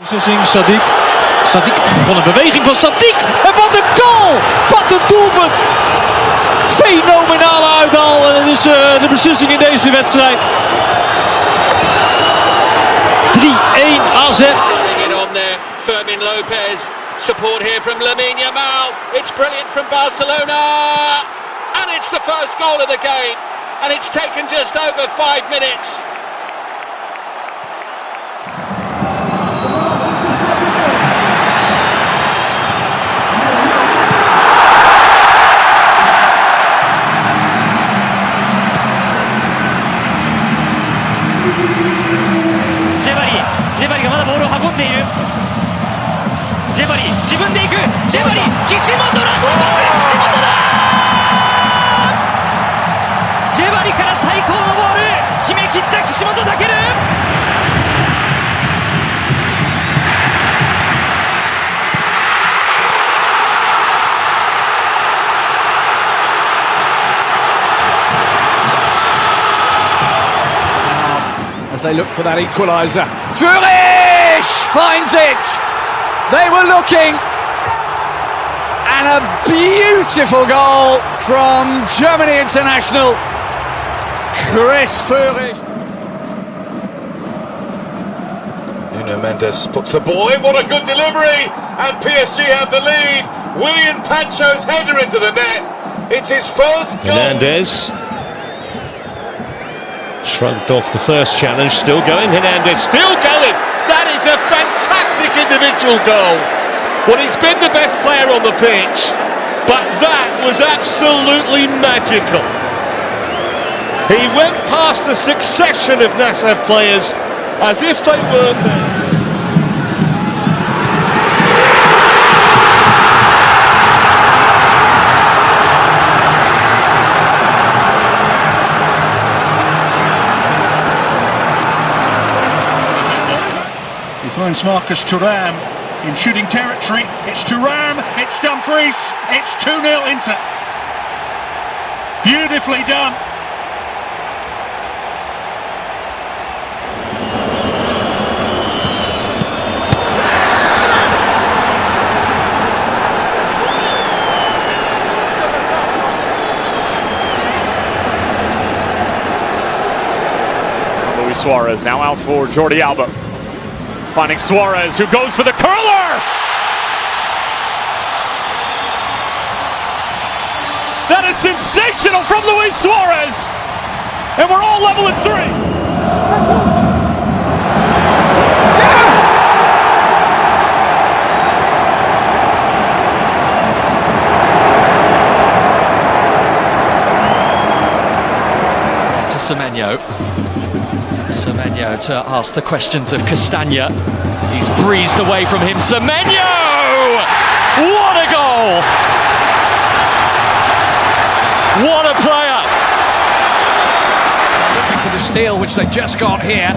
Sadik. Van een beweging van Sadik. En wat een goal! Wat een doelpunt! Fenomenale uithaal. En dat is de beslissing in deze wedstrijd. 3-1 AZ. Fermin Lopez. Support here from lamine yamal. It's brilliant from Barcelona. And it's the first goal of the game. And it's taken just over 5 minutes.ジェバリがまだボールを運んでいる。ジェバリ自分で行く。ジェバリ岸本ラストバックで岸本だ。ジェバリから最高のボール決め切った岸本だける。As they look for that equaliser. Zurich finds it! They were looking. And a beautiful goal from Germany international, Chris Zurich. Nuno Mendes puts the ball in, what a good delivery! And PSG have the lead. William Pancho's header into the net. It's his first goal. Hernandez shrugged off the first challenge, still going, Hernandez still going! That is a fantastic individual goal! Well, he's been the best player on the pitch, but that was absolutely magical. He went past a succession of Nasser players as if they weren't there. He finds Marcus Thuram in shooting territory. It's Thuram, it's Dumfries, it's 2-0 Inter. Beautifully done. Luis Suarez now out for Jordi Alba. Finding Suarez, who goes for the curler! That is sensational from Luis Suarez! And we're all level at 3. To Semenyo to ask the questions of Castagna. He's breezed away from him. Semenyo! What a goal! What a player! Looking for the steal, which they just got here.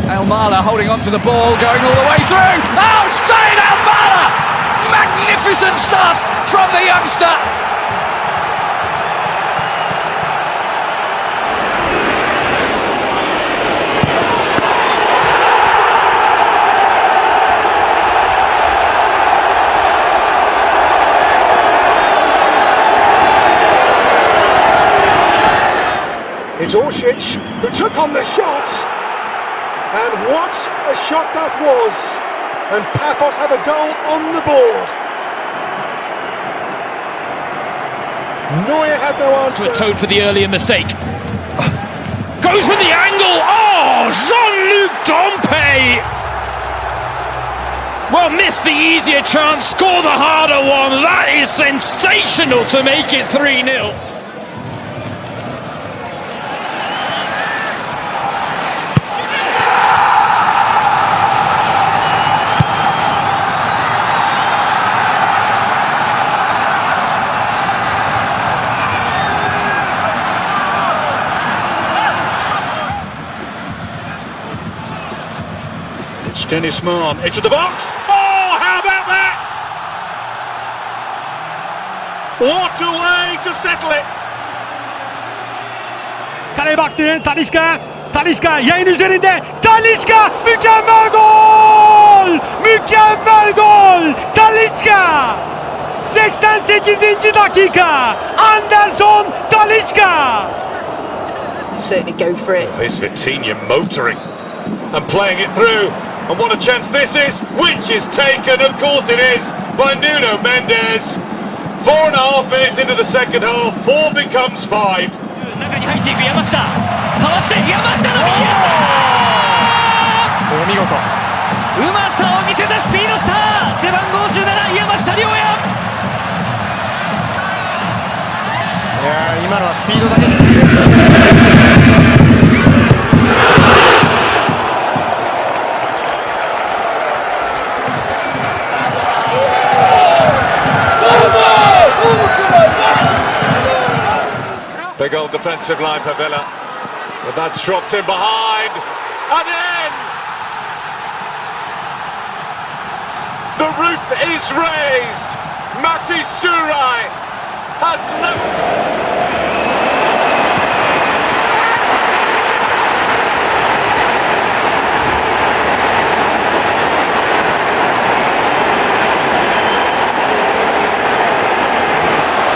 Almala holding on to the ball, going all the way through. Oh, Said Almala! Magnificent stuff from the youngster. It's Orsic who took on the shot, and what a shot that was, and Pafos have a goal on the board. Neuer had no answer. To atone for the earlier mistake. Goes with the angle. Oh, Jean-Luc Dompe! Well, missed the easier chance, score the harder one. That is sensational to make it 3-0. It's Dennis Mann into the box. Oh, how about that? What a way to settle it. Kaleye baktı. Talisca yayın üzerinde. Talisca mükemmel gol! 88. dakika. Anderson Talisca. Certainly go for it. Here's Vitinha motoring and playing it through. And what a chance this is, which is taken, of course it is, by Nuno Mendes. 4.5 minutes into the second half, 4 becomes 5. 中に入っていく山下。かわして山下の右足。お見事。うまさを見せたスピードスター。背番号17山下亮也。いや今のはスピードだけじゃないですよ。Big old defensive line for Villa. But that's dropped in behind. And in! The roof is raised. Mati Surai has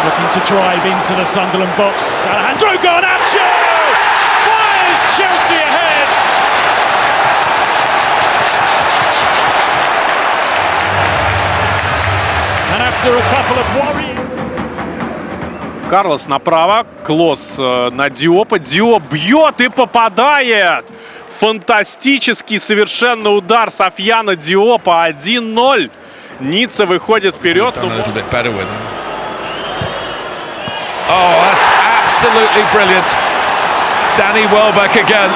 Looking to drive into the Sunderland box. Alejandro Garnacho fires Chelsea ahead. And after a couple of worrying... Карлос направо, Клос на Диопа. Диоп бьет и попадает. Фантастический совершенно удар Софьяна Диопа. 1-0. Ницца выходит вперед. Oh, that's absolutely brilliant. Danny Welbeck again.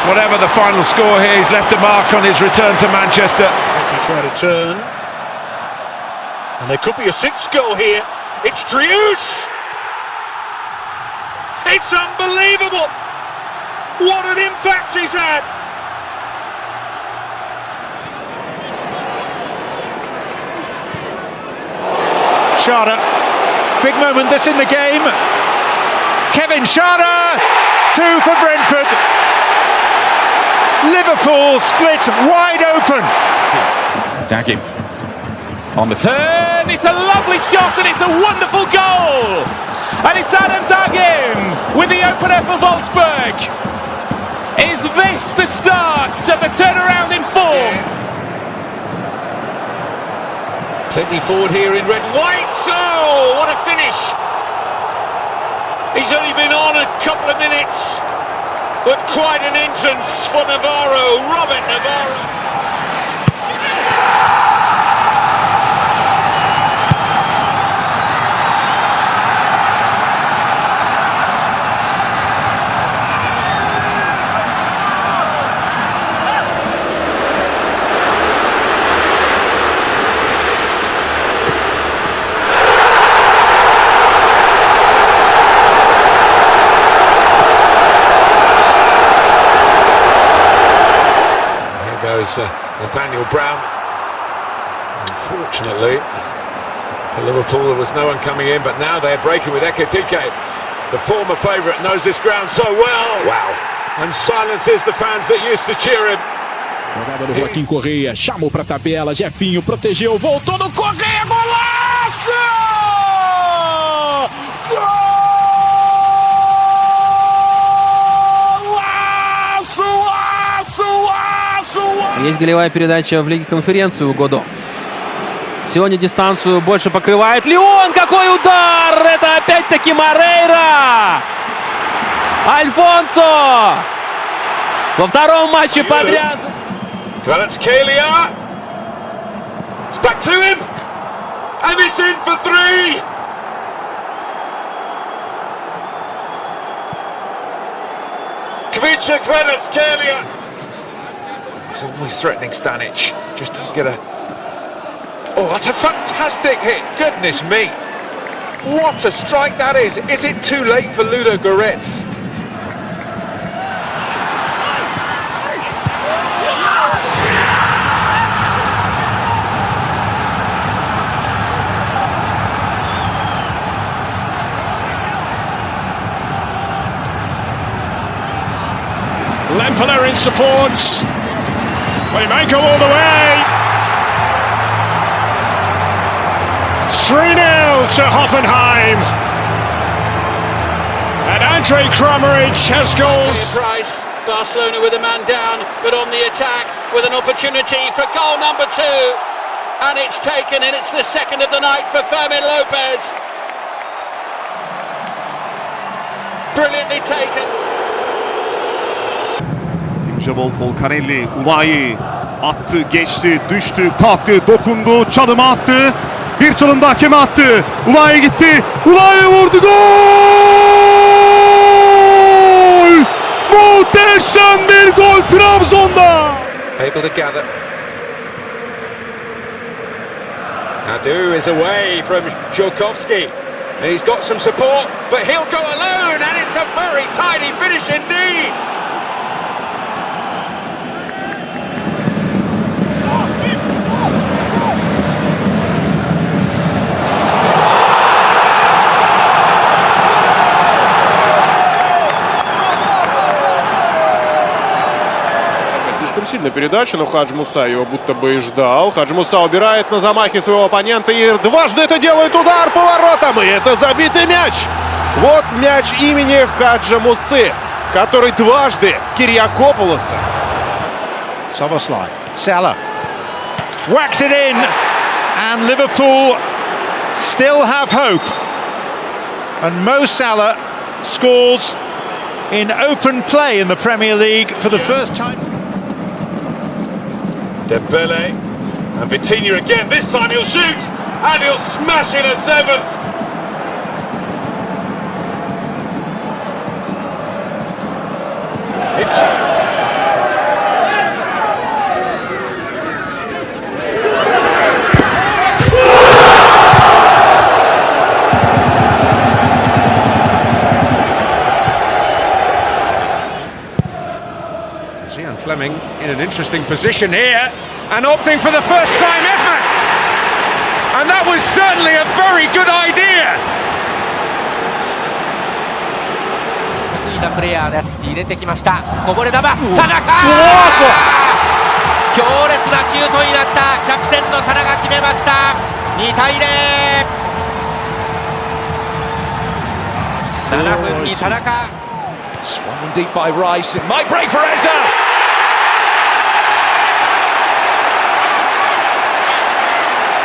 Whatever the final score here, he's left a mark on his return to Manchester. He tried to turn. And there could be a sixth goal here. It's Driouche! It's unbelievable! What an impact he's had! Schade. Big moment this in the game. Kevin Schade, 2 for Brentford. Liverpool split wide open. Daggy on the turn. It's a lovely shot and it's a wonderful goal. And it's Adam Dagim with the opener for Wolfsburg. Is this the start of the turnaround in form? Plenty forward here in red and white. Oh, what a finish! He's only been on a couple of minutes, but quite an entrance for Navarro, Robert Navarro. Nathaniel Brown. Unfortunately, for Liverpool there was no one coming in, but now they're breaking with Ekitike. The former favourite knows this ground so well. Wow. And silences the fans that used to cheer him. Jogada do Joaquim Correia, chamou pra tabela, Jefinho protegeu, voltou no Correia, golaço! Есть голевая передача в Лиге конференции у Годо. Сегодня дистанцию больше покрывает Леон. Какой удар! Это опять-таки Морейра! Альфонсо! Во втором матче подряд. Kvaratskhelia. It's back to him. And it's in for 3. Kvicha Kvaratskhelia. He's always threatening Stanic. Just to get a... Oh, that's a fantastic hit. Goodness me. What a strike that is. Is it too late for Ludo Goretz? Lampeler in support. Well, he might go all the way. 3-0 to Hoffenheim. And Andre Kramaric has goals. Price, Barcelona with a man down, but on the attack with an opportunity for goal number 2. And it's taken, and it's the second of the night for Fermin Lopez. Brilliantly taken. Timjabol Folcarelli, Ulai attı, geçti, düştü, kalktı, dokundu, çalımı attı. Bir çalım da hakeme attı. Ulai gitti. Ulai vurdu, gol! Muhteşem bir gol Trabzon'da. Able to gather. Adu is away from Żurkowski, and he's got some support, but he'll go alone, and it's a very tidy finish indeed. Сильная передача, но Хадж Муса его будто бы и ждал. Хадж Муса убирает на замахе своего оппонента и дважды это делает, удар по воротам, и это забитый мяч. Вот мяч имени Хаджа Мусы, который дважды Кириакополоса. Soboslai, Salah whacks it in, and Liverpool still have hope. And Mo Salah scores in open play in the Premier League for the first time. Dembele and Vitinha again. This time he'll shoot and he'll smash in a 7th. Fleming in an interesting position here, and opting for the first time ever, and that was certainly a very good idea. 得意なプレイヤーです。入れてきました。こぼれ球、田中。強烈なシュートになった。キャプテンの田中決めました。2対0。7分に田中。Swung deep by Rice. It might break for Eza.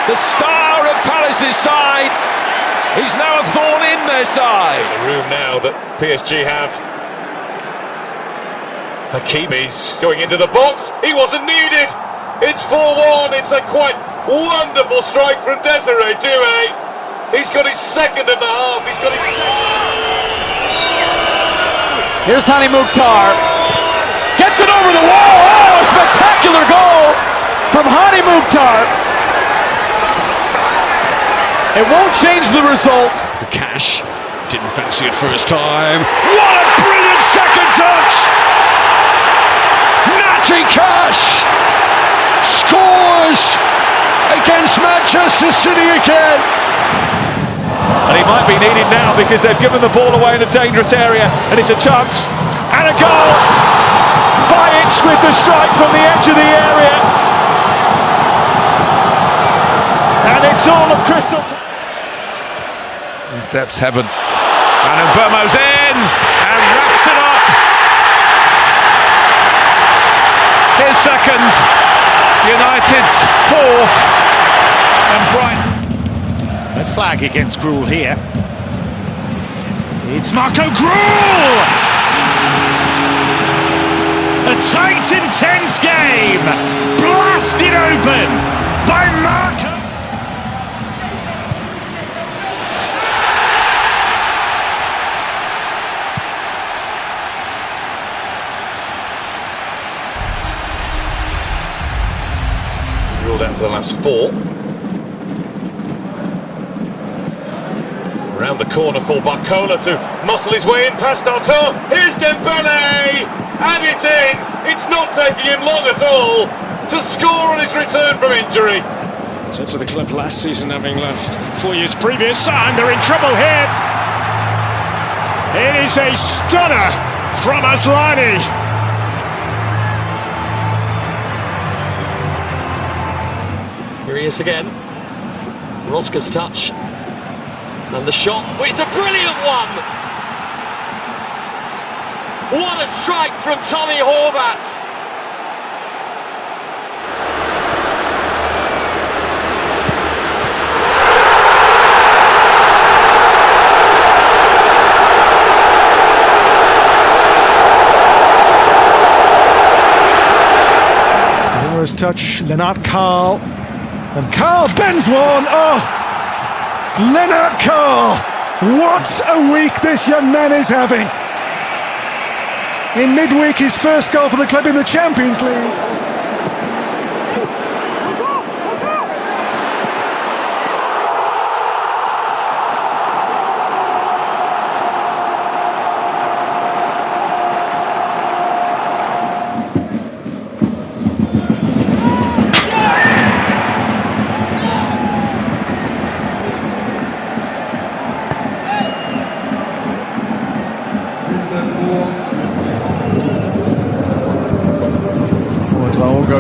The star of Palace's side, he's now a thorn in their side. The room now that PSG have. Hakimi's going into the box. He wasn't needed. It's 4-1. It's a quite wonderful strike from Desiree Doué. He's got his second of the half. He's got his second. Here's Hani Mukhtar. Gets it over the wall. Oh, a spectacular goal from Hani Mukhtar. It won't change the result. The Cash didn't fancy it first time. What a brilliant second touch! Natty Cash scores against Manchester City again. And he might be needed now because they've given the ball away in a dangerous area, and it's a chance and a goal by Itch with the strike from the edge of the area, and it's all of Crystal. Steps heaven, and Mbamo's in and wraps it up. His second, United's fourth, and Brighton. A flag against Gruel here. It's Marco Gruel! A tight, intense game, blasted open by Marco. Ruled out for the last 4. Around the corner for Barcola to muscle his way in past Artur. Here's Dembele! And it's in! It's not taking him long at all to score on his return from injury. Return to the club last season, having left 4 years previous, and they're in trouble here. It is a stunner from Aslani. Here he is again. Rosca's touch. And the shot, it's a brilliant one! What a strike from Tommy Horvath! Numerous touch, Lennart Carl. And Carl bends one! Oh! Lennart Carl! What a week this young man is having! In midweek, his first goal for the club in the Champions League.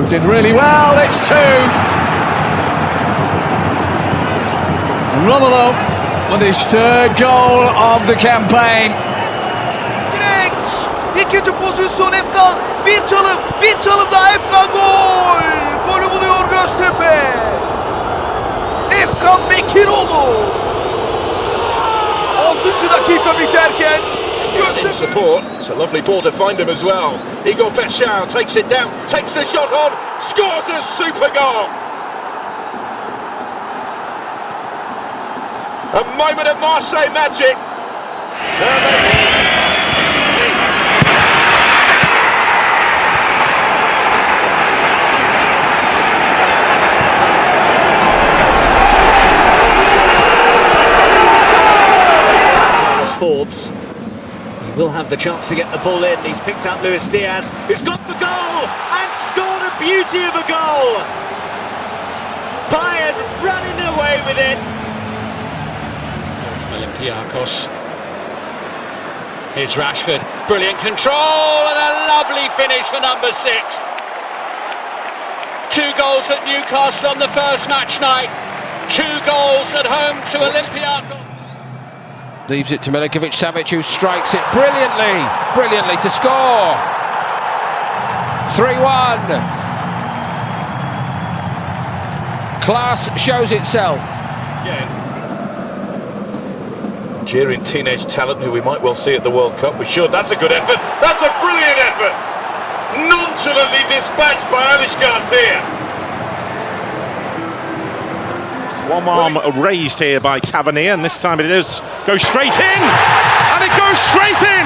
Did really well, it's 2. Ronaldo with his 3rd goal of the campaign. Direkt ikinci pozisyon Efkan, bir çalım daha Efkan gol! Golü buluyor Göztepe. Efkan Bekiroğlu. 6. dakika biterken support. It's a lovely ball to find him as well. Igor Bechal takes it down, takes the shot on, scores a super goal. A moment of Marseille magic. Forbes. Will have the chance to get the ball in. He's picked up Luis Diaz, who's got the goal and scored a beauty of a goal. Bayern running away with it. Olympiacos. Here's Rashford. Brilliant control and a lovely finish for number 6. 2 goals at Newcastle on the first match night. 2 goals at home to Olympiacos. Leaves it to Milinkovic-Savic, who strikes it brilliantly to score. 3-1. Class shows itself. Algerian teenage talent who we might well see at the World Cup. We should. That's a good effort. That's a brilliant effort. Nonchalantly dispatched by Alish Garcia. One arm raised here by Tavernier, and this time it does go straight in, and it goes straight in.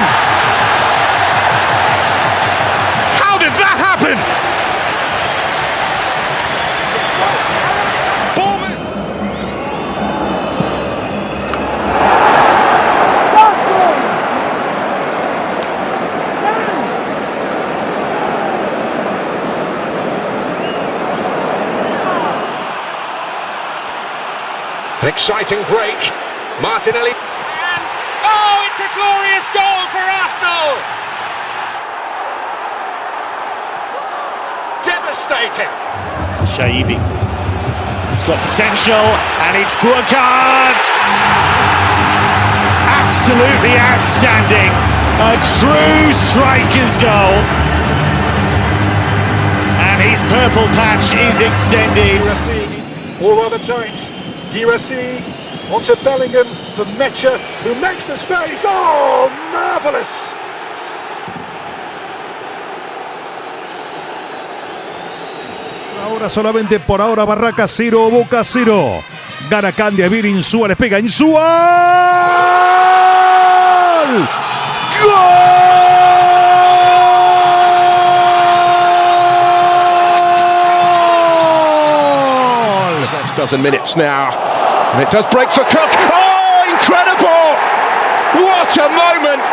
How did that happen? An exciting break. Martinelli. And, oh, it's a glorious goal for Arsenal! Devastating. Shahidi. It's got potential, and it's Burkhardt! Absolutely outstanding. A true striker's goal. And his purple patch is extended. All rather tight. Girassi onto Bellingham for Mecha, who makes the space. Oh, marvellous! Ahora solamente por ahora Barraca 0, Boca 0. Gana Candia, viene Insúa, les pega Insúa. ¡Gol! Dozen minutes now, and it does break for Cook. Oh, incredible! What a moment!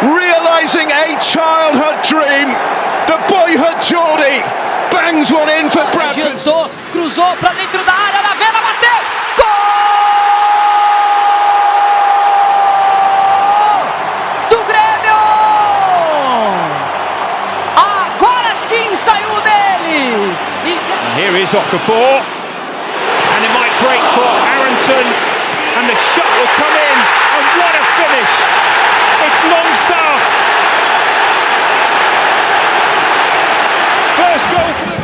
Realising a childhood dream, the boyhood Geordie bangs one in for Bradford. Cruzou pra dentro da área, na vela, bateu! Gol! Do Grêmio! Agora sim saiu dele! And here is Okafor. straight for Aronson, and the shot will come in, and what a finish! It's Longstaff. First goal for the...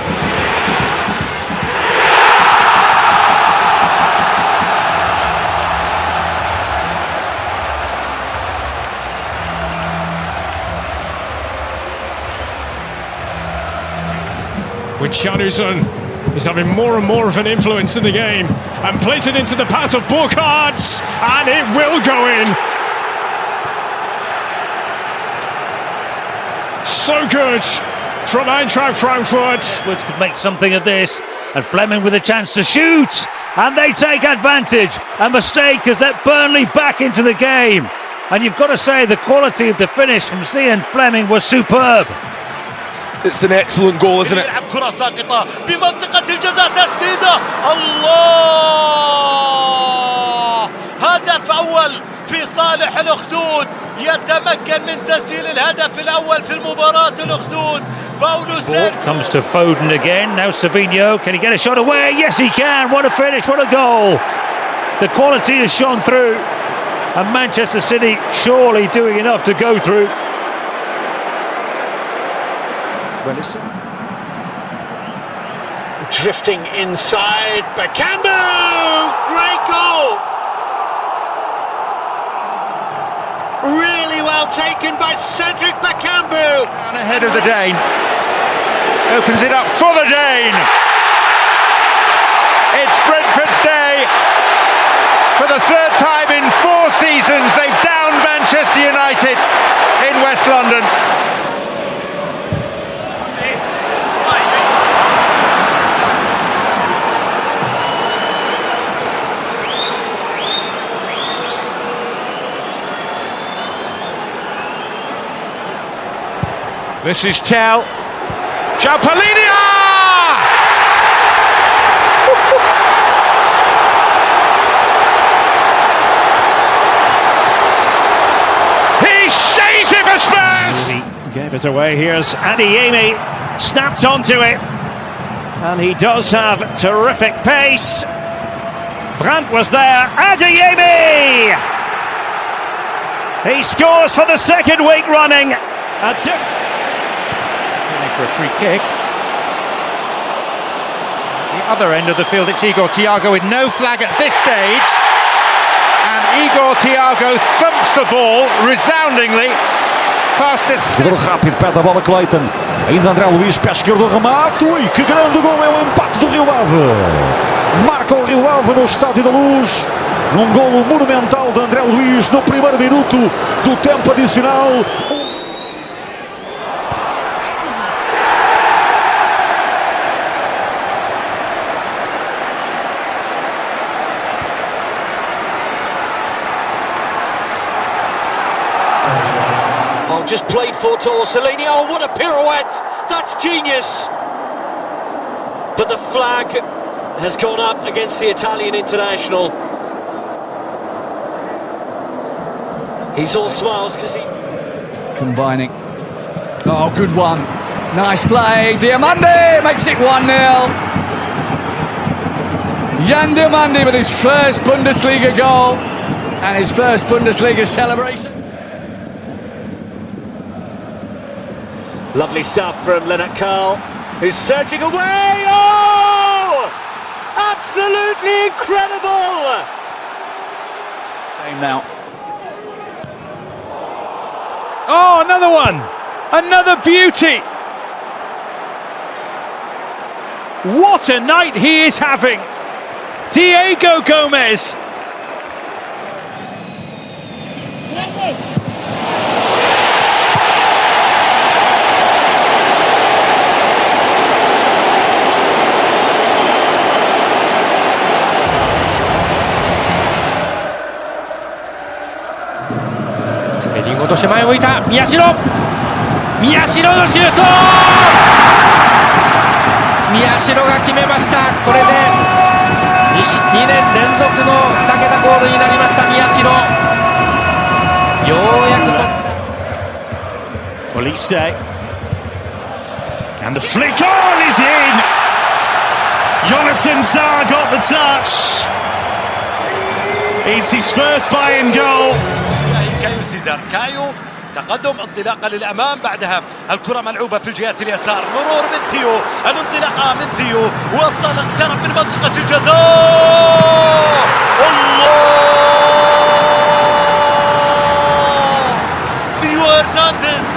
With Chanuzon is having more and more of an influence in the game and plays it into the path of Burkhardt, and it will go in. So good from Eintracht Frankfurt. Woods could make something of this, and Fleming with a chance to shoot, and they take advantage. A mistake has let Burnley back into the game, and you've got to say the quality of the finish from Zian Fleming was superb. It's an excellent goal, isn't it? كرة ساقطة بمنطقة الجزاء، تسديدة، الله! هدف أول في صالح الأخدود، يتمكن من تسجيل الهدف الأول في المباراة الأخدود. باولو سيرجيو comes to Foden again. Now Savinho, can he get a shot away? Yes, he can. What a finish! What a goal! The quality has shone through, and Manchester City surely doing enough to go through. Drifting inside, Bakambu! Great goal! Really well taken by Cedric Bakambu! Down ahead of the Dane. Opens it up for the Dane! It's Brentford's day. For the third time in 4 seasons, they've downed Manchester United in West London. This is Tell. Jalpalinia! He shaves it for Spurs! He gave it away. Here's Adeyemi, snapped onto it, and he does have terrific pace. Brandt was there. Adeyemi! He scores for the second week running. For a free kick. The other end of the field, it's Igor Thiago with no flag at this stage, and Igor Thiago thumps the ball resoundingly past this. Jogador rápido, perde a bola Clayton. Ainda André Luís, pé esquerdo, remate. Ui, que grande gol! É o empate do Rio Ave. Marca o Rio Ave no Estádio da Luz. Num golo monumental de André Luís no primeiro minuto do tempo adicional. Just played for to Orsolini. Oh, what a pirouette! That's genius! But the flag has gone up against the Italian international. He's all smiles because he... Combining. Oh, good one. Nice play. Diamande makes it 1-0. Jan Diamande with his first Bundesliga goal and his first Bundesliga celebration. Lovely stuff from Lennart Karl, who's surging away. Oh! Absolutely incredible! Game now. Oh, another one! Another beauty! What a night he is having! Diego Gomez!ヘディング落として前を向いた宮代のシュート、宮代が決めました。これで 2年連続の2桁ゴールになりました宮代。ようやく取った。 Olise and the flick on is in. Jonathan Hatem Zah got the touch. It's his first buy-in goal. كايو سيزار كايو تقدم انطلاقه للامام بعدها الكره ملعوبه في الجهه اليسار مرور من ثيو الانطلاقه من ثيو وصل اقترب من منطقه الجزاء الله ثيو هرنانديز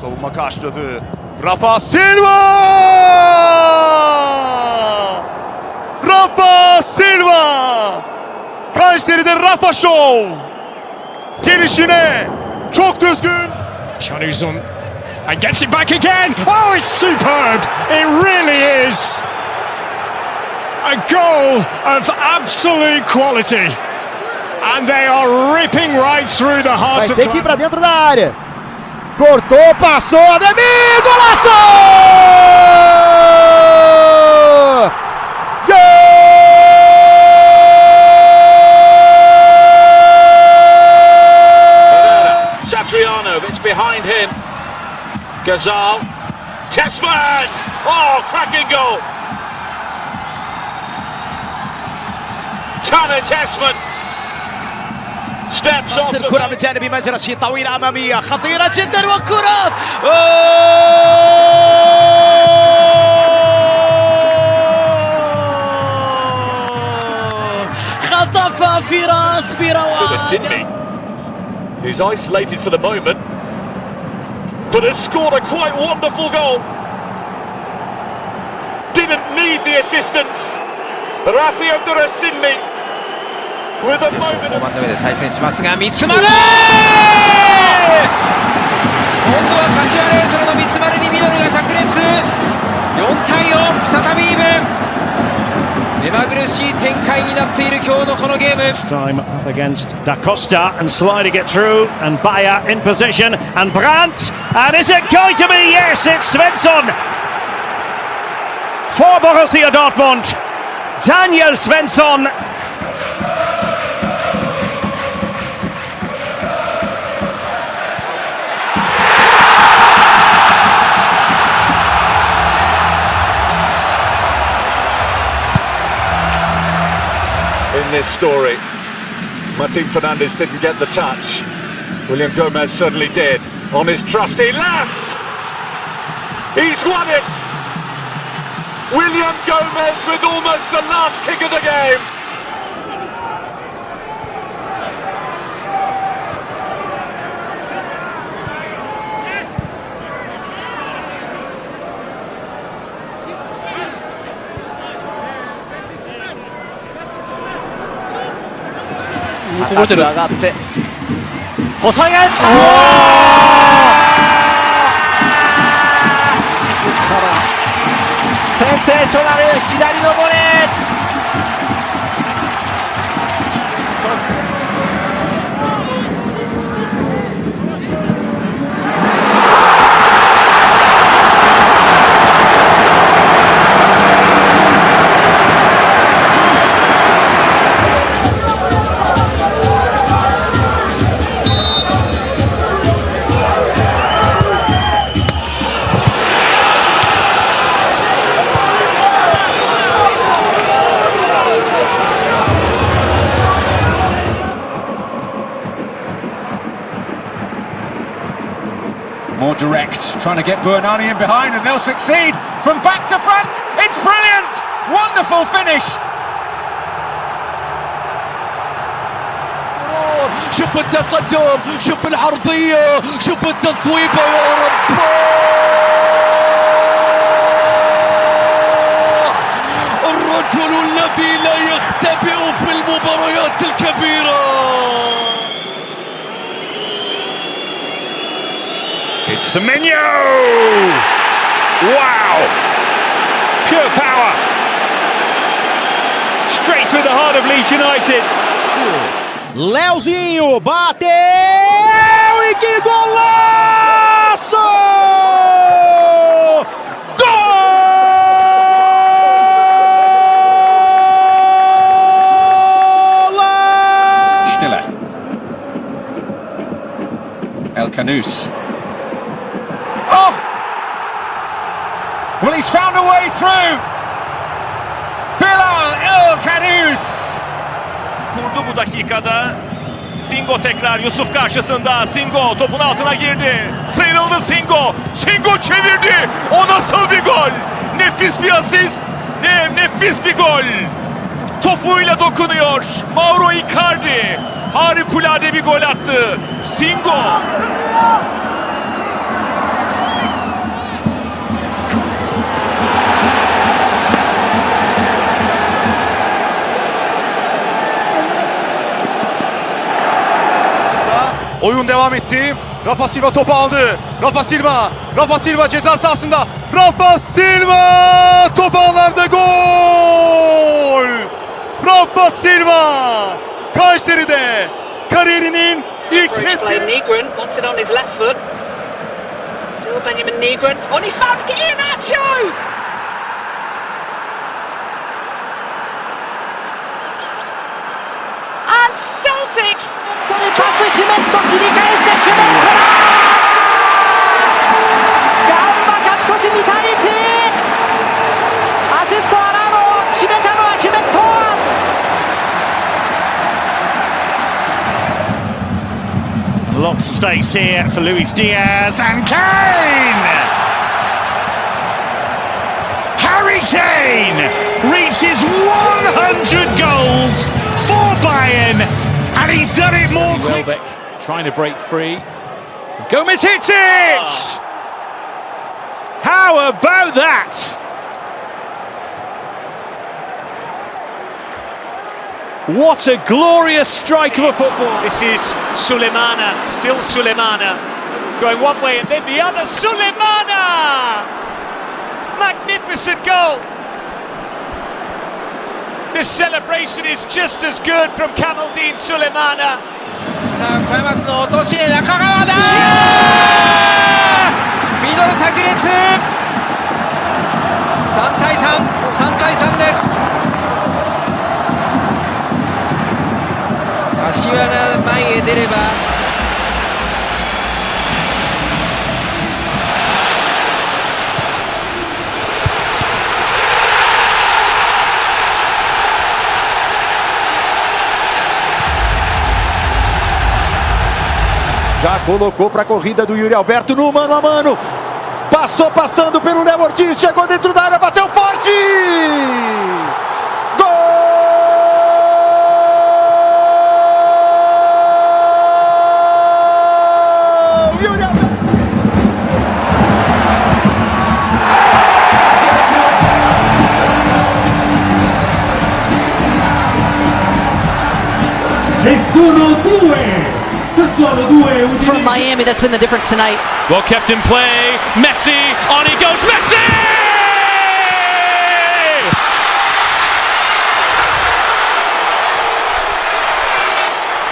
Savunma karşıladı. Rafa Silva! Rafa Silva! Kayseri'de Rafa Show! Gelişine çok düzgün. Chanuzon and gets it back again. Oh, it's superb. It really is. A goal of absolute quality. And they are ripping right through the heart of... Tem que ir pra dentro da área. Cortou, passou, Ademir, golaço! Gol! Satriano, it's behind him. Ghazal, Tessman! Oh, cracking goal! Tanner Tessman steps off الكرة من جانب مجرشي طويلة أمامية خطيرة جدا والكرة خطفها في راس بروان. He's isolated for the moment, but has scored a quite wonderful goal. Didn't need the assistance. Rafael Durasinmi with a moment of... 対戦しますが三つ丸今度は柏レイソルの三つ丸にミドルが炸裂4対4再びイーブン目まぐるしい展開になっている今日のこのゲーム Time up against Da Costa and sliding it through and Bayer in position and Brandt and is it going to be? Yes, it's Svensson for Borussia Dortmund. Daniel Svensson. in this story. Martin Fernandes didn't get the touch. William Gomez certainly did. On his trusty left! He's won it! William Gomez with almost the last kick of the game. More direct, trying to get Bernani in behind, and they'll succeed from back to front. It's brilliant! Wonderful finish. شوف التقدم، شوف العرضية، شوف التصويبة يا رب. الرجل الذي لا يختبئ في المباريات الكبيرة. It's Semenyo! Wow! Pure power! Straight through the heart of Leeds United. Leozinho bateu e que golaço! Gol! Canus. Oh! Well, he's found a way through. Bilal Canus. Kurdu bu dakikada. Singo tekrar Yusuf karşısında. Singo topun altına girdi. Sıyrıldı Singo. Singo çevirdi. O nasıl bir gol? Nefis bir asist. Nefis bir gol. Topuyla dokunuyor. Mauro Icardi. Harikulade bir gol attı. Singo. Oyun devam etti. Rafa Silva topu aldı. Rafa Silva ceza sahasında. Rafa Silva top ağlarda gol. Rafa Silva Kayseri'de kariyerinin ilk hat-trick. Negrin wants it on his left foot. Still Benjamin Negrin on his found Iheanacho. And Celtic. パスチメント切り返してチメントだ。ガンバ勝ち越し2対1。アシストアラーノ、決めたのはチメント。Lots of space here for Luis Diaz and Kane! Harry Kane reaches 100 goals for Bayern and he's done it more quickly. Trying to break free. Gomez hits it! How about that? What a glorious strike of a football. This is Sulemana, still Sulemana. Going one way and then the other. Sulemana! Magnificent goal. The celebration is just as good from Kamaldeen Sulemana. さあ、開幕の落とし中川だミドル炸裂3対3です。柏が前へ出ればjá colocou para a corrida do Yuri Alberto no mano a mano. Passando pelo Léo Ortiz, chegou dentro da área, bateu forte! From Miami, that's been the difference tonight. Well kept in play. Messi, on he goes. Messi!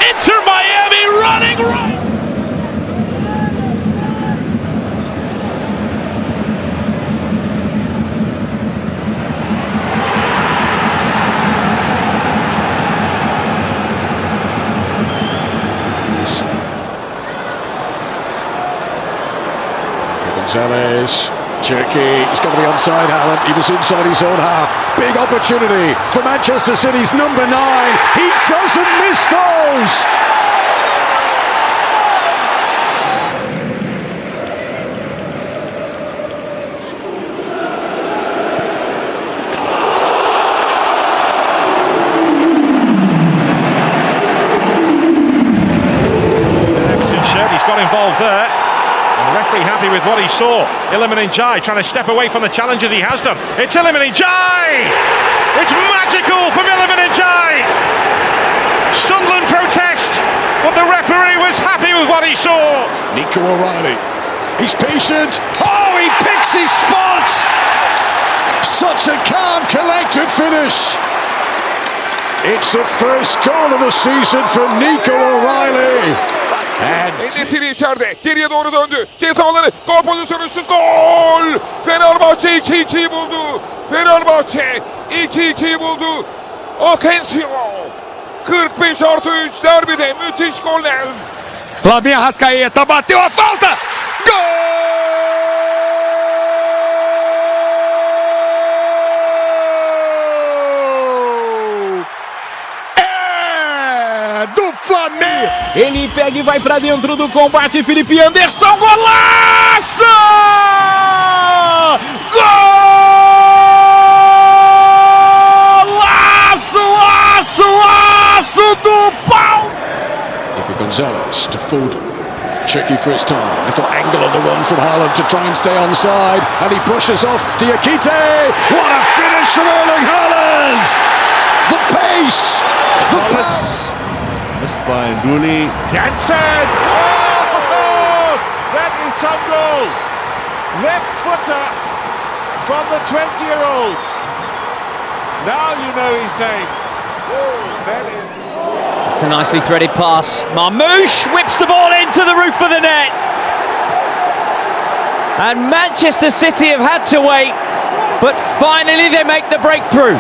Inter Miami running right. Gonzalez, Cherky, he's got to be onside, Haaland. He was inside his own half. Big opportunity for Manchester City's number 9. He doesn't miss those. He's got involved there. And the referee happy with what he saw. Iliman Ndiaye trying to step away from the challenges he has done. It's Iliman Ndiaye! It's magical from Iliman Ndiaye! Sunderland protest, but the referee was happy with what he saw. Nico O'Reilly, he's patient. Oh, he picks his spot! Such a calm, collected finish. It's the first goal of the season from Nico O'Reilly. Endesiri içeride. Geriye doğru döndü. Cezaları. Gol pozisyonu şut. Gol! Fenerbahçe 2-2'yi buldu. Fenerbahçe 2-2'yi buldu. Asensio. 45+3 derbide müthiş goller. Flavinha Arrascaeta bateu a falta! Gol! É do Flamengo! Ele pega e vai pra dentro do combate. Felipe Anderson, golaço! Golaço do pau! Gonzalez to Foden, tricky for his time, little angle on the run from Haaland to try and stay onside, and he pushes off Diakite. What a finish from Erling Haaland! The pace, the pass. Missed by Nduli. Jansen! Oh, that is some goal! Left footer from the 20-year-old. Now you know his name. That is. It's a nicely threaded pass. Marmoush whips the ball into the roof of the net. And Manchester City have had to wait, but finally they make the breakthrough.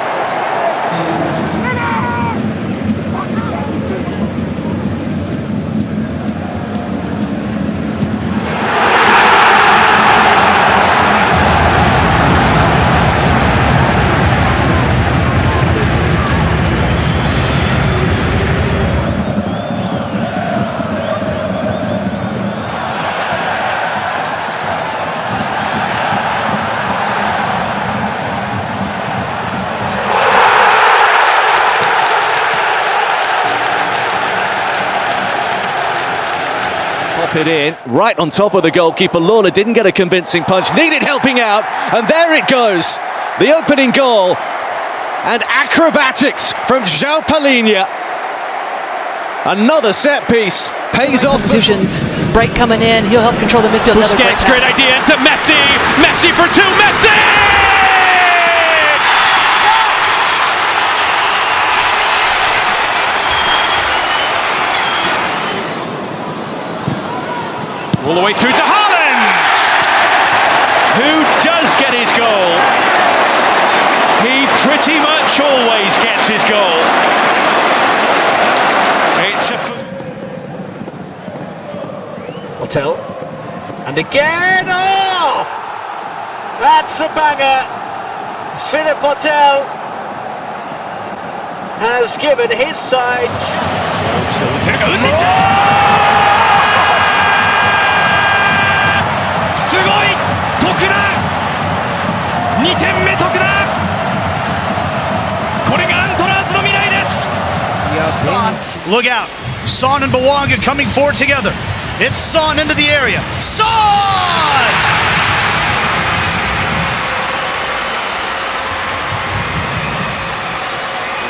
It in, right on top of the goalkeeper. Lawler didn't get a convincing punch, needed helping out, and there it goes. The opening goal, and acrobatics from João Palhinha. Another set piece, pays off. Substitutions, break coming in, he'll help control the midfield. Busquets, great idea to Messi, Messi for two, Messi! All the way through to Haaland, who does get his goal. He pretty much always gets his goal. It's a Hotel, and again, oh! That's a banger. Philip Hotel has given his side. Look out. Son and Bawanga coming forward together. It's Son into the area. Son!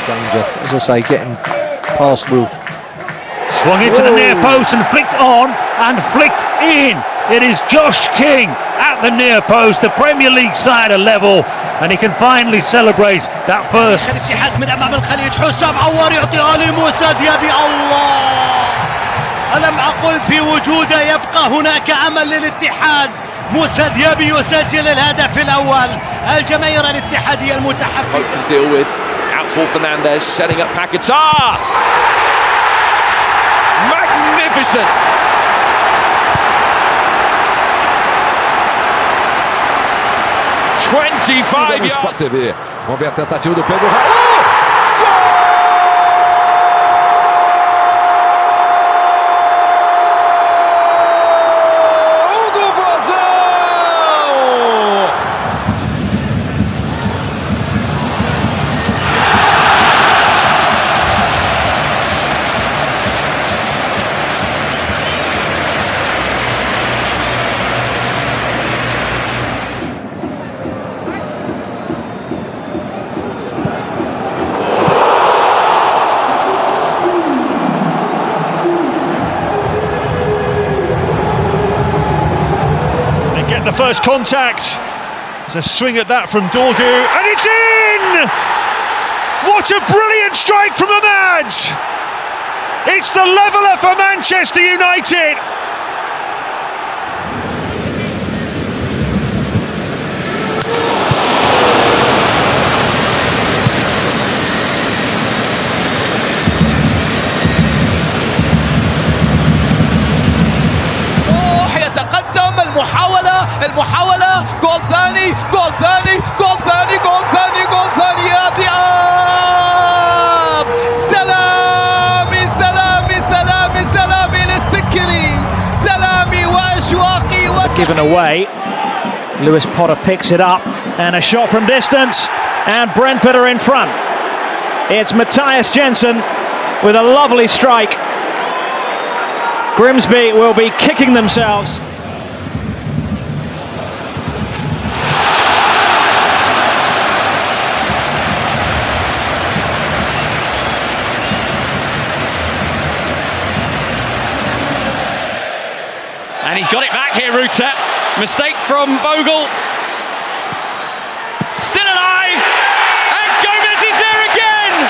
Danger, as I say, getting past Wolves. Swung into the near post and flicked on and flicked in. It is Josh King at the near post, the Premier League side are level, and he can finally celebrate that first. الاتحاد من امام الخليج. حسام عوار يعطيها لموسى ديابي. الله، ألم أقل في وجوده يبقى هناك امل للاتحاد. موسى ديابي يسجل الهدف الاول. الجماهير الاتحادية المتحفزة. Deal with outfall Fernandez setting up Paquetá. Magnificent. No Sport TV. Vamos ver a tentativa do Pedro. The first contact. There's a swing at that from Dorgu, and it's in! What a brilliant strike from Ahmad! It's the leveller for Manchester United. given away. Lewis Potter picks it up, and a shot from distance, and Brentford are in front. It's Matthias Jensen with a lovely strike. Grimsby will be kicking themselves. And he's got it back here, Ruta. Mistake from Bogle. Still alive. And Gomez is there again.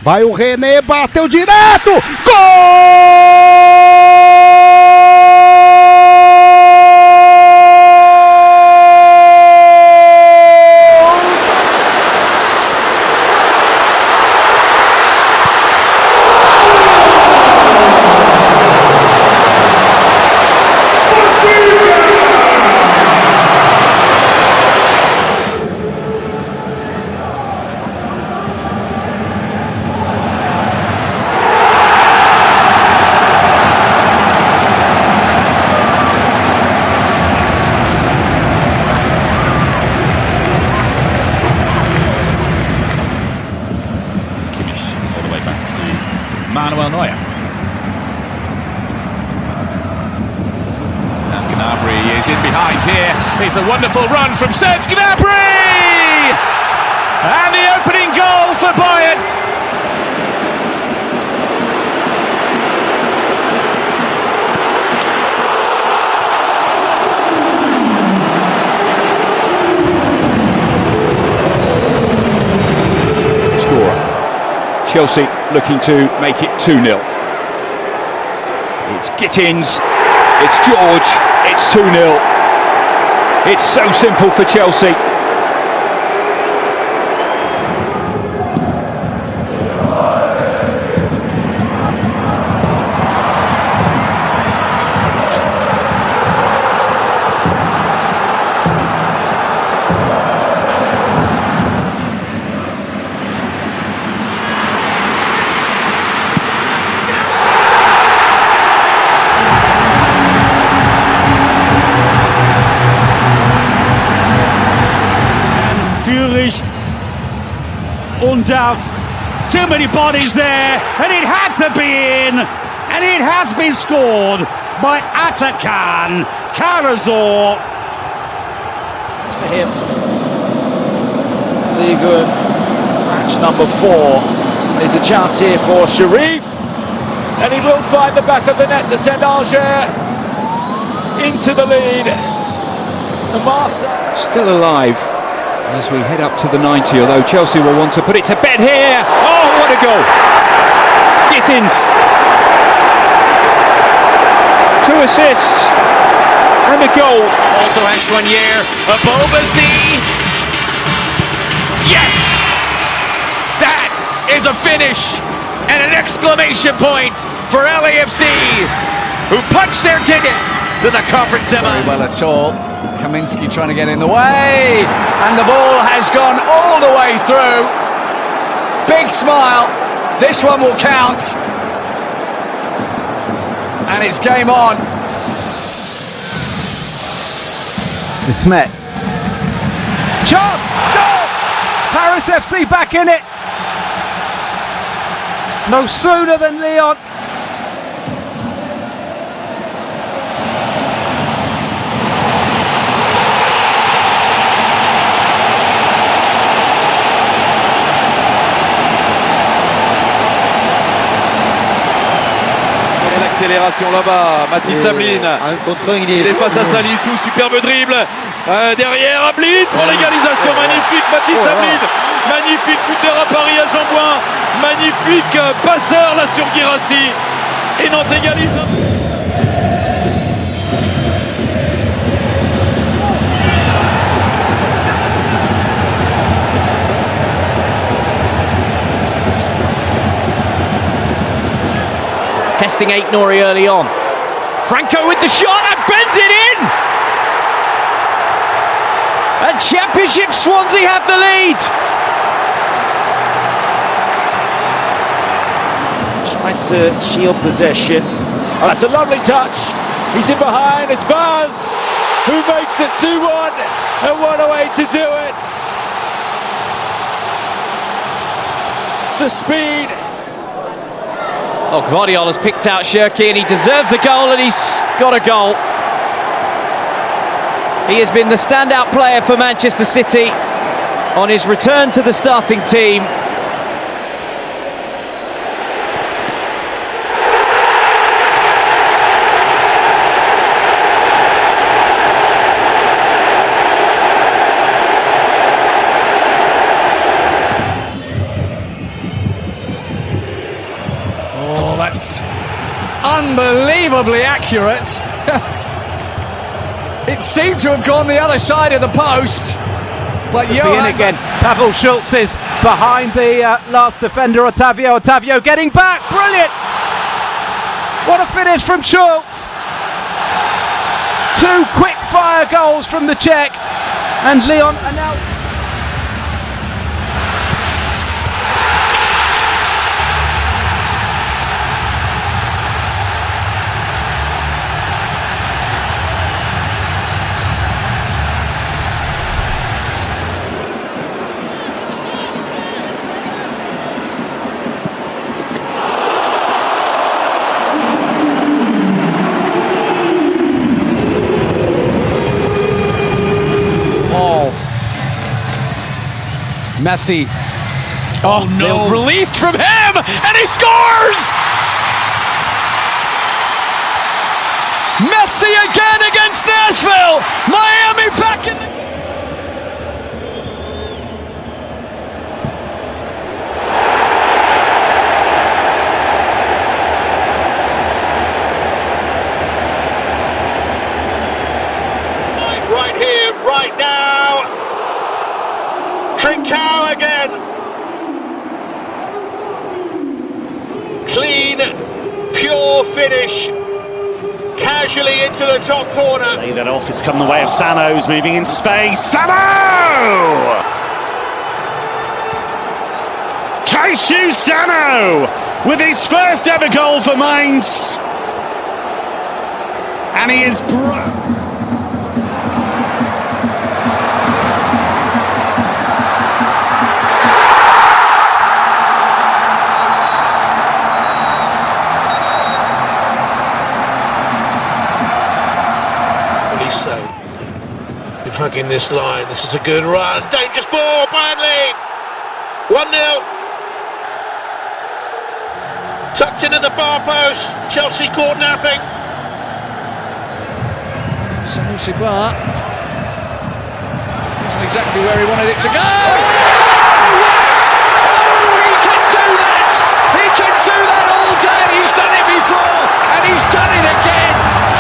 Vai o René, bateu direto! Gol! Manuel Neuer. And Gnabry is in behind here. It's a wonderful run from Serge Gnabry! And the opening goal for Bayern. Chelsea looking to make it 2-0. It's Gittins, it's George, it's 2-0. It's so simple for Chelsea. Undaf, too many bodies there, and it had to be in, and it has been scored by Atakan Karazor. It's for him. Ligue 1 match number 4. There's a chance here for Sharif, and he will find the back of the net to send Angers into the lead. The Marseille still alive as we head up to the 90, although Chelsea will want to put it to bed here. Oh, what a goal! Gittins. 2 assists and a goal. Also Antoine-Hier, a Bobasi. Yes! That is a finish and an exclamation point for LAFC, who punched their ticket to the conference semi. Very well at all. Kaminski trying to get in the way, and the ball has gone all the way through. Big smile. This one will count, and it's game on. Desmet. Chance! Goal! Paris FC back in it. No sooner than Lyon. l'accélération là-bas. Mathis Sabline. Il est face à Salissou, superbe dribble. Derrière, Ablin pour l'égalisation. Magnifique, Mathis Sabline. Magnifique buteur à Paris à Jean-Bouin. Magnifique passeur là sur Guirassi. Et Nantes égalise. Testing Aït-Nouri early on. Franco with the shot and bends it in! And Championship Swansea have the lead! Trying to shield possession. Oh, that's a lovely touch. He's in behind. It's Vaz who makes it 2-1. And what a way to do it. The speed. Oh, Guardiola's picked out Shirky and he deserves a goal and he's got a goal. He has been the standout player for Manchester City on his return to the starting team. Oh, that's unbelievably accurate. It seemed to have gone the other side of the post. But in again. Pavel Schultz is behind the last defender, Otavio. Otavio getting back. Brilliant. What a finish from Schultz. 2 quick fire goals from the Czech. And Lyon are now... Messi. Oh no! Released from him, and he scores! Messi again against Nashville. Miami back in. Right here, right now. Trincao again. Clean, pure finish. Casually into the top corner. Lay that off. It's come the way of Sano, who's moving into space. Sano! Kaishu Sano with his first ever goal for Mainz. And he is So, been hugging this line. This is a good run. Dangerous ball, Burnley. 1-0. Tucked into the far post. Chelsea caught napping. Sanusi Bar. Wasn't exactly where he wanted it to go. Oh, yes! Oh, he can do that! He can do that all day. He's done it before, and he's done it again.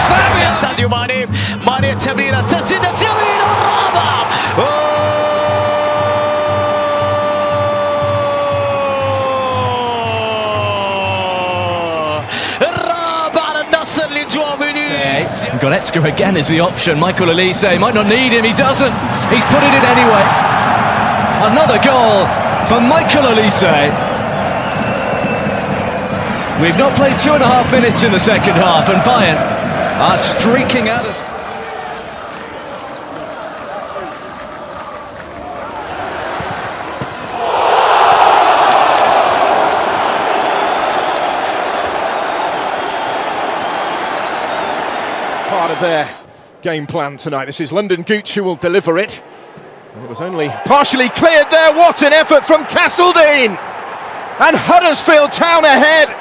Fabulous. Sadio Mane. Mane تمريرة تسديدة جميلة والرابع. الرابع على النصر لجواو مينيز. Goretzka again is the option. Michael Olise might not need him. He doesn't. He's put it in anyway. Another goal for Michael Olise. We've not played 2.5 minutes in the second half, and Bayern are streaking at us. Part of their game plan tonight. This is London Gooch who will deliver it. And it was only partially cleared there. What an effort from Castledine! And Huddersfield Town ahead.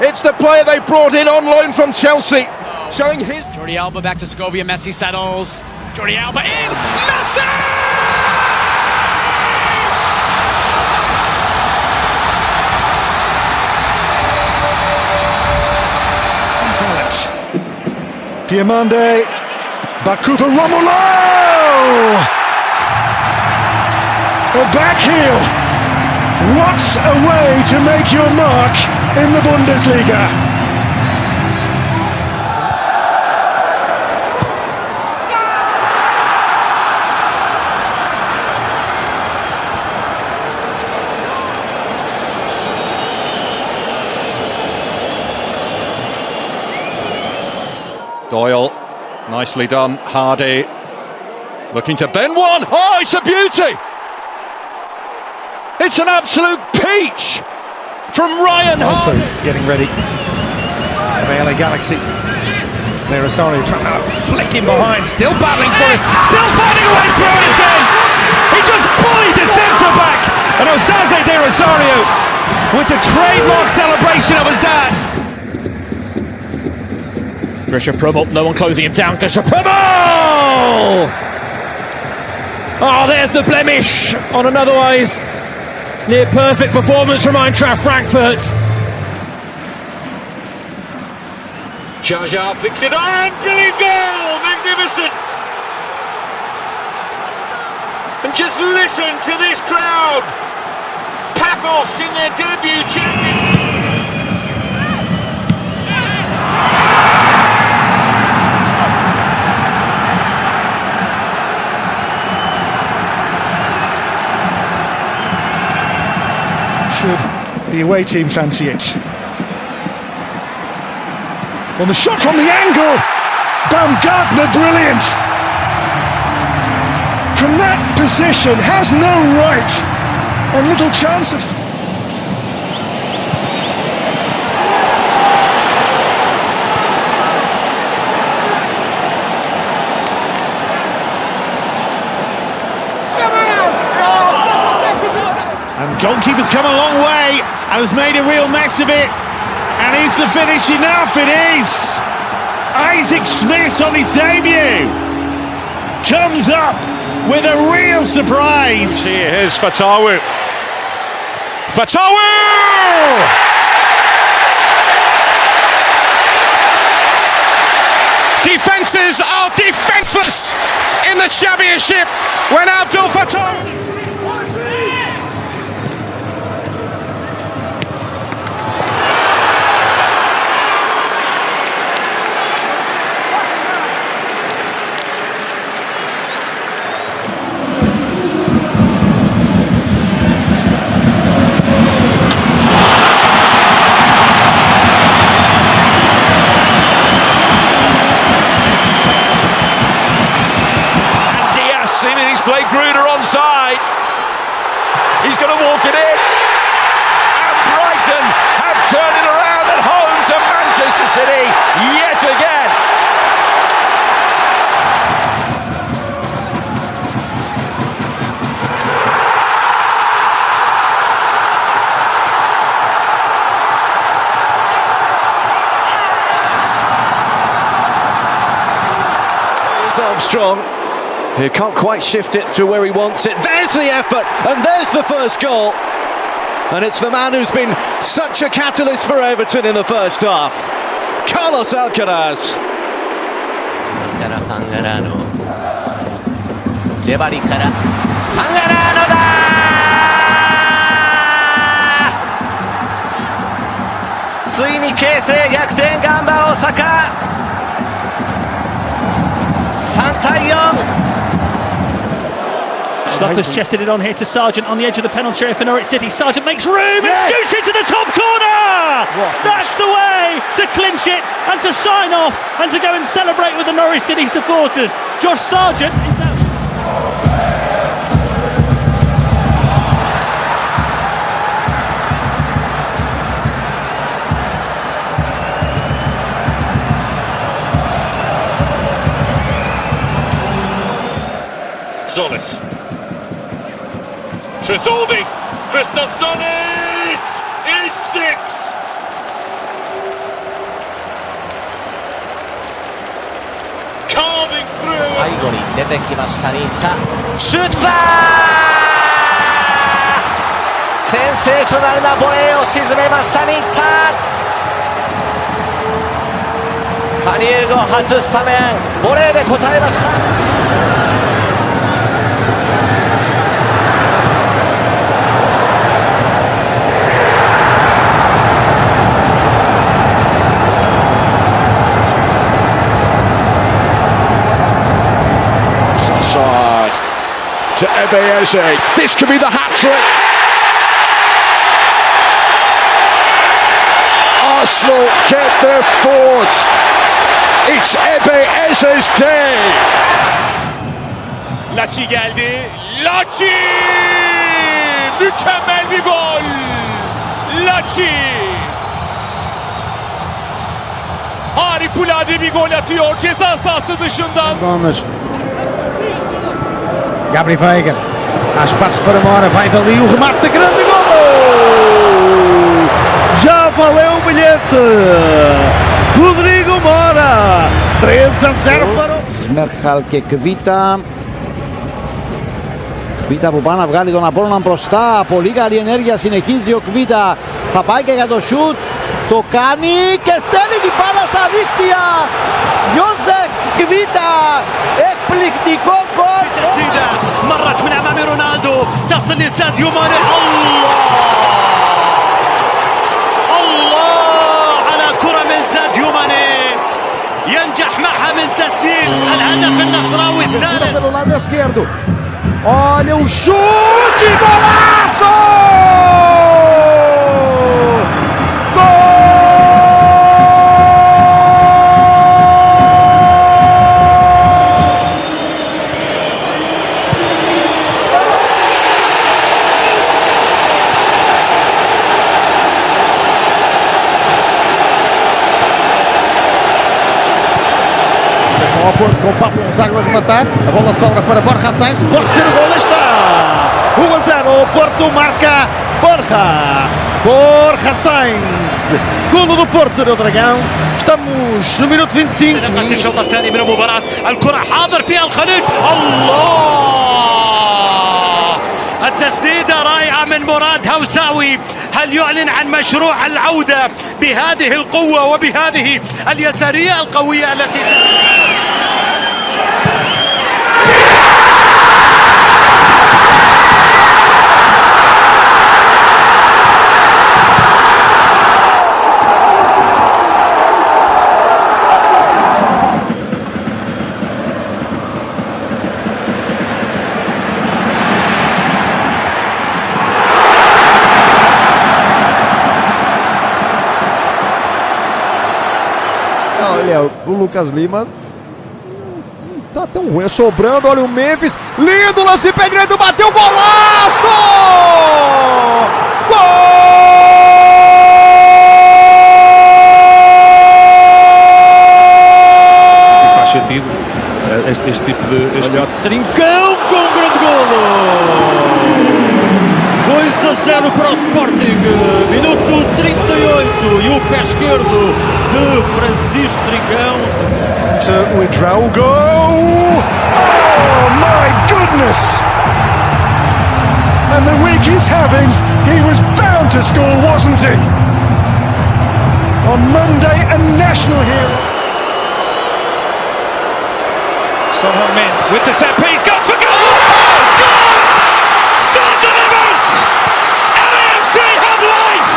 It's the player they brought in on loan from Chelsea, showing his... Jordi Alba back to Segovia, Messi settles. Jordi Alba in! Messi! Diamande, Bakufa Romulo! A back heel! What a way to make your mark in the Bundesliga! Doyle, nicely done. Hardy, looking to bend one. Oh, it's a beauty! It's an absolute peach from Ryan Also Hardy. getting ready. The LA Galaxy. There is Rosario trying to flick him behind, still battling for it, still finding a way through, and it's in! He just bullied the centre back, and Osaze de Rosario with the trademark celebration of his dad. Grisha Prummel, no one closing him down. Grisha Prummel! Oh, there's the blemish on an otherwise near perfect performance from Eintracht Frankfurt. Jaja picks it on, brilliant goal, magnificent. And just listen to this crowd. Paphos in their debut Champions League. Should the away team fancy it? Well, the shot from the angle, Baumgartner, brilliant. From that position, has no right, and little chance of... And the goalkeeper's come a long way and has made a real mess of it. And is the finish enough? It is! Isaac Schmidt on his debut comes up with a real surprise. Here's Fatawu. Fatawu! Defences are defenceless in the championship when Abdul Fatawu... Blake Gruder onside. He's going to walk it in. And Brighton have turned it around at home to Manchester City yet again. Here's Armstrong, who can't quite shift it through where he wants it. There's the effort, and there's the first goal. And it's the man who's been such a catalyst for Everton in the first half, Carlos Alcaraz. Schlupp has chested it on here to Sargent on the edge of the penalty area for Norwich City. Sargent makes room and shoots into the top corner! That's the way to clinch it and to sign off and to go and celebrate with the Norwich City supporters. Josh Sargent is now... Solis. Tresoldi. Christosonis is 6. carving through. 背後に出てきました新田。シュートだー。センセーショナルなボレーを沈めました新田。加入後初スタメン、ボレーで応えました。Side to Ebeeze. This could be the hat-trick. Arsenal get their fourth. It's Ebeeze's day. Laci geldi. Laci! Mükemmel bir gol. Laci! Harikulade bir gol atıyor ceza sahası dışından. Gomes. Gabri Veiga. Há espaço para Mora. Vai dali o remate de grande gol! Já valeu o bilhete! Rodrigo Mora! 3-0 para ο Σμέρχαλ και Κβίτα. Κβίτα που πάει να βγάλει τον Απόλλωνα μπροστά. Πολύ καλή ενέργεια συνεχίζει ο Κβίτα. Θα πάει και για το σουτ. Το κάνει και στέλνει την μπάλα στα δίχτυα. Ιώσεφ Κβίτα. Εκπληκτικό γκολ. تسديدة مرت من أمام رونالدو تصل لساديو ماني. الله على كرة من ساديو ماني ينجح معها من تسجيل الهدف النصراوي الثالث. Pelo lado esquerdo. Olha o chute, golaço! Ao Porto com o Pablo Gonzaga a rematar, a bola sobra para Borja Sainz, pode ser o gol, está! 1-0, o Porto marca Borja Sainz, golo do Porto no Dragão, estamos no minuto 25. نبقى الشوط الثاني من المباراة، الكرة حاضر فيها الخليج. الله، التسديدة رائعة من مراد هوساوي. هل يعلن عن مشروع العودة بهذه القوة وبهذه اليسارية القوية التي Olha, o Lucas Lima tá tão ruim, sobrando, olha o Memphis, lindo lance, pé direito, bateu, golaço! Gol! Faz sentido este tipo de... Olha o trincão com um grande golo! 2-0 para o Sporting, minuto 38 e o pé esquerdo de Francisco Trincão. To withdraw goal! Oh my goodness! And the week he's having, he was bound to score, wasn't he? On Monday, a national hero. Son Heung-min with the set piece, goes for goal! Scores! Sons of us! LAFC have life!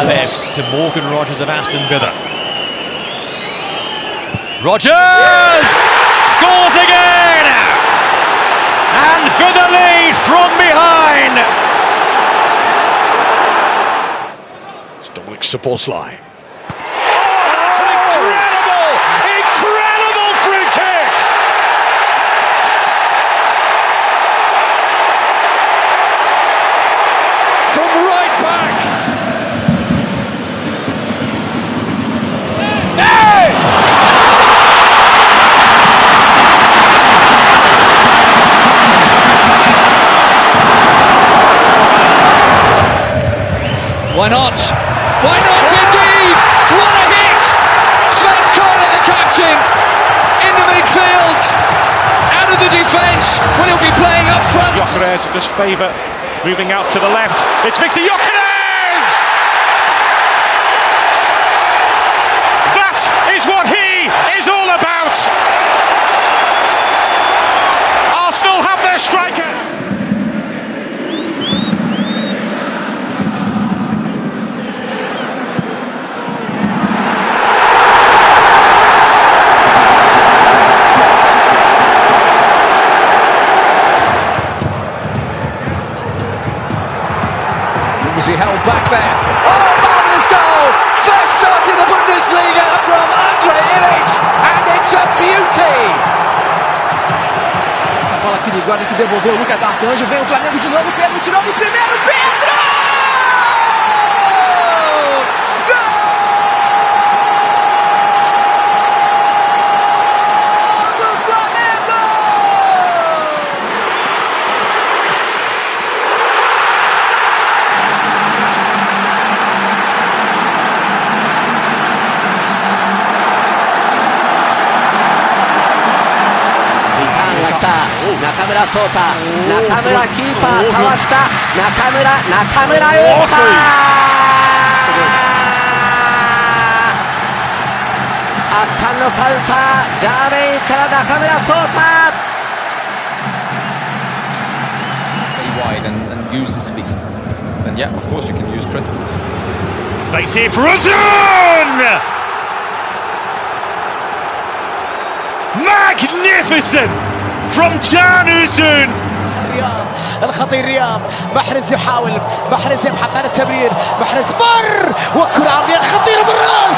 Alex to Morgan Rogers of Aston Villa. Rogers scores again, and Villa lead from behind. It's Dominic Szoboszlai. That's an incredible free kick. From right back. Why not? Why not indeed? What a hit! Sven Kohler, the captain, in the midfield, out of the defence. Well, he'll be playing up front. Gyökeres just favour moving out to the left. It's Victor Gyökeres! That is what he is all about. Arsenal have their striker. He held back there. Oh, marvellous goal! First shot in the Bundesliga from Andre Illich, and it's a beauty! Essa bola perigosa que devolveu o Lucas Arcanjo, vem o Flamengo de novo, Pedro tirou no primeiro, Pedro! Nakamura solta, Nakamura keeper, かわした、中村打った、圧巻のカウンター、ジャーメインから中村solta。 Stay wide and use the speed. And yeah, of course you can use Christensen. Space here for Uzun! Magnificent! From Can Uzun. الخطير رياض، محرز يحاول، محرز يبحث عن التمرير، محرز مر وكرة عرضية خطيرة بالراس.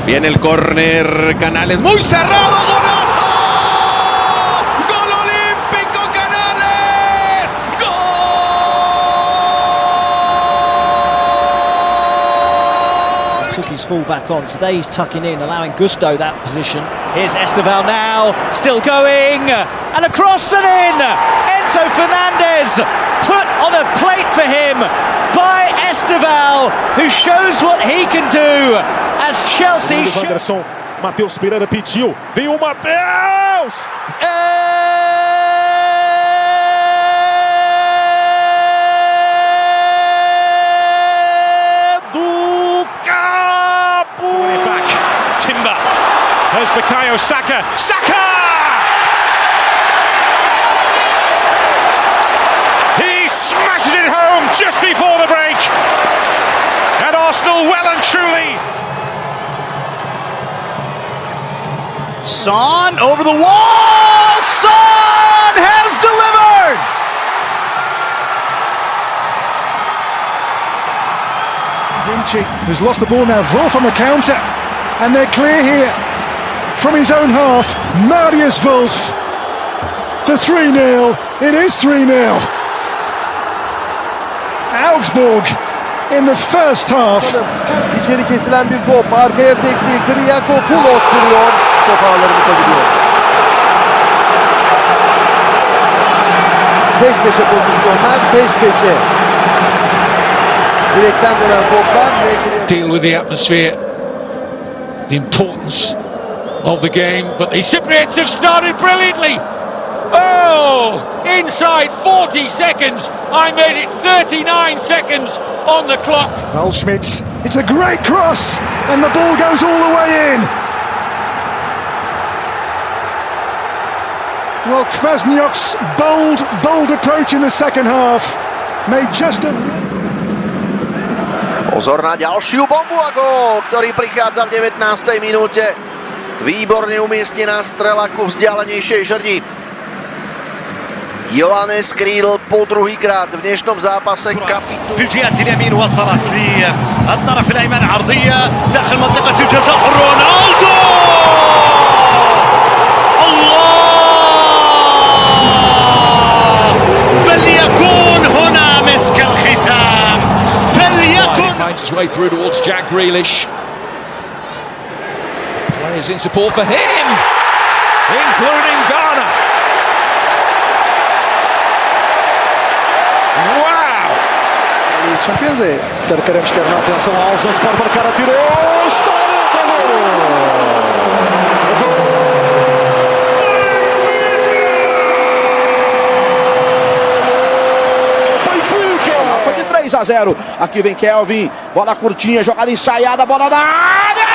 Viene el córner, Canales muy cerrado, golazo. Gol olímpico, Canales. Took his full back on. Today he's tucking in, allowing Gusto that position. Here's Esteval now, still going, and across and in. Enzo Fernandez put on a plate for him by Esteval, who shows what he can do as Chelsea. Matheus Pereira pediu, vem o Matheus! There's Bukayo Saka. Saka! He smashes it home just before the break. And Arsenal well and truly. Son over the wall. Son has delivered. Dinci, who's lost the ball now. Wolf on the counter. And they're clear here. From his own half, Marius Wolf for 3-0. It is 3-0. Augsburg in the first half. İçeri kesilen bir top, arkaya sekti, Kriakopoulos vuruyor, top ağlarımıza gidiyor. Peş peşe pozisyonlar, peş peşe. Direkten dönen toplar ve deal with the atmosphere, the importance of the game, but the Cypriots have started brilliantly. Oh, inside 40 seconds. I made it 39 seconds on the clock. Waldschmidt, it's a great cross, and the ball goes all the way in. Well, Kwasniok's bold approach in the second half made just a... Pozor na ďalšiu bombu a gól, ktorý prichádza v 19. minúte. Výborne umiestnená strela ku vzdialenejšej žrdi. يوانيس كريل po druhýkrát v dnešnom zápase kapitulu. في الجهة اليمين وصلت للطرف الأيمن عرضية داخل منطقة الجزاء رونالدو. الله بل يكون هنا مسك الختام فليكن. Finds his way through towards Jack Grealish. Players in support for him, including Ghana. é. Quer queremos, quer não. Atenção aos lances para marcar, atirou. Está dentro, Foi de 3-0. Aqui vem Kelvin. Bola curtinha, jogada ensaiada, bola na área.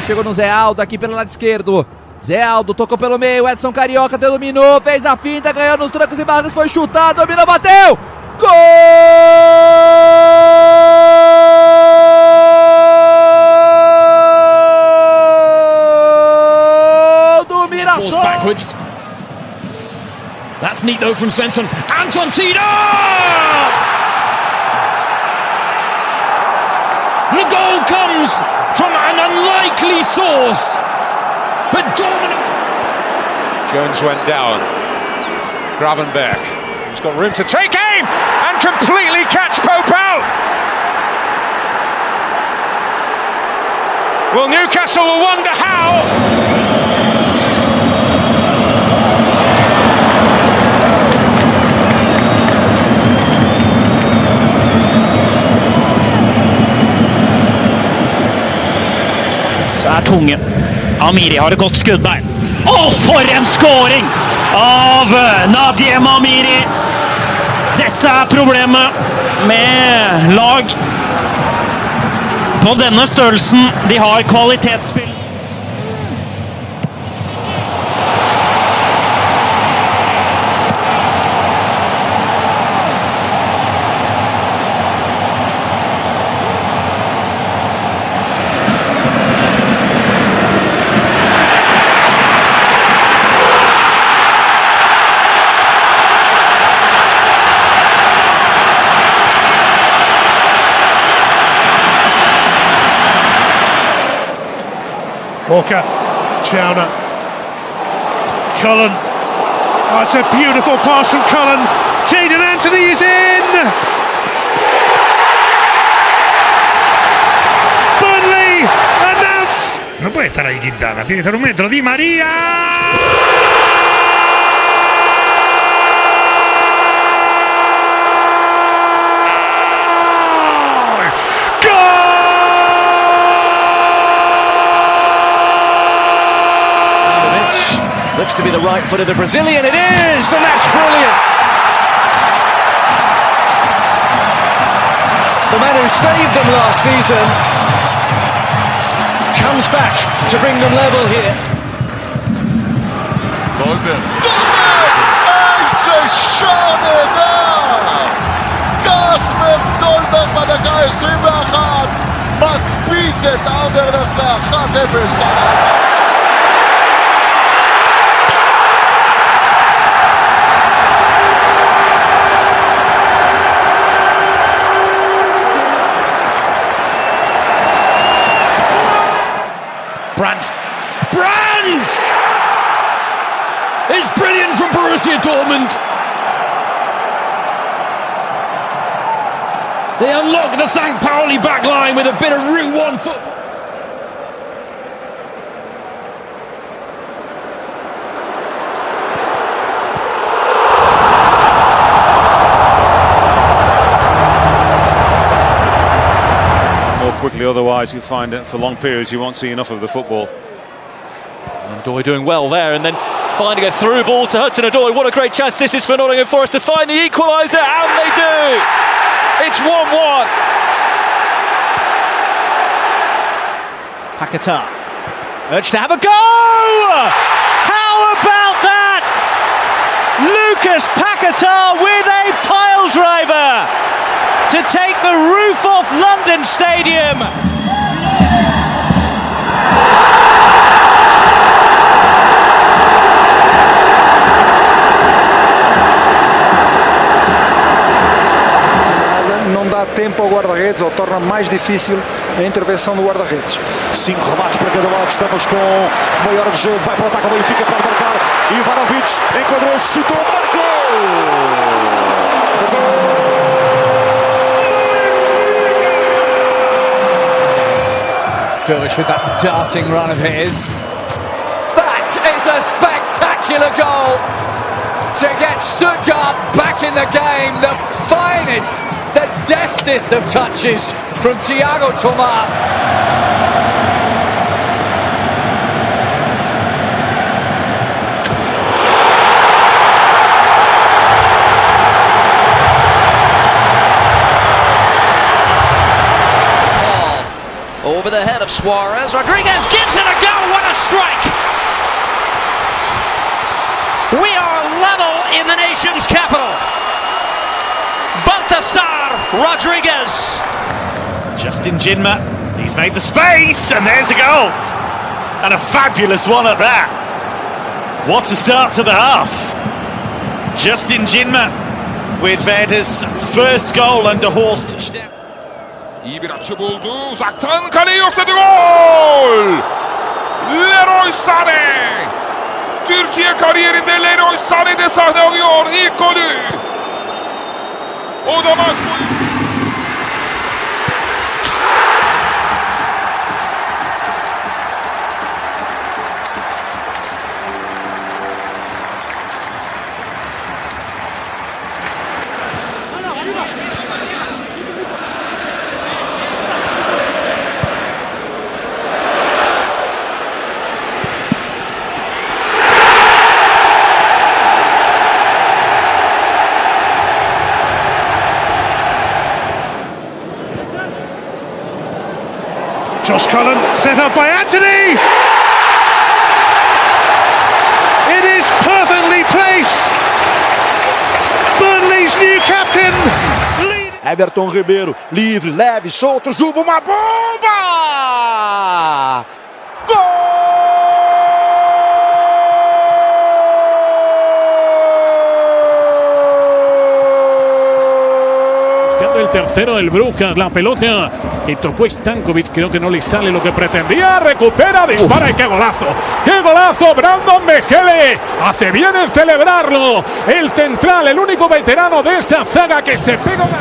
Chegou no Zé Aldo aqui pelo lado esquerdo. Zé Aldo tocou pelo meio. Edson Carioca dominou, fez a finta, ganhou nos trancos e barrancos, foi chutar, dominou, bateu. Gol do Mirassol. Backwards. That's neat though from Svensson. Anton Tida! The goal comes from an unlikely source, but dominant. Jones went down. Gravenberg, he's got room to take aim and completely catch Pope out. Well, Newcastle will wonder how. Er tunge. Amiri har et godt skudd der. For en skåring av Nadiem Amiri! Dette problemet med lag på denne størrelsen. De har kvalitetsspill. Walker, Chowner, Cullen. Oh, it's a beautiful pass from Cullen. Jaden Anthony is in! Burnley announce! No puede estar ahí Quintana, tiene que estar un metro. Di María. Looks to be the right foot of the Brazilian. It is, and that's brilliant. The man who saved them last season comes back to bring them level here. Dolberg. איזה שער נהדר! קסם דולברג בדקה 21 מקפיץ את אנדרלכט ל-1-0. Brands! It's brilliant from Borussia Dortmund. They unlock the St. Pauli backline with a bit of Route 1 football. Quickly, otherwise you find it for long periods you won't see enough of the football. Odoi doing well there, and then finding a through ball to Hudson-Odoi. What a great chance this is for Nottingham Forest to find the equaliser, and they do! It's 1-1. Paquetá urged to have a go! How about that? Lucas Paquetá with a pile driver to take the roof off London Stadium. Não dá tempo ao guarda-redes, ou torna mais difícil a intervenção do guarda-redes. 5 remates para cada lado, estamos com maior de jogo, vai para o ataque, o Benfica pode marcar, Ivanovic enquadrou-se, chutou, marcou! Furish with that darting run of his. That is a spectacular goal to get Stuttgart back in the game. The finest, the deftest of touches from Thiago Tomás. Over the head of Suarez. Rodriguez gives it a go. What a strike! We are level in the nation's capital. Baltasar Rodriguez. Justin Jinma, he's made the space, and there's a goal. And a fabulous one at that. What a start to the half. Justin Jinma with Verde's first goal under Horst Steffen. İyi bir açı buldu. Uzaktan kaleyi yokladı. Gol! Leroy Sané. Türkiye kariyerinde Leroy Sané'de sahne alıyor ilk golü. O da maç boyu. Josh Cullen set up by Anthony. It is perfectly placed. Burnley's new captain. Everton Ribeiro, livre, leve, solto, Juba, uma bomba! Gol! El tercero del Brujas, la pelota que tocó Stankovic, creo que no le sale lo que pretendía, recupera, dispara y qué golazo, Brandon Mejele, hace bien en celebrarlo, el central, el único veterano de esa zaga que se pega una...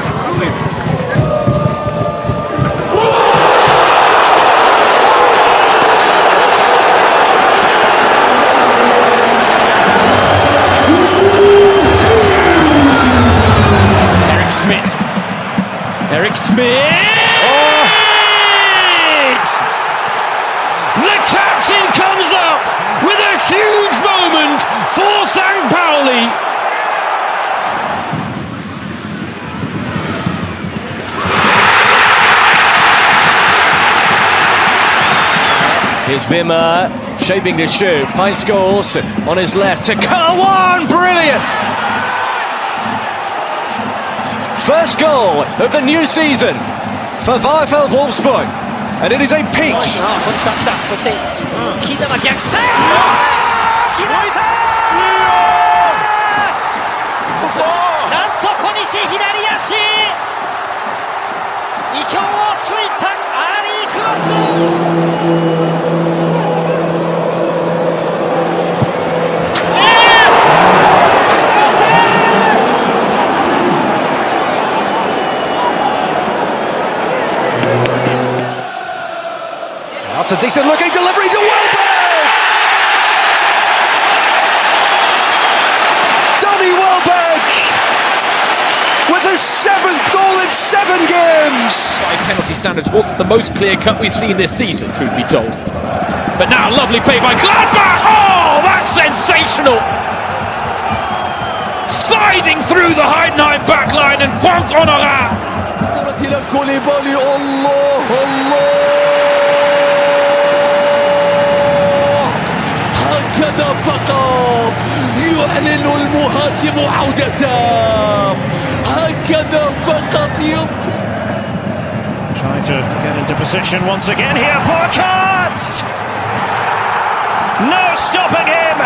Eric Smith! Oh. The captain comes up with a huge moment for St. Pauli. Here's Wimmer, shaping to shoot, finds Scholes on his left to Kawan, brilliant! First goal of the new season for VfL Wolfsburg, and it is a peach. That's a decent looking delivery to Welbeck! Danny Welbeck with his 7th goal in 7 games! By penalty standards wasn't the most clear cut we've seen this season, truth be told. But now lovely play by Gladbach! Oh, that's sensational! Sliding through the Heidenheim backline and Franck Honorat! هكذا فقط يعلن المهاجم عودته هكذا فقط يمكن. Trying to get into position once again here, Portugal! No stopping him!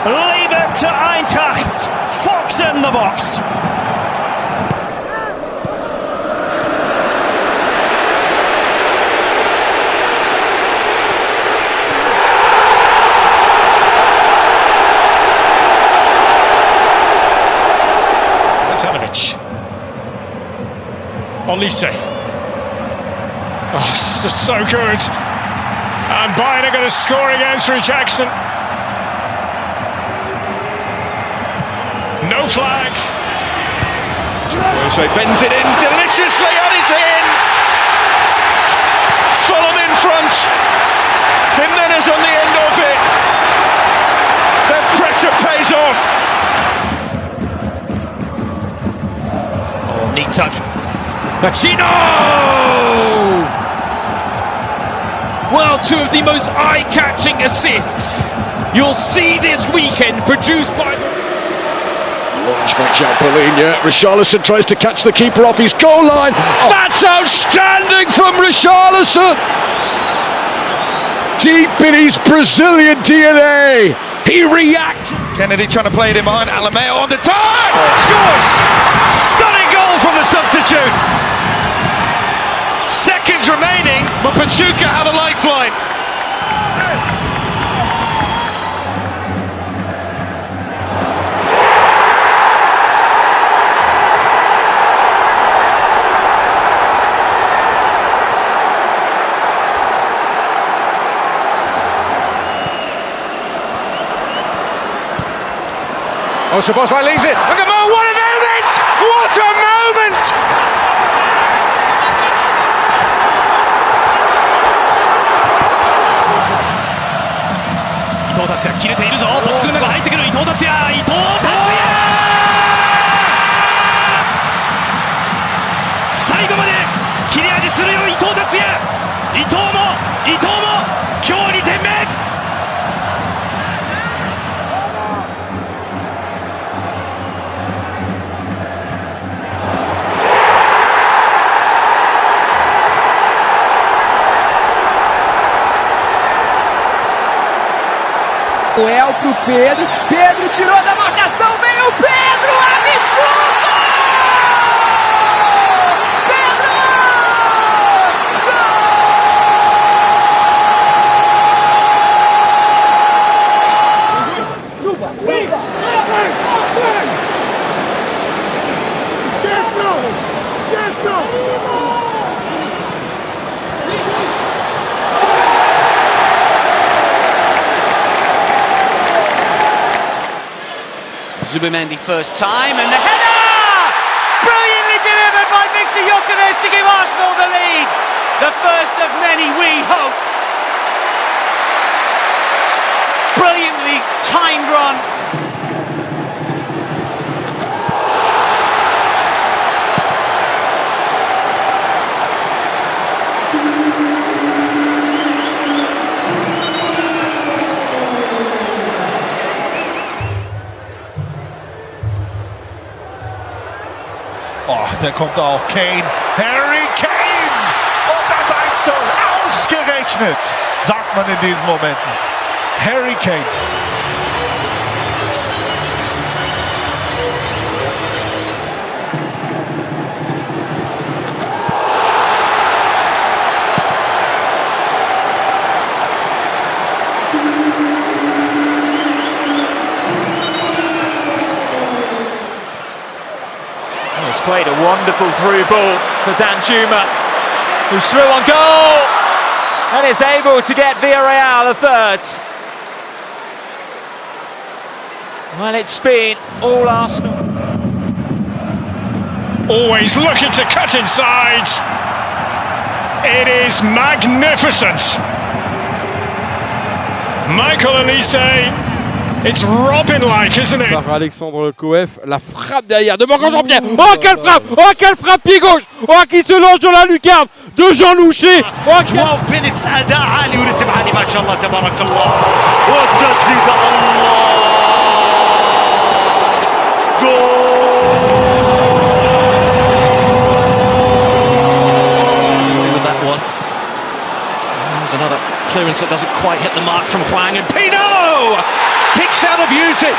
Leave it to Eintracht! Fox in the box! Olise. Oh, it's just so good. And Bayern are going to score again through Jackson. No flag. Jose bends it in deliciously and it's in. Fulham in front. Jimenez on the end of it. Their pressure pays off. Oh, neat touch. Pacino! Well, two of the most eye-catching assists you'll see this weekend produced by... Launch by Jalpalinia. Richarlison tries to catch the keeper off his goal line. Oh. That's outstanding from Richarlison! Deep in his Brazilian DNA, he reacted. Kennedy trying to play it in behind. Alameo on the turn! Scores! Stunning goal from the substitute! Seconds remaining, but Pachuca have a lifeline. Oh, Szoboszlai leaves it. Look at Mo, what a moment! What a moment! Ito Tatsuya 切れているぞ。ボックスの中入ってくる伊藤達也。伊藤達也。最後まで切れ味するよ伊藤達也。伊藤も今日2点目。Noel pro Pedro, Pedro tirou da marcação, veio o Pedro, absurdo! Pedro! Zubimendi first time, and the header! Brilliantly delivered by Victor Gyökeres to give Arsenal the lead. The first of many, we hope. Brilliantly timed run. Oh, da kommt auch Kane. Harry Kane! Und das 1:0 ausgerechnet, sagt man in diesen Momenten. Harry Kane. He's played a wonderful through ball for Danjuma, who's through on goal and is able to get Villarreal a third. Well, it's been all Arsenal. Always looking to cut inside. It is magnificent. Michael Olise. It's Robin-like, isn't it? Par Alexandre Coef, la frappe derrière de Morgan Jean-Pierre. Oh quelle frappe! Oh quelle frappe pied gauche! Oh qui se lance dans la lucarne de Jean Loucher. Oh 12 minutes اداء عالي ورتم عالي ما شاء الله تبارك الله. والتسديده الله جول. With that one. There's another clearance that doesn't quite hit the mark from Hwang, and Pino picks out a beauty.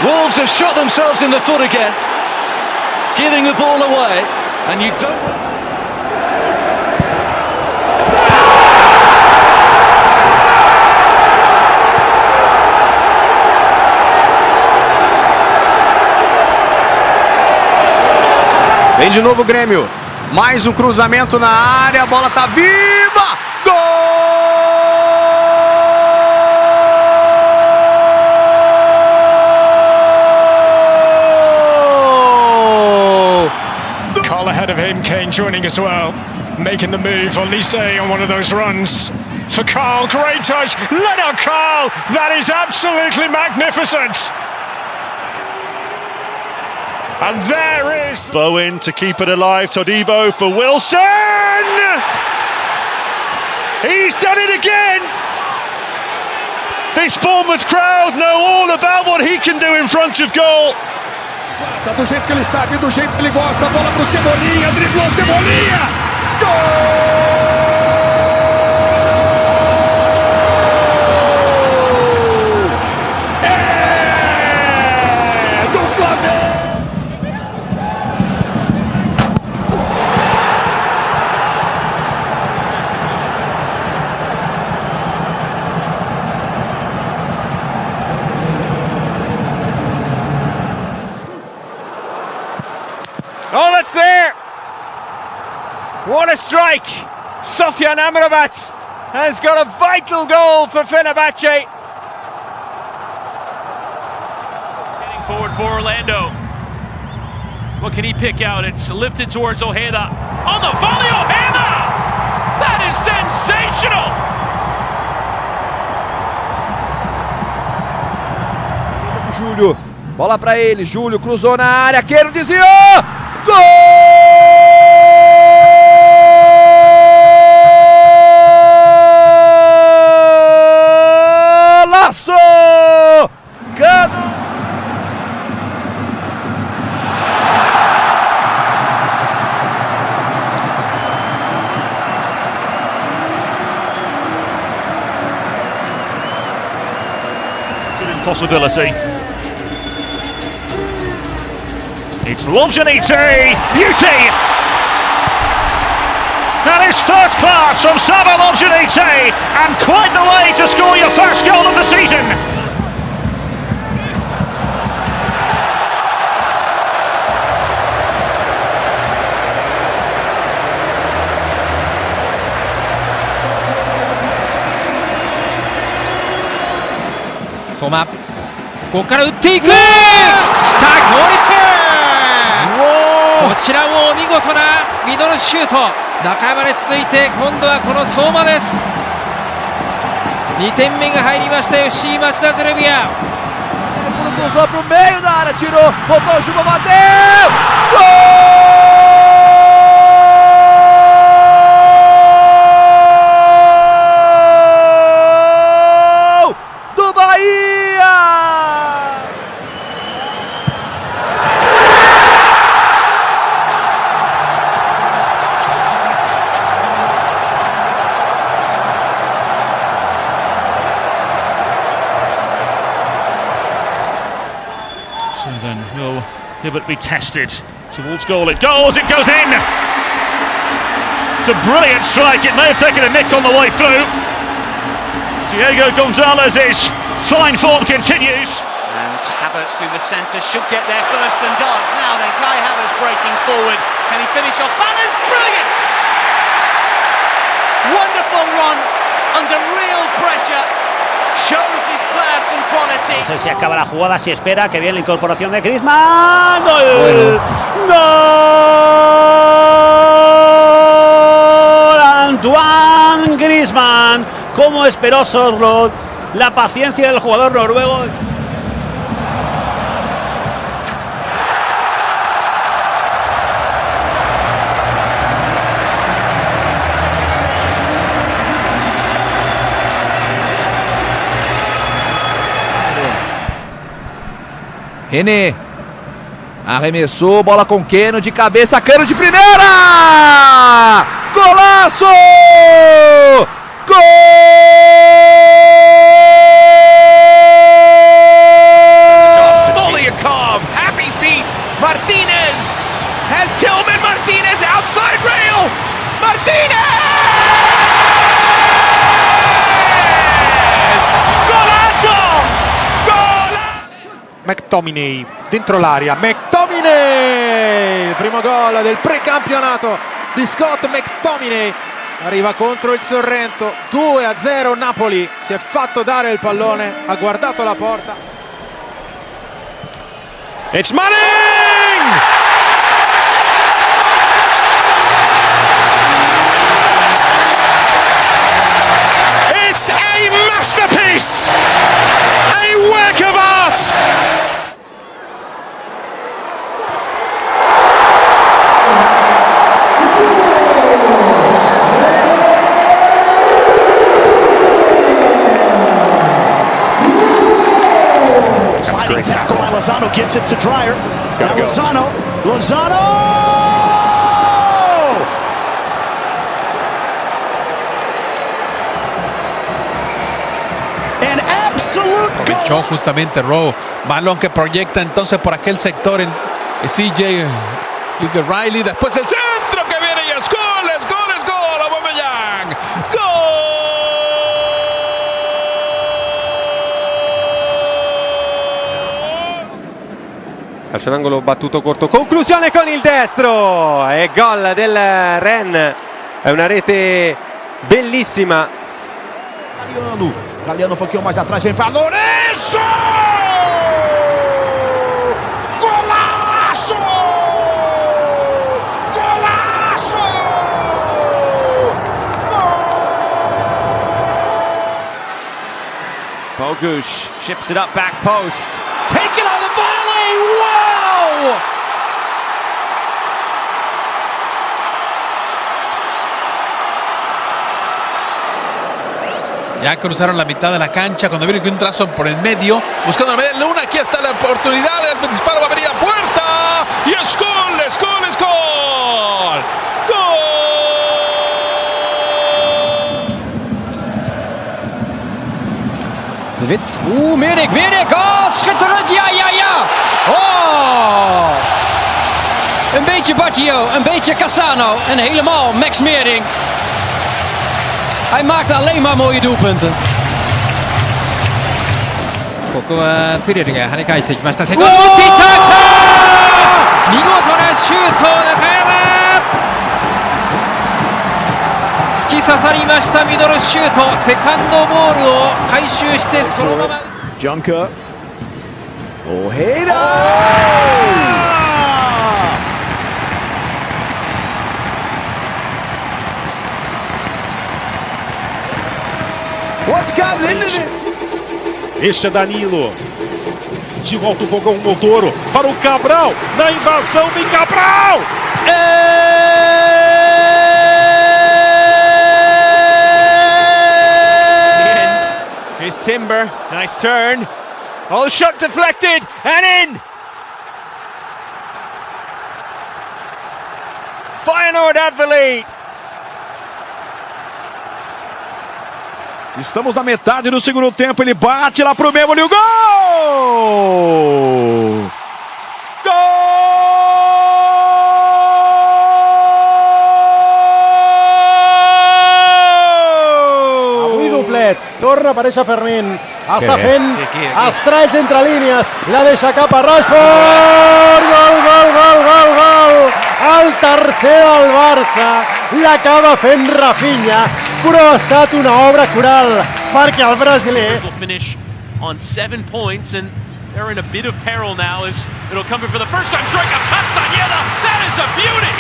Wolves have shot themselves in the foot again, giving the ball away, and you don't... Vem de novo o Grêmio. Mais um cruzamento na área, a bola tá viva! Gol! Carl ahead of him, Kane joining as well, making the move. Olise on one of those runs for Carl, great touch, let out Carl, that is absolutely magnificent. And there is Bowen to keep it alive. Todibo for Wilson. He's done it again. This Bournemouth crowd know all about what he can do in front of goal. Tá do jeito que ele sabe, do jeito que ele gosta. Bola pro Cebolinha, driblou Cebolinha. Gol! É do Flamengo. Oh, that's there! What a strike! Sofyan Amrabat has got a vital goal for Fenerbahce. Getting forward for Orlando. What can he pick out? It's lifted towards Ojeda. On the volley, Ojeda! That is sensational! Júlio, bola pra ele, Júlio cruzou na área, Queiro desviou! Golaço! It's an impossibility. It's Lobjanite, beauty! That is first class from Saba Lobjanite, and quite the way to score your first goal of the season.相馬、ここから打っていく、来た、強烈、こちらも見事なミドルシュート、中山に続いて今度はこの相馬です。2点目が入りました FC 町田ゼルビア。Cruzou pro meio da área, tirou, botou o Juba, bateu! Gol! Do Bahia! So then will Hibbert be tested towards goal. It goes in! It's a brilliant strike. It may have taken a nick on the way through. Diego Gonzalez's fine form continues. And Havertz through the centre should get there first and does. Now then, Kai Havertz breaking forward. Can he finish off balance? Brilliant! Wonderful run under real pressure. Shows his class and quality. No sé si acaba la jugada, si espera, que viene la incorporación de Griezmann. ¡Gol! ¡Gol! Antoine Griezmann. Cómo esperó Sørloth, la paciencia del jugador noruego. René arremessou, bola com Keno de cabeça, Cano de primeira! Golaço! Gol! Smoliakov, happy feet. Martinez has Tillman. Martinez outside rail. Martinez! Golazo! McTominay dentro l'area, McTominay! McTominay, il primo gol del precampionato di Scott McTominay, arriva contro il Sorrento. 2-0 Napoli, si è fatto dare il pallone, ha guardato la porta. It's Manning! It's a masterpiece! A work of art! Sliding tackle by Lozano gets it to Dreyer. Now Lozano! An absolute Aprovechó justamente Rowe, balón que proyecta entonces por aquel sector en CJ Riley, después el centro que viene y es gol, Aubameyang, Calcio d'angolo battuto corto, conclusione con il destro e gol del Ren, è una rete bellissima. Galeano um pouquinho mais atrás, vem para Lourenço! Golaço! Golaço! Bogusz ships it up back post. Taken on the volley! Wow! Ya cruzaron la mitad de la cancha cuando viene un trazo por el medio, buscando la media luna. Aquí está la oportunidad, el disparo va a venir a puerta y es gol. De Wit. Medik. Oh, schitterend. Ja. Oh! Een beetje Baggio, een beetje Cassano en helemaal Max Meerding. Hij maakt alleen maar mooie doelpunten. ここはピレルが跳ね返してきました。セカンド打っていった。見事なシュート、中山。突き刺さりましたミドルシュート。セカンドボールを回収してそのまま。Junker. Ojeda! What's gotten into this? Este é Danilo. De volta o fogão Montoro para o Cabral. Na invasão vem Cabral. Here's Timber. Nice turn. Oh, shot deflected and in. Feyenoord have the lead. Estamos na metade do segundo tempo, ele bate lá pro meio, olha o gol! Gol! Avui doblet, torna a aparèixer Fermín, està fent estralls entre línies, la deixa cap a Rashford, gol! El tercer del Barça, l'acaba fent Rafinha, però ha estat una obra coral perquè el brasiler finish on 7 points and they're in a bit of peril now as it'll come in for the first time strike of Castañeda. That is a beauty.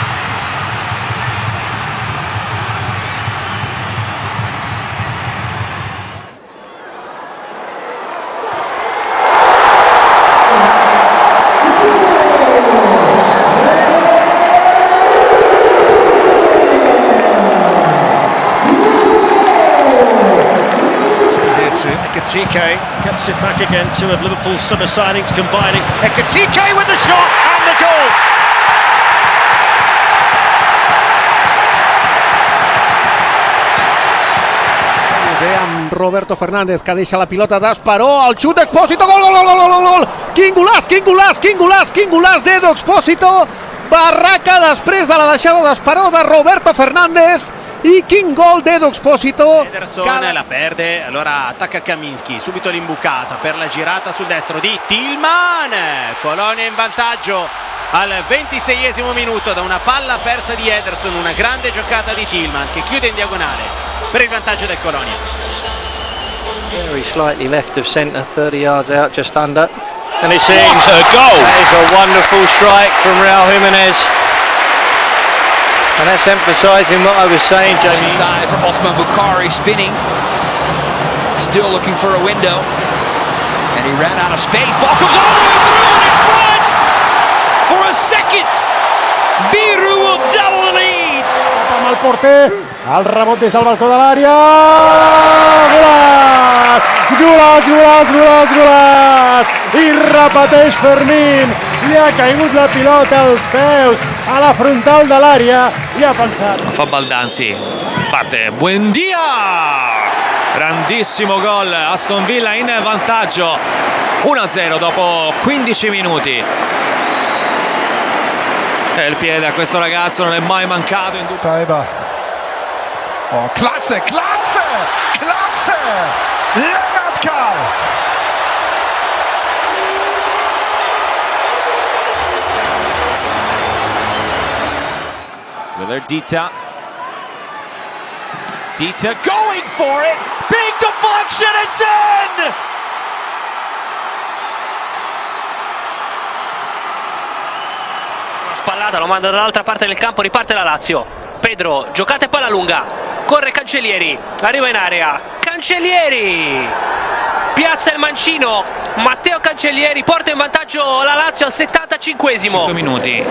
Ekitike gets it back again. Two of Liverpool's summer signings combining. Ekitike with the shot and the goal. Amb Roberto Fernández que deixa la pilota d'Esperó, el xut d'Expósito, gol! Quin golaç d'Edo Expósito, barraca després de la deixada d'Esperó de Roberto Fernández. E quin gol d'Edo Expósito. Ederson la perde, allora attacca Kaminski, subito l'imbucata per la girata sul destro di Tillman. Colonia in vantaggio al 26esimo minuto da una palla persa di Ederson, una grande giocata di Tillman che chiude in diagonale per il vantaggio del Colonia. Very slightly left of centre, 30 yards out, just under. And it's in. What a goal! That is a wonderful strike from Raul Jimenez. And that's emphasising what I was saying, Jamie. Inside for Othman Bukhari, spinning. Still looking for a window. And he ran out of space. Ball comes all the way through and in front! For a second! Biru will double the lead! Amb el porter, el rebot des del balcó de l'àrea. Golaç! Golaç, golaç, golaç, golaç! I repeteix Fermín. Li ha caigut la pilota als peus, a la frontal de l'àrea, i ha pensat. Fa Baldanzi, parte, Buendia! Grandissimo gol, Aston Villa in vantaggio, 1-0 dopo 15 minuti. E il piede a questo ragazzo non è mai mancato in dubbio. Oh, klasse, klasse, klasse! Lennart Karl! Dita. Dita going for it. Big deflection. It's in. Spallata, lo manda dall'altra parte del campo, riparte la Lazio. Pedro, giocate palla lunga. Corre Cancellieri, arriva in area. Cancellieri piazza il mancino. Matteo Cancellieri porta in vantaggio la Lazio al 75esimo. 5 minuti.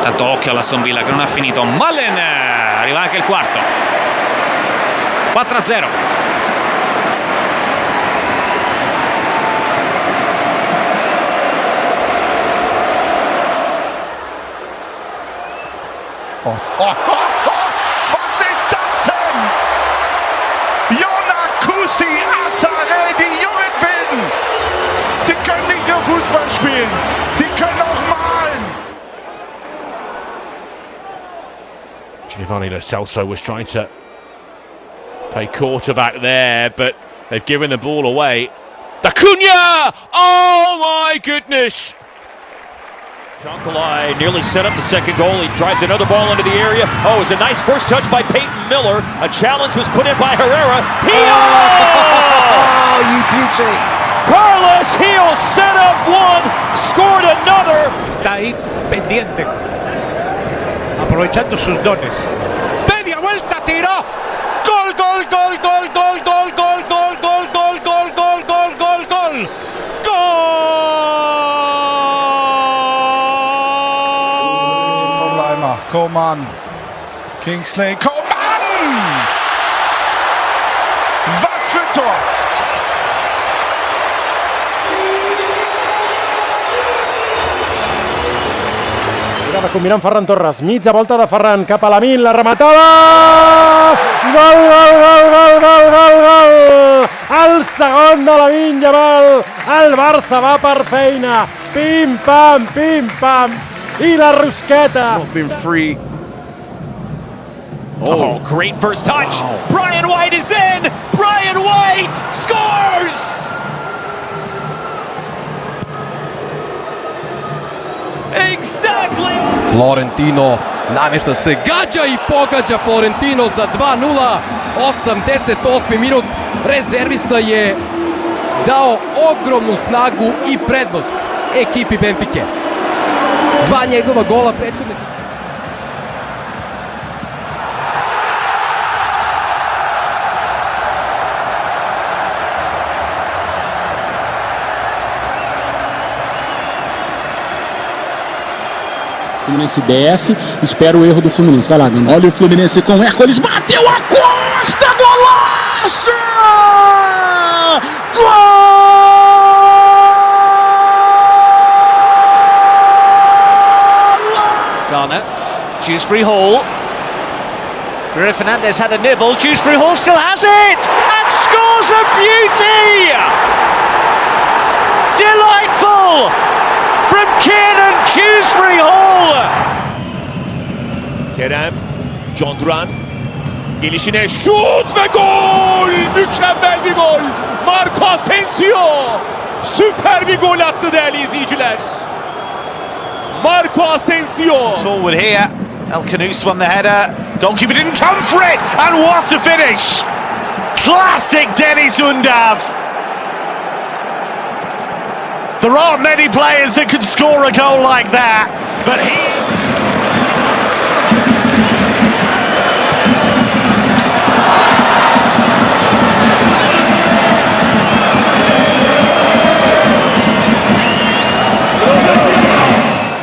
Tanto occhio all'Aston Villa che non ha finito. Malen, arriva anche il quarto. 4-0. Was ist das denn? Jonakusi Asare, die jungen Wilden, die können nicht nur Fußball spielen, die können auch malen. Giovanni Lo Celso was trying to play quarterback there, but they've given the ball away. Acuna! Oh my goodness! Chankalai nearly set up the second goal. He drives another ball into the area. Oh, it's a nice first touch by Peyton Miller. A challenge was put in by Herrera. Oh, you beauty! Carlos Gil set up one, scored another. Está ahí pendiente, aprovechando sus dones. Media vuelta, tiró. Gol, gol, gol, gol, gol, gol, gol, gol, gol, gol, gol, gol, gol, gol, gol. Coman, Kingsley, Coman! Was für ein Tor! Mirava combinant Ferran Torres, mitja volta de Ferran cap a Lamine, la rematada! Gol, gol, gol, gol, gol, gol, gol! El segon de Lamine Yamal, el Barça va per feina, pim pam, i la rosqueta. Been free. Oh, great first touch. Wow. Brian White is in. Brian White scores. Exactly. Florentino namješta se gađa i pogađa Florentino za 2-0. 88. minut. Rezervista je dao ogromnu snagu i prednost ekipi Benfike. Dva njegova gola prethodne se... Fluminense desce, espera o erro do Fluminense. Vai lá, Dani. Olha o Fluminense com Hércules, bateu a Costa, golaço! Gol! Garner, Dewsbury Hall. Bruno Fernandes had a nibble. Dewsbury Hall still has it and scores a beauty! Delightful from Kiernan Dewsbury Hall. Kerem, John Duran gelişine şut ve gol! Mükemmel bir gol! Marco Asensio süper bir gol attı değerli izleyiciler. Marco Asensio. Forward here. El Khanous won the header. Goalkeeper didn't come for it. And what a finish. Classic Dennis Undav. There aren't many players that can score a goal like that. But he...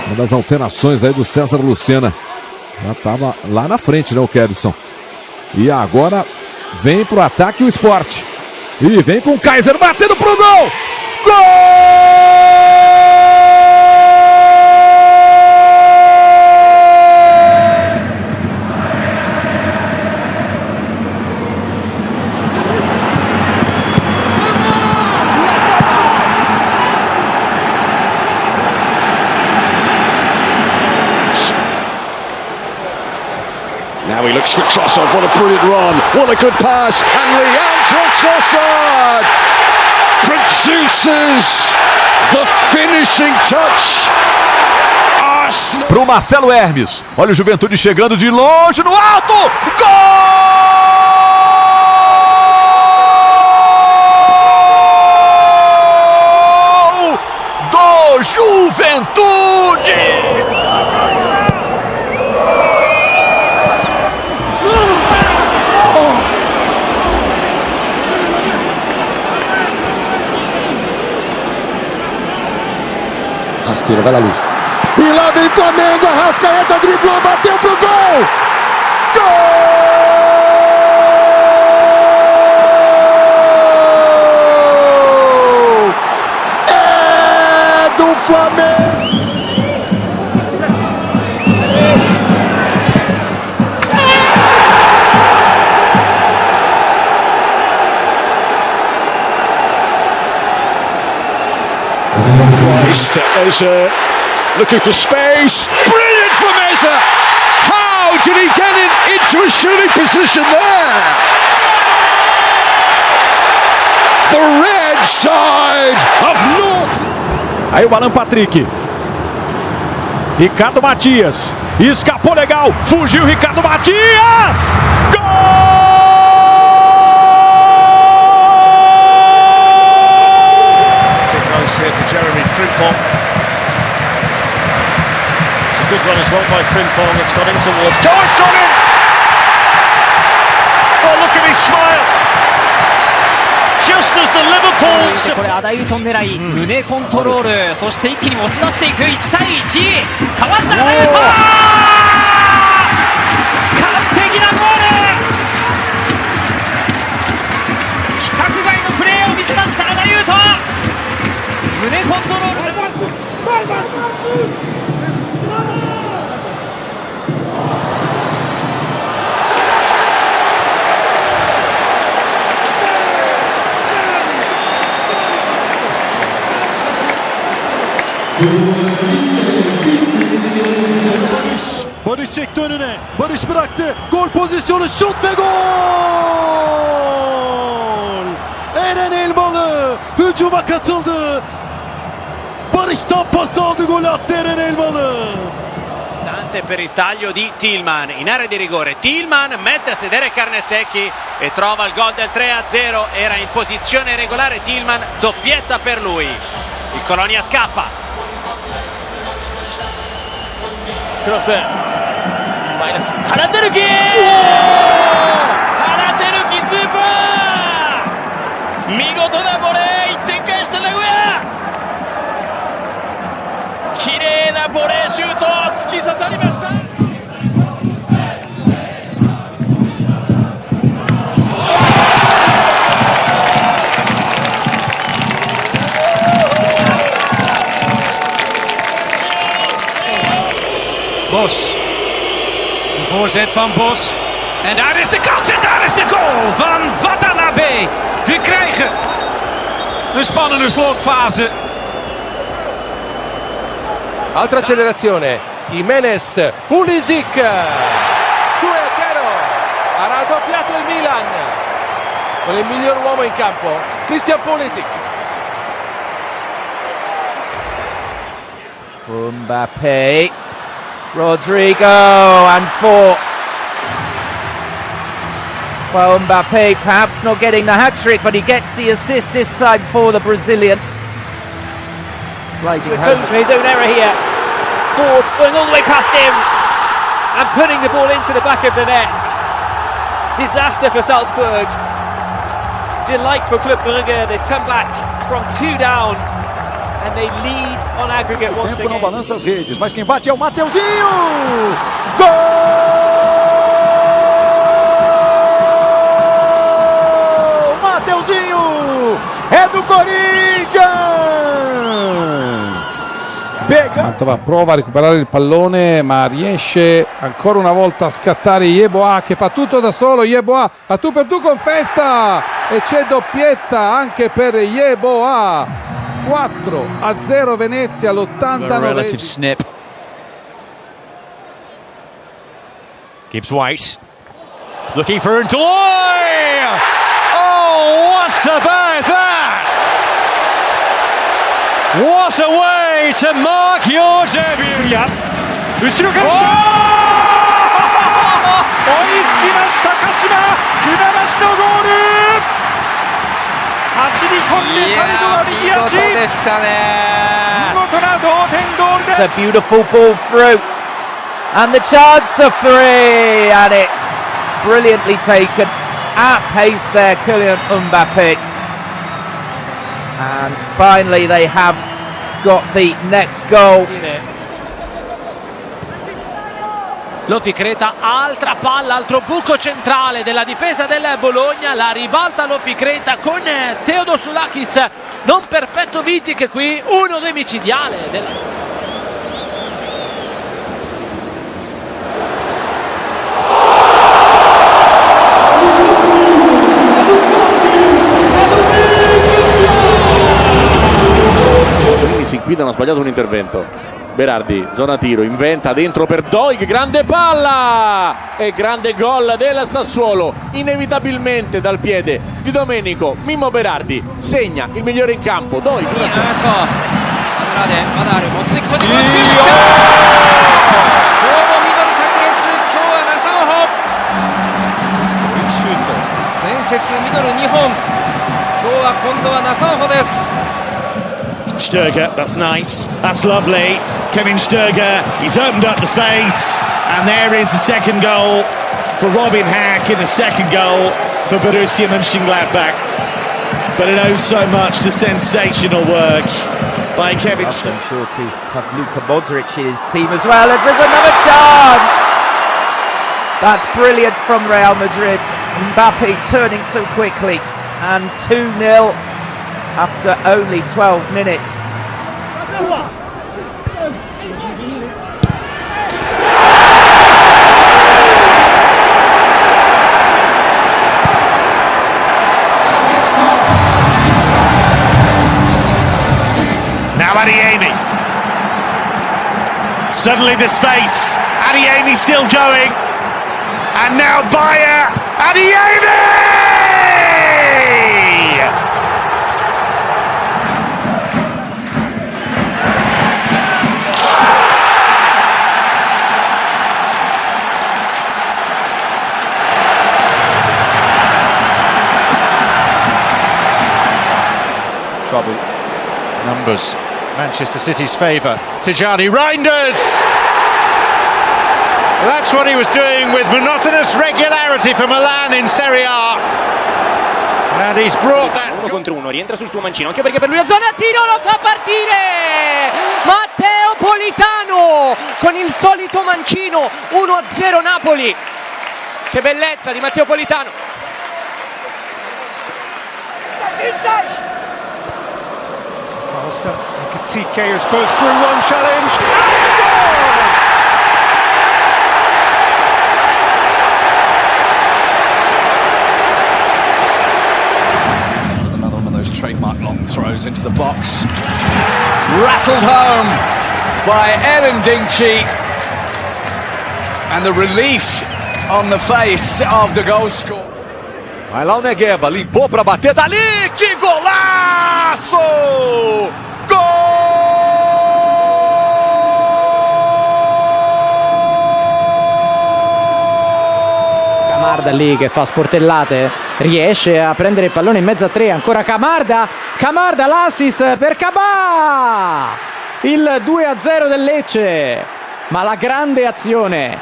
Uma das alterações aí do César Lucena. Já estava lá na frente, né, o Kevson? E agora vem pro ataque o Sport. E vem com o Kaiser batendo pro gol! Gol! Now he looks for Trossard, what a brilliant run, what a good pass, and Leandro Trossard produces the finishing touch. Arsenal. Pro Marcelo Hermes, olha o Juventude chegando de longe no alto, gol do Juventude! Rasteira, vai lá, Luiz. E lá vem Flamengo, Arrascaeta driblou, bateu pro gol! Gol! É do Flamengo! Christ, Eza looking for space. Brilliant from Eza. How did he get into a shooting position there? The red side of North. Aí o Alan Patrick. Ricardo Matias. Escapou legal. Fugiu Ricardo Matias. Gol! Here to Jeremy Frimpong. It's a good run as well by Frimpong. It's got in towards. Go! It's got in! Oh, look at his smile! Just as the Liverpool. これアダイウトン狙い、胸コントロール、そして一気に持ち出していく1対1。かわしたアダイウトン！完璧なゴール！規格外のプレーを見せましたアダイウトン！胸コントロール。Barış çekti önüne. Barış bıraktı. Gol pozisyonu, şut ve gol! Eren Elmalı hücuma katıldı. Barış'tan pas aldı, gol attı Eren Elmalı. Sante per il taglio di Tillman in area di rigore. Tillman mette a sedere Carnesecchi e trova il gol del 3-0. Era in posizione regolare Tillman, doppietta per lui. Il Colonia scappa. 크로스 마이너스 하나테르키スーパー見事なボレー1点返した名古屋綺麗なボレーシュート突き刺さりましたBos. Een voorzet van Bos. En daar is de kans en daar is de goal van Watanabe. We krijgen een spannende slotfase. Altra accelerazione. Jimenez. Pulisic. 2-0. Ha raddoppiato il Milan. Con il miglior uomo in campo. Christian Pulisic. For Mbappe. Rodrigo and 4. Well, Mbappe perhaps not getting the hat-trick, but he gets the assist this time for the Brazilian. To atone for his own error here. Forbes going all the way past him and putting the ball into the back of the net. Disaster for Salzburg. Delight for Club Brugge. They've come back from 2 down and they lead on aggregate once again. Não balança as redes, mas quem bate é o Mateuzinho! Gol! Mateuzinho! É do Corinthians! Mantova prova a recuperare il pallone, ma riesce ancora una volta a scattare Yeboah, che fa tutto da solo. Yeboah a tu per tu con Festa e c'è doppietta anche per Yeboah. 4-0 Venezia all'89. Relative snip. Gibbs White looking for Ndoye. Oh, what about that? What a way to mark your debut! 後ろから来た。追いつきました鹿島、船橋のゴール。走り込んで最後は右足。見事な同点ゴールです。 It's a beautiful ball through, and the chance of 3, and it's brilliantly taken at pace there, Kylian Mbappe. And finally they have got the next goal. Lo Ficreta, altra palla, altro buco centrale della difesa del Bologna, la ribalta Lo Ficreta con Teodosulakis, non perfetto Vitic qui, 1-2 micidiale. Sin Guida non ha sbagliato un intervento. Berardi, zona tiro, inventa dentro per Doig, grande palla e grande gol del Sassuolo, inevitabilmente dal piede di Domenico. Mimmo Berardi segna il migliore in campo. Doig, Sturger, that's nice, that's lovely. Kevin Sturger, he's opened up the space, and there is the second goal for Robin Hack in the second goal for Borussia Mönchengladbach. But it owes so much to sensational work by Kevin Sturger. I'm sure to have Luka Modric in his team as well, as there's another chance. That's brilliant from Real Madrid. Mbappe turning so quickly, and 2-0 after only 12 minutes. Now Adeyemi. Suddenly the space. Adeyemi still going. And now Bayer. Adeyemi! Trouble. Numbers. Manchester City's favour. Tijani Reinders! That's what he was doing with monotonous regularity for Milan in Serie A. And he's brought that. 1 contro 1, rientra sul suo mancino, anche perché per lui a zona tiro lo fa partire! Matteo Politano con il solito mancino, 1-0 Napoli. Che bellezza di Matteo Politano. Costa and Katike is both through one challenge and scores! Another one of those trademark long throws into the box. Rattled home by Ellen Dinci. And the relief on the face of the goal scorer. Vai lá o Negueba, limpou pra bater dali, que golaço! Gol Camarda lì che fa sportellate, riesce a prendere il pallone in mezzo a tre, ancora Camarda, l'assist per Cabà, il 2-0 del Lecce, ma la grande azione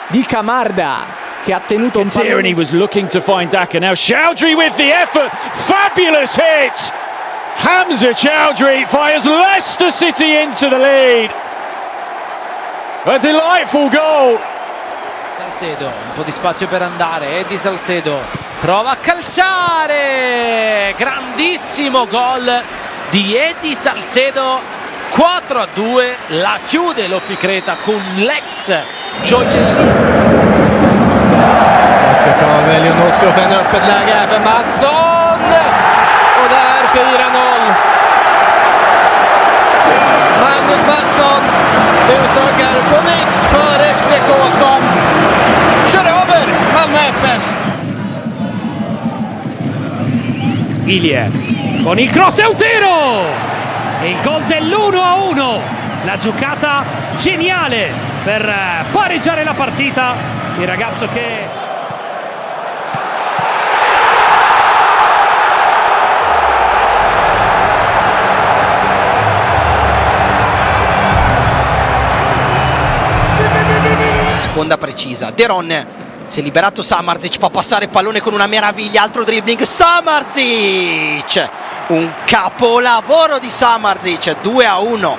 di Camarda che ha tenuto un pallone. He was looking to find Daka, now Chowdhury with the effort, fabulous hit, Hamza Chowdhury fires Leicester City into the lead, a delightful goal. Salcedo, un po' di spazio per andare, Eddie Salcedo prova a calciare, grandissimo gol di Eddie Salcedo, 4-2, la chiude l'Officreta con l'ex gioiellino. Väljer Nordström en öppet läge för Mattsson och där 4-0. Magnus Mattsson utökar på nytt för FCK som kör över Malmö FF. Ilie con il cross e un tiro, e il gol dell'1-1, la giocata geniale per pareggiare la partita, il ragazzo che sponda precisa. De Ron si è liberato, Samardzic fa passare il pallone con una meraviglia, altro dribbling, Samardzic, un capolavoro di Samardzic, 2-1,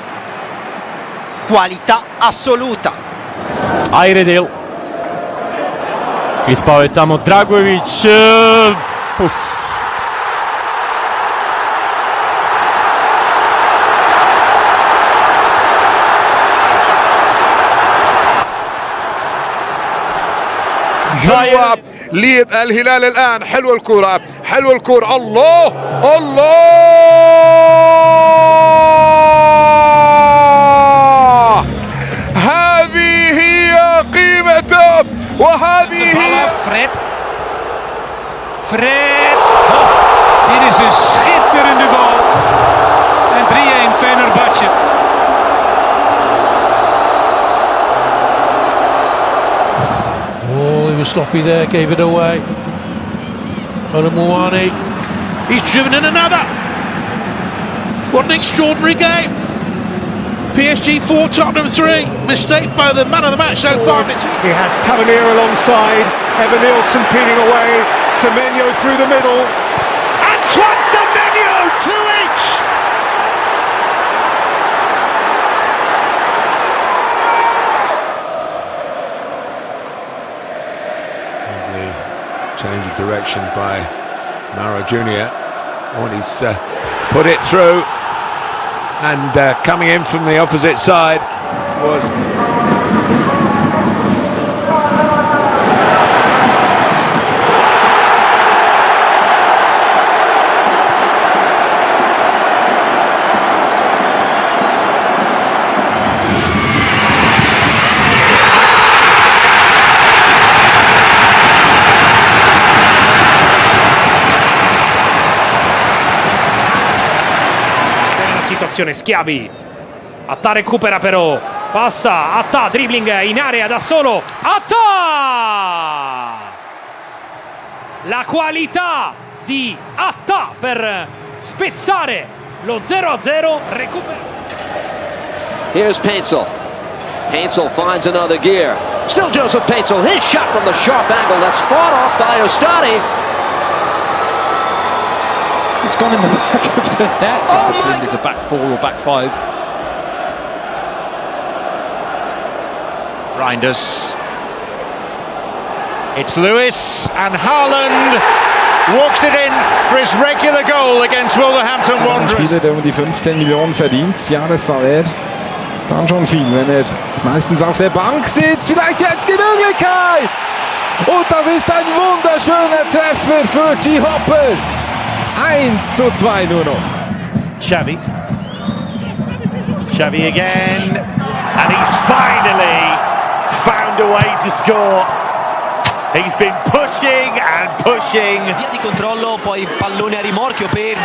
qualità assoluta. Ayredil, ispavet tamo Dragovic, حلوة للهلال الآن، حلوة الكرة، حلوة الكرة، الله الله، هذه هي قيمته وهذه هي Fred, dit is een schitterende goal en 3-1 Fenerbahce. Oh, he was sloppy there, gave it away. Olumouani, he's driven in another. What an extraordinary game. PSG 4, Tottenham 3. Mistake by the man of the match so far. He has Tavernier alongside, Evan Nielsen peeling away, Semenyo through the middle. Antoine Semenyo, 2-each! Change of direction by Mara Jr. Oh, he's put it through, and coming in from the opposite side was situazione, Schiavi, Attà recupera però, passa, Attà, dribbling in area da solo, Attà! La qualità di Attà per spezzare lo 0-0, recupera. Here's Paintsel. Paintsel finds another gear. Still Joseph Paintsel, his shot from the sharp angle, that's fought off by Ostani. It's gone in the back of the net. It's a back four or back five. Reinders. It's Lewis, and Haaland walks it in for his regular goal against Wolverhampton Wanderers. Ein Spieler, der um die 15 Millionen verdient, Jahressalär, dann schon viel, wenn er meistens auf der Bank sitzt. Vielleicht jetzt die Möglichkeit! Und das ist ein wunderschöner Treffer für die Hoppers. 1-2 nur noch. Xavi again, and he's finally found a way to score. He's been pushing and pushing. Via di controllo, poi pallone a rimorchio per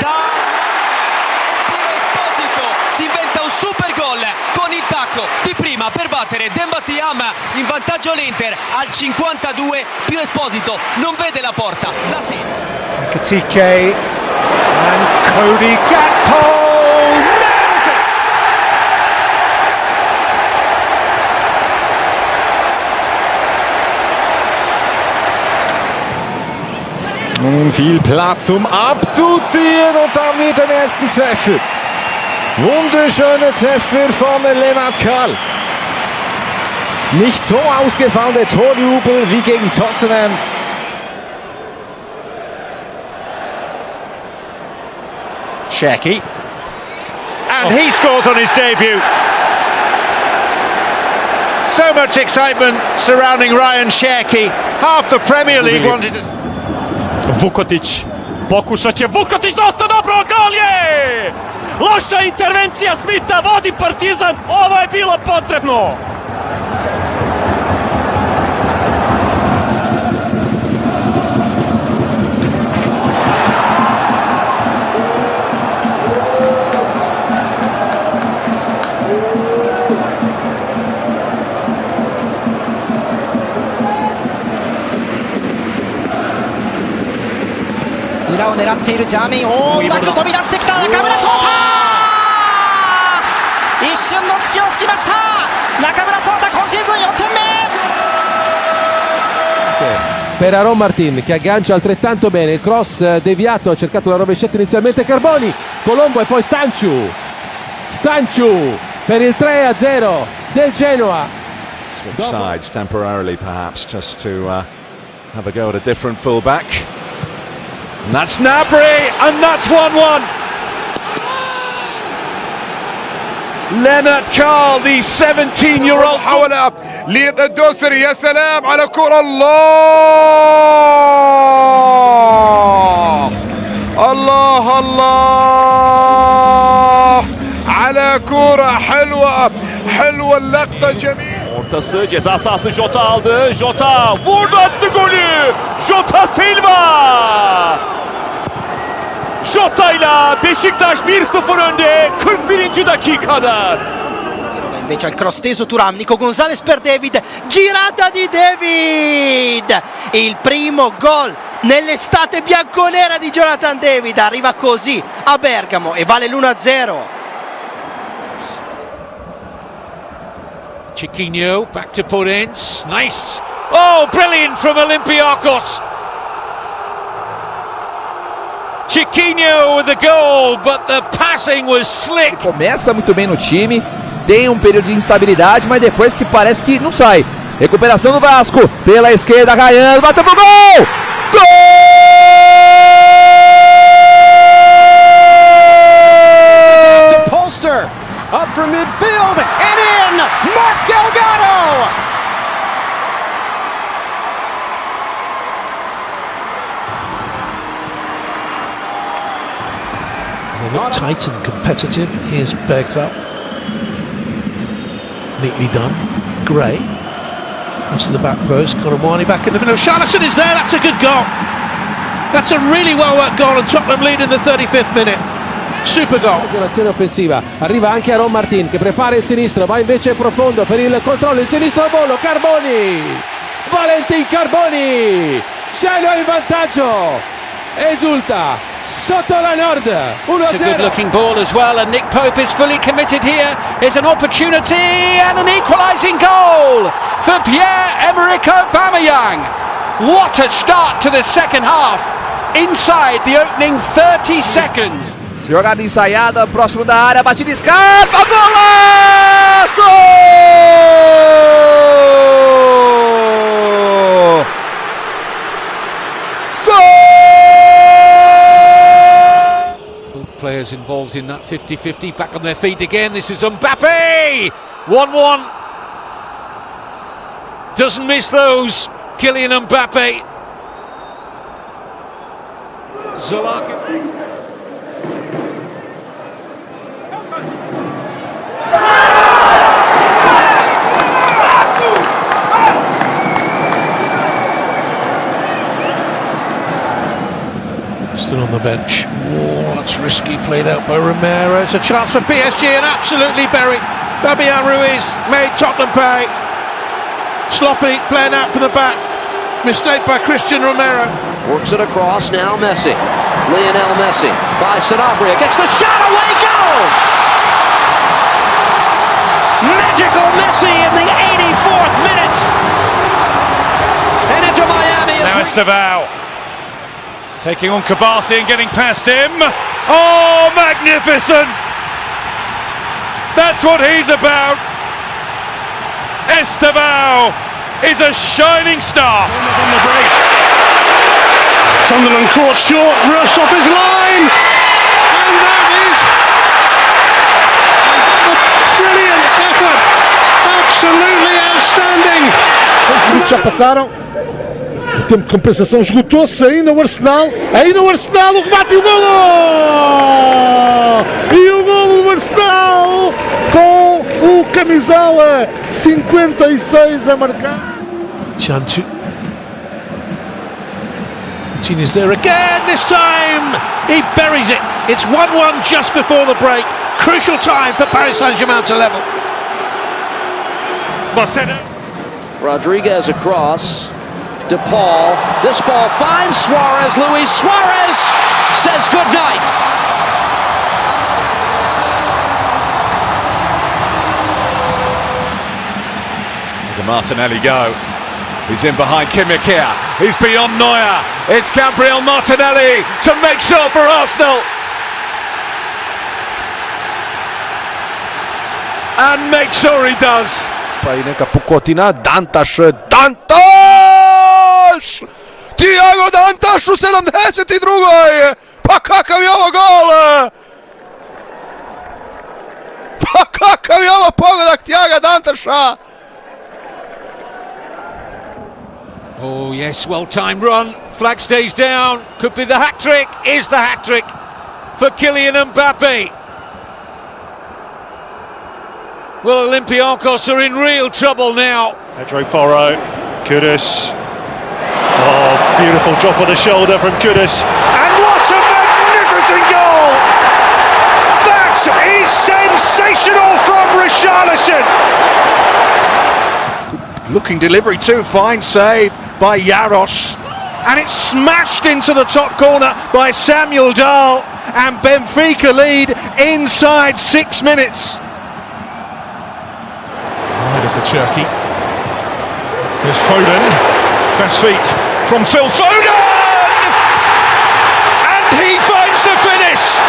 Esposito, si inventa un super gol con il tacco. attacco di prima per battere Demba Tiam, in vantaggio l'Inter al 52, più Esposito non vede la porta, la segna. Katike and Cody Gakpo. Nun viel Platz, um abzuziehen, und da haben wir den ersten Treffer. Wunderschöner Treffer von Lennart Karl. Nicht so ausgefallen der Torjubel wie gegen Tottenham. Cherki, and he scores on his debut. So much excitement surrounding Ryan Cherki. Half the Premier League wanted to... Vukotić, pokušat će Vukotić, dosta dobro, gol je! Loša intervencija Smitha, vodi Partizan, ovo je bilo potrebno!裏を狙っているジャーメイン、うまく飛び出してきた中村颯太、一瞬の隙を突きました。中村颯太、今シーズン4点目。Per Aaron Martin che aggancia altrettanto bene, il cross deviato, ha cercato la rovesciata inizialmente Carboni, Colombo e poi Stanciu per il 3-0 del Genoa. Switch sides temporarily perhaps, just to have a go at a different fullback. And that's Gnabry, and that's 1-1. Lennart Karl, the 17-year-old. محاولة للدوسري، يا سلام على كرة، الله على كرة حلوة اللقطة، جميل. Ortası ceza sahası, Jota aldı. Jota vurdu, attı golü. Jota Silva. Jota'yla Beşiktaş 1-0 önde 41. dakikada. Invece al cross teso Thuram, Nico Gonzalez per David, girata di David, il primo gol nell'estate bianconera di Jonathan David, arriva così a Bergamo e vale l'1-0. Chiquinho back to Podence, nice, oh brilliant from Olympiacos. Chiquinho with the goal, but the passing was slick. Ele começa muito bem no time, tem um período de instabilidade, mas depois que parece que não sai. Recuperação do Vasco, pela esquerda, Ryan, bateu pro gol! Gol! To Polster, up from midfield, and in! Mark Delgado! They're tight and competitive. Here's Bergvall. Neatly done. Gray. Across to the back post. Koromani back in the middle. Charleston is there. That's a good goal. That's a really well worked goal, and Tottenham lead in the 35th minute. Super goal. L'azione offensiva, arriva anche Aaron Martin che prepara il sinistro, va invece profondo per il controllo, il sinistro al volo, Carboni, Valentin Carboni, cielo in vantaggio, esulta sotto la Nord, 1-0. It's a good looking ball as well, and Nick Pope is fully committed here. It's an opportunity and an equalising goal for Pierre-Emerick Aubameyang. What a start to the second half inside the opening 30 seconds. Jogada ensaiada, próximo da área, batida escapa, golaço! Both players involved in that 50-50, back on their feet again. This is Mbappe! 1-1. Doesn't miss those. Kylian Mbappe. Zalaka. Still on the bench. Oh, that's risky, played out by Romero. It's a chance for PSG and absolutely buried. Fabian Ruiz made Tottenham pay. Sloppy, playing out from the back. Mistake by Cristiano Romero. Works it across, now Messi. Lionel Messi by Sanabria. Gets the shot away, goal! Magical Messi in the 84th minute! And into Miami. Now Estevao taking on Kabasi and getting past him. Oh, magnificent! That's what he's about. Estevao is a shining star. On the break. Sunderland caught short, Russ off his line, and that is a brilliant effort, absolutely outstanding. Os minutos já passaram, o tempo de compensação esgotou-se, ainda o Arsenal, o remate e o golo! E o golo do Arsenal com o camisola 56 a marcar. Chantu. Martinez there again, this time he buries it. It's 1-1 just before the break. Crucial time for Paris Saint-Germain to level. Rodriguez across. De Paul. This ball finds Suarez. Luis Suarez says goodnight. Look at Martinelli go. He's in behind Kimikia. He's beyond Neuer. It's Gabriel Martinelli to make sure for Arsenal. And make sure he does. Pa i neka pukotina. Dantaš! Tiago Dantaš u 72. Pa kakav je ovo gol! Pa kakav je ovo pogodak Tiaga Dantaša! Oh yes, well-timed run. Flag stays down. Could be the hat-trick. Is the hat-trick for Kylian Mbappe. Well, Olympiacos are in real trouble now. Pedro Porro, Kudus. Oh, beautiful drop on the shoulder from Kudus. And what a magnificent goal! That is sensational from Richarlison. Looking delivery too, fine save by Jaros, and it's smashed into the top corner by Samuel Dahl, and Benfica lead inside 6 minutes. Rider for Turkey. There's Foden, best feet from Phil Foden, and he finds the finish.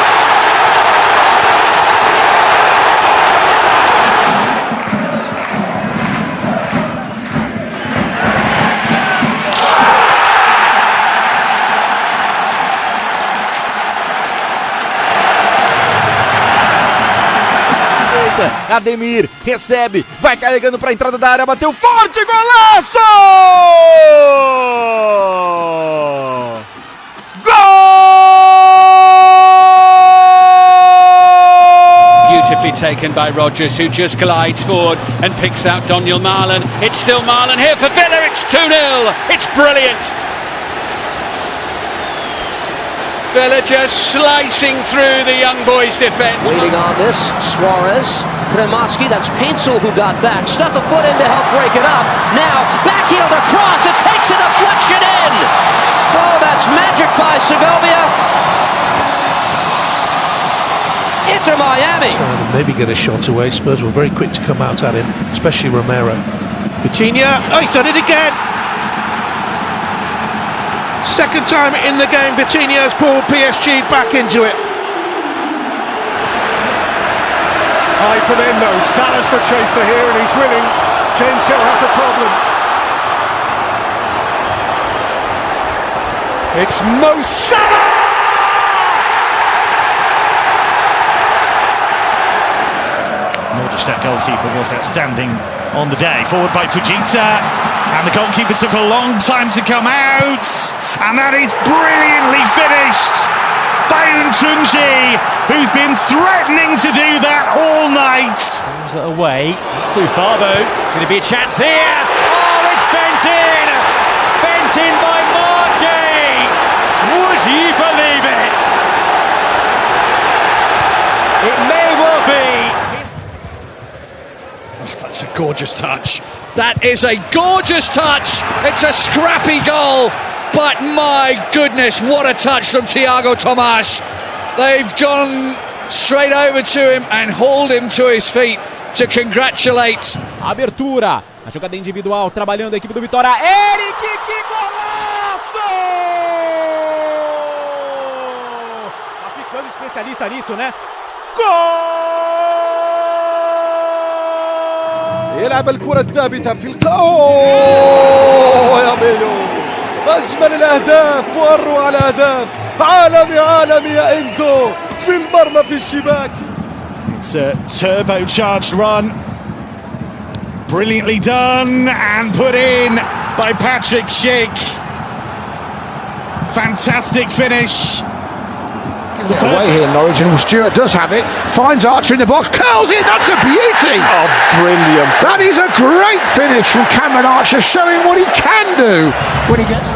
Ademir recebe, vai carregando para a entrada da área, bateu forte, golaço! Gol! Beautifully taken by Rodgers, who just glides forward and picks out Daniel Marlon. It's still Marlon here for Villa. It's 2-0. It's brilliant. Villa just slicing through the young boys' defence. Waiting on this, Suarez, Kremasky, that's Pencil who got back, stuck a foot in to help break it up. Now, backheeled across, it takes a deflection in. Oh, that's magic by Segovia. Into Miami. Maybe get a shot away. Spurs were very quick to come out at him, especially Romero. Coutinho, oh, he's done it again. Second time in the game, Coutinho's pulled PSG back into it. High from him though, Salah's the chaser here and he's winning. James Hill has a problem. It's Mo Salah! Nordic goalkeeper was outstanding on the day. Forward by Fujita, and the goalkeeper took a long time to come out, and that is brilliantly finished by Ntunji, who's been threatening to do that all night. Pulls it away, not too far though. It's going to be a chance here. Oh, it's bent in! Bent in by Marquez! Would you believe it? It may well be. That's a gorgeous touch. That is a gorgeous touch. It's a scrappy goal, but my goodness, what a touch from Thiago Tomas. They've gone straight over to him and hauled him to his feet to congratulate. Abertura, a jogada individual, trabalhando a equipe do Vitória. Eric, que golaço! Tá ficando especialista nisso, né? يلعب الكرة الثابتة في أوه يا ميلو، أجمل الأهداف وأروع الأهداف، عالمي يا إنزو، في المرمى في الشباك. It's a turbocharged run, brilliantly done and put in by Patrick Schick. Fantastic finish. Away here, Norwich, and Stewart does have it. Finds Archer in the box, curls it. That's a beauty. Oh, brilliant! That is a great finish from Cameron Archer, showing what he can do when he gets.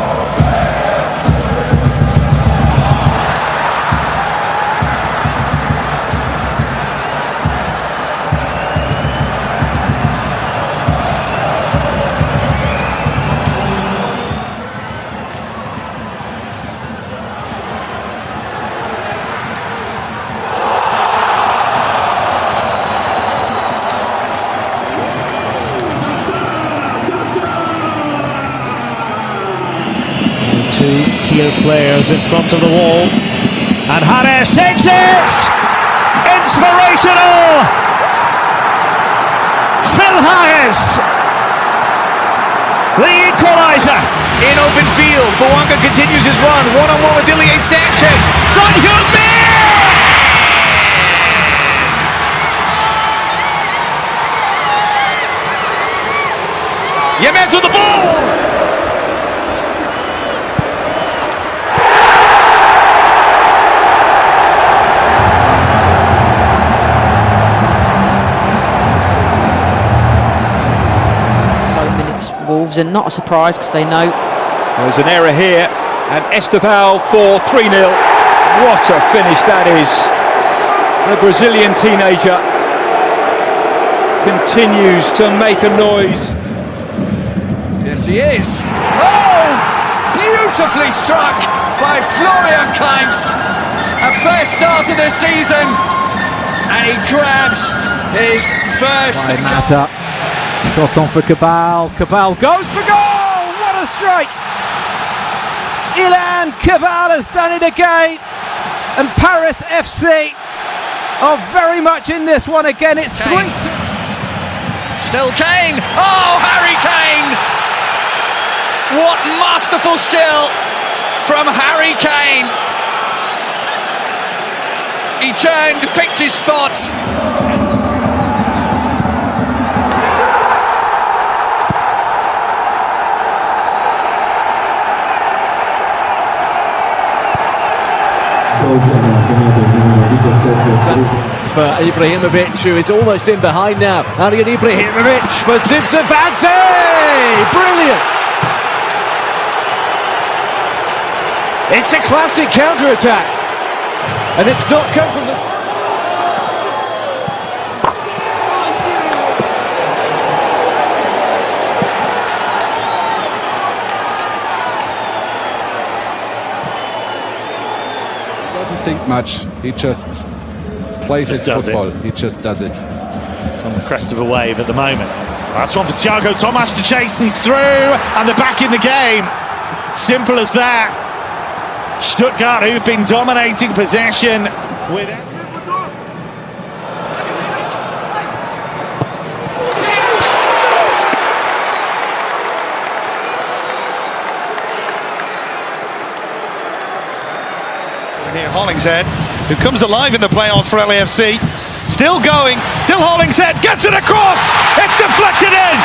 Two clear players in front of the wall, and Harris takes it! Inspirational! Phil Harris, the equaliser. In open field, Bouanga continues his run, one-on-one with Ilie Sanchez. Son Heung-min! Yamal with the ball! Wolves, and not a surprise because they know There's an error here, and Estevao for 3-0. What a finish that is. The Brazilian teenager continues to make a noise. Yes, he is. Oh, beautifully struck by Florian Kainz. A first start of the season, and he grabs his first. By Mata. Shot on for Cabal. Cabal goes for goal! What a strike! Ilan Cabal has done it again. And Paris FC are very much in this one again. It's 3-2. Still Kane. Oh, Harry Kane! What masterful skill from Harry Kane. He turned, picked his spots. For Ibrahimovic, who is almost in behind now. Arjen Ibrahimovic for Zivzavante! Brilliant! It's a classic counter-attack. And it's not come from the... Doesn't think much, he just plays his football, he just does it. It's on the crest of a wave at the moment. That's one for Thiago Tomas to chase, and he's through, and they're back in the game. Simple as that. Stuttgart, who've been dominating possession with... Here, Hollingshead, who comes alive in the playoffs for LAFC. Still going, still Hollingshead, gets it across! It's deflected in!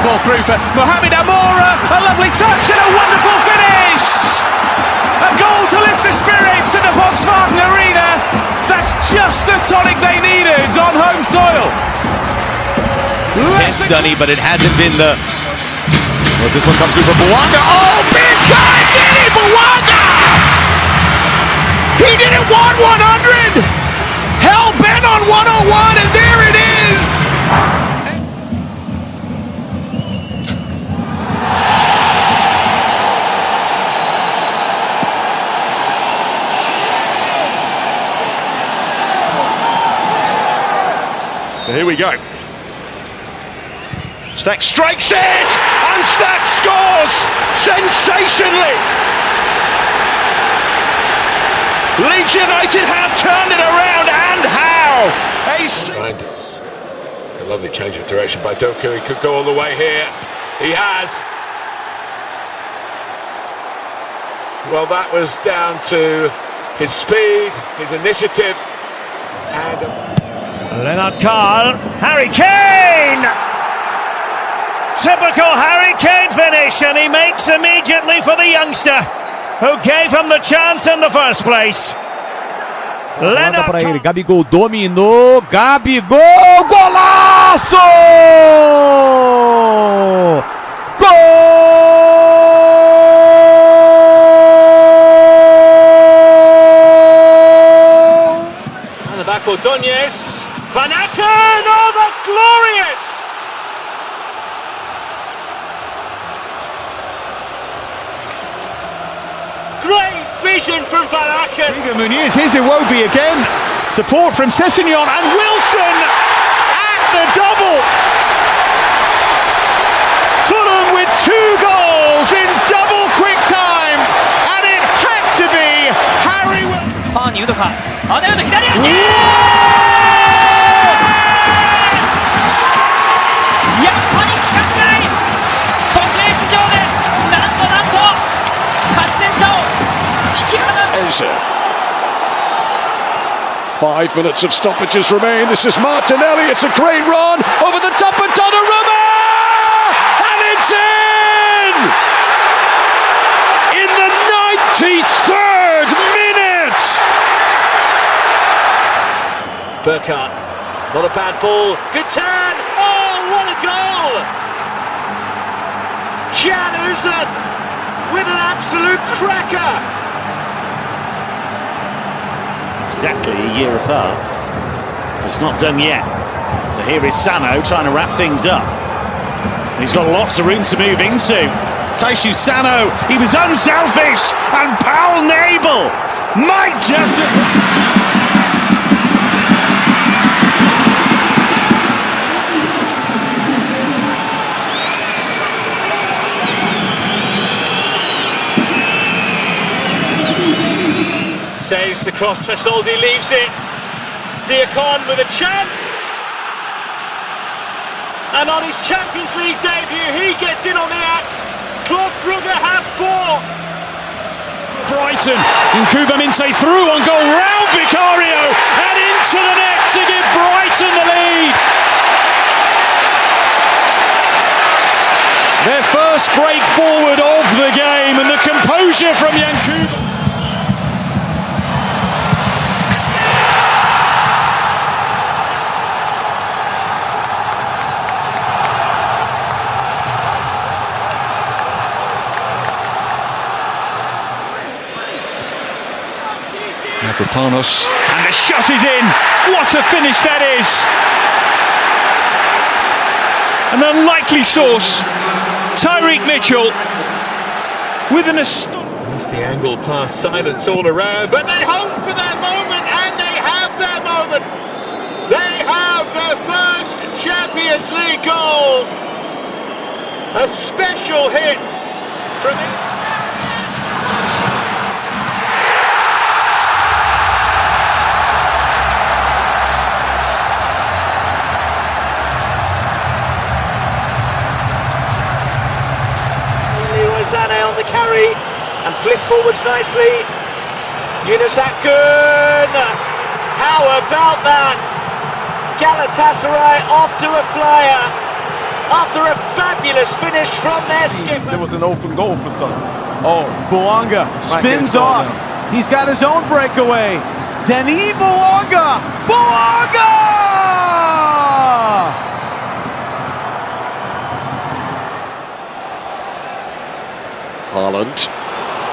Ball through for Mohamed Amoura, a lovely touch and a wonderful finish! A goal to lift the spirits at the Volkswagen Arena. just the tonic they needed on home soil. It's Dunny, but it hasn't been the... Well, this one comes through for Bouanga. Oh, big time! Did he? Bouanga! He didn't want 100! Hell bent on 101, and there it is! So here we go. Stack strikes it, and Stack scores sensationally. Leeds United have turned it around, and how? Behind us. It's a lovely change of direction by Doku. He could go all the way here. He has. Well, that was down to his speed, his initiative, and... Leonard Carl, Harry Kane! Typical Harry Kane finish, and he makes immediately for the youngster who gave him the chance in the first place. Leonard para ele, Gabigol dominou, Gabigol, golaço! Gol! And the back for Donetsk. Van Aken, oh, that's glorious! Great vision from Van Aken. Muniz, here's Iwobi again. Support from Sessegnon and Wilson at the double. Fulham with 2 goals in double quick time, and it had to be Harry Wilson. ファーにウドか。アデルト左足。やっぱり近くない。途中出場でなんと勝ち点差を引き離す。 5 minutes of stoppages remain. This is Martinelli. It's a great run over the top of Donnarumma, and it's in the 93rd minute. Burkhardt, not a bad ball. Good turn. Oh, what a goal! Jan Uzan with an absolute cracker. Exactly a year apart. It's not done yet. But here is Sano trying to wrap things up. He's got lots of room to move into. Taishu Sano, he was unselfish, and Paul Nabel might just... Saves the cross, Tresoldi leaves it. Diakon with a chance. And on his Champions League debut, he gets in on the act. Claude Brugge have 4. Brighton, Nkuba Minte through on goal, round Vicario, and into the net to give Brighton the lead. Their first break forward of the game, and the composure from Yankuba. Mavropanos, and the shot is in. What a finish that is! An unlikely source, Tyreek Mitchell, with an That's the angle pass, silence all around, but they hope for their moment, and they have their moment. They have their first Champions League goal. A special hit from Zane on the carry and flip forwards nicely. Yunus Akgün, how about that? Galatasaray off to a flyer after a fabulous finish from their skipper. There was an open goal for some. Oh, Bouanga spins off. He's got his own breakaway. Denis Bouanga.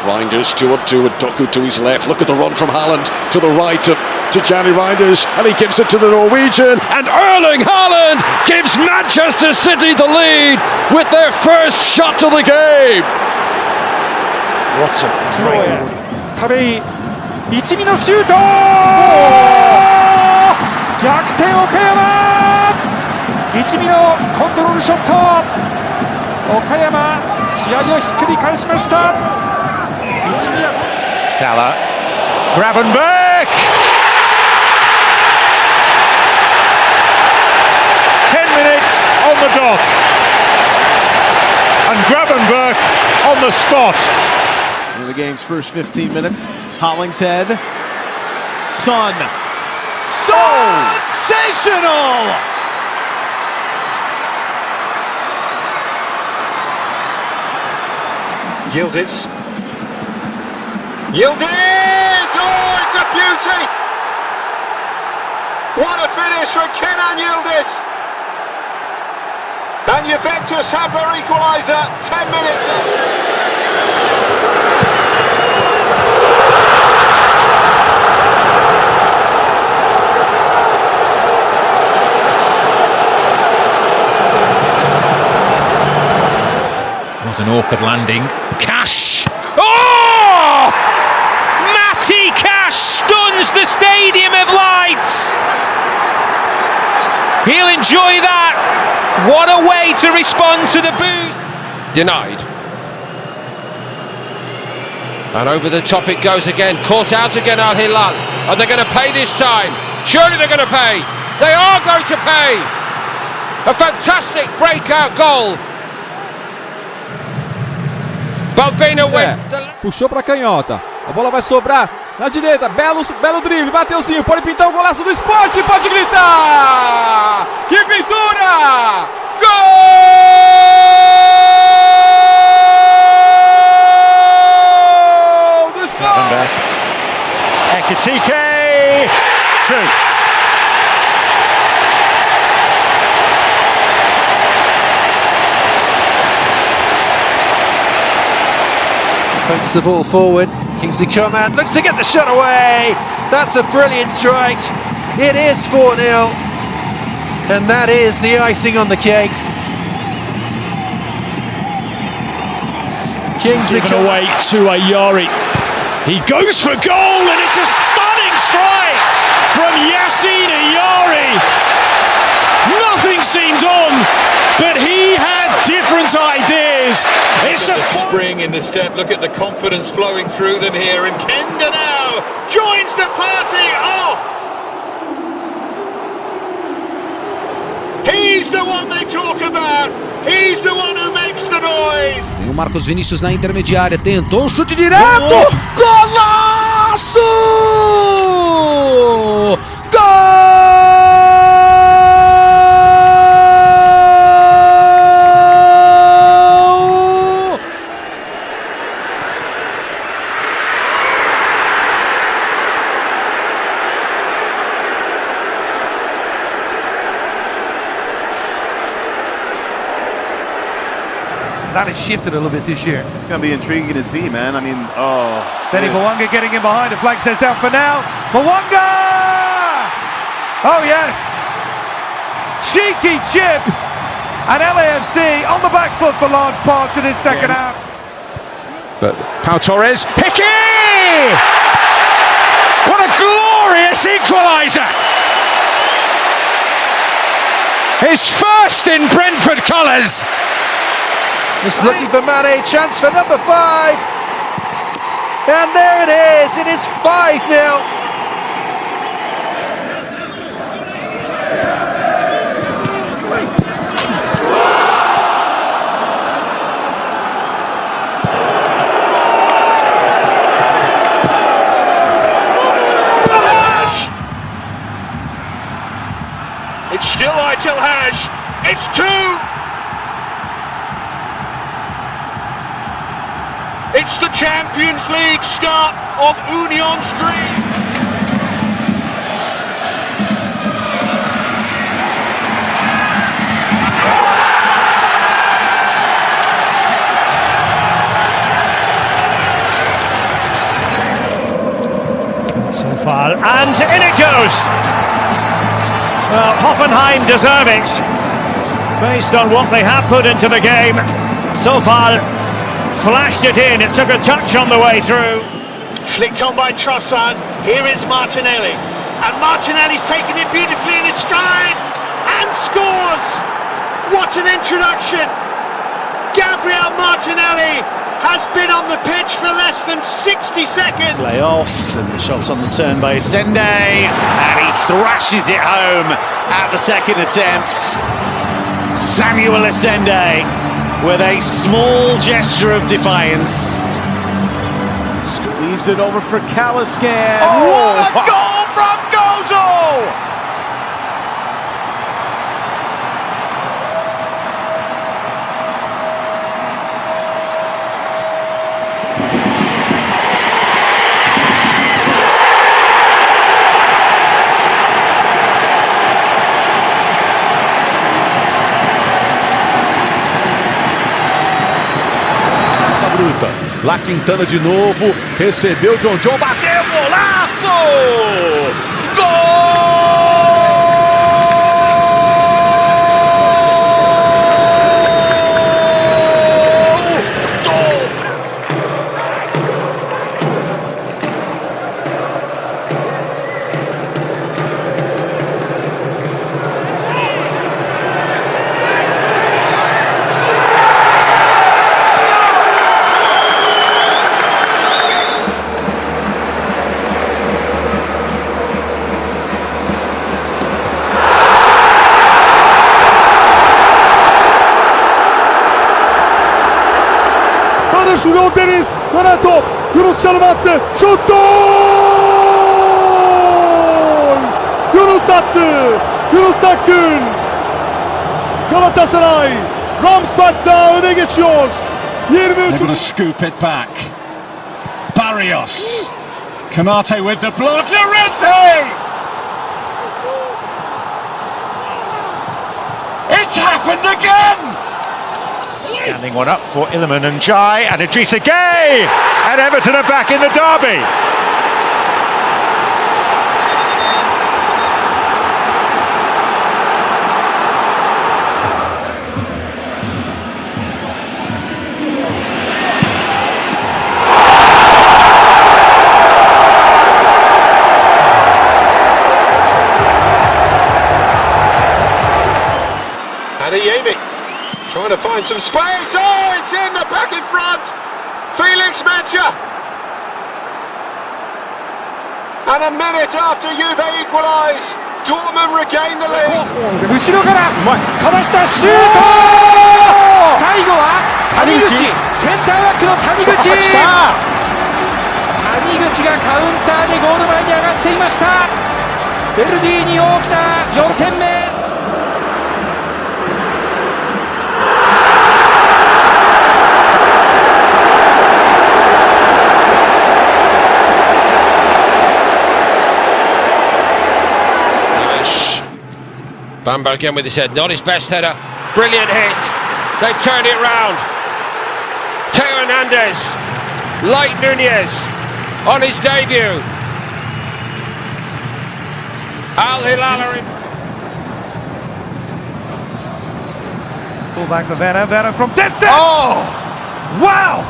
Reinders 2-on-2 and Doku to his left. Look at the run from Haaland to the right to Gianni Reinders, and he gives it to the Norwegian, and Erling Haaland gives Manchester City the lead with their first shot of the game. What a great 軽い一味のシュート逆転岡山一味のコントロールショット岡山試合をひっくり返しました一味は Salah, Gravenberch! 10 minutes on the dot. And Gravenberch on the spot. In the game's first 15 minutes, Hollingshead, Son, sensational! Yildiz! Oh, it's a beauty! What a finish from Kenan Yildiz! And Juventus have their equaliser 10 minutes. Was an awkward landing. Cash! Oh! Matty Cash stuns the Stadium of Lights! He'll enjoy that! What a way to respond to the boost! Denied. And over the top it goes again. Caught out again, Al Hilal. Are they going to pay this time? Surely they're going to pay! They are going to pay! A fantastic breakout goal! Puxou pra canhota, a bola vai sobrar na direita, belo drible, bateuzinho, pode pintar o golaço do Sport, pode gritar! Que pintura! Gol do Sport! Ekitike, 2. Punts the ball forward. Kingsley Coman looks to get the shot away. That's a brilliant strike. It is 4-0. And that is the icing on the cake. Kingsley given away to Ayari. He goes for goal, and it's a stunning strike from Yassine Ayari. Nothing seemed on, but he had different ideas. It's a spring in the step. Look at the confidence flowing through them here, and Kenda now joins the party. Oh, he's the one they talk about. He's the one who makes the noise. Tem o Marcos Vinícius na intermediária, tentou um chute direto. Golaço! That has shifted a little bit this year. It's going to be intriguing to see, man. I mean, Denny Mwanga getting in behind. The flag says down for now. Mwanga! Oh, yes. Cheeky chip. And LAFC on the back foot for large parts of this second half. But Pau Torres, Hickey! What a glorious equaliser! His first in Brentford colours. Just looking for Mane, chance for number 5. And there it is. It is 5-0. It's still Aitel Haj. It's 2. It's the Champions League start of Union's dream. Yamal, and in it goes! Well, Hoffenheim deserve it, based on what they have put into the game. So far, flashed it in, it took a touch on the way through. Flicked on by Trossard, here is Martinelli. And Martinelli's taken it beautifully in its stride, and scores! What an introduction! Gabriel Martinelli has been on the pitch for less than 60 seconds. Lay off, and the shot's on the turn by Sende, and he thrashes it home at the second attempt. Samuel Asende with a small gesture of defiance. Leaves it over for Caliscan. Oh, what a goal from Gozo! Lá Quintana de novo, recebeu John, bateu, golaço! Gol! Şurada Deniz, dönen top, Yunus çalım attı, şut, gol! Yunus attı, Yunus Akgün. Galatasaray, Ramsbach'ta öne geçiyor. 23. They're going to scoop it back. Barrios, Canate with the block, Llorente! It's happened again! Standing one up for Iliman and Jai, and Idrissa Gueye, and Everton are back in the derby. Adeyemi trying to find some space. Oh, it's in the back in front. Felix Mencha. And a minute after Juve equalise, Dortmund regain the lead. 後ろからかわしたシュート。最後は谷口、センターバックの谷口。谷口がカウンターでゴール前に上がっていました。ベルディに大きな4点目。Bamber again with his head, not his best header. Brilliant hit. They've turned it round. Teo Hernandez, Light Nunez on his debut. Al Hilal are in. Pull back for Werner, Werner from distance! Oh! Wow!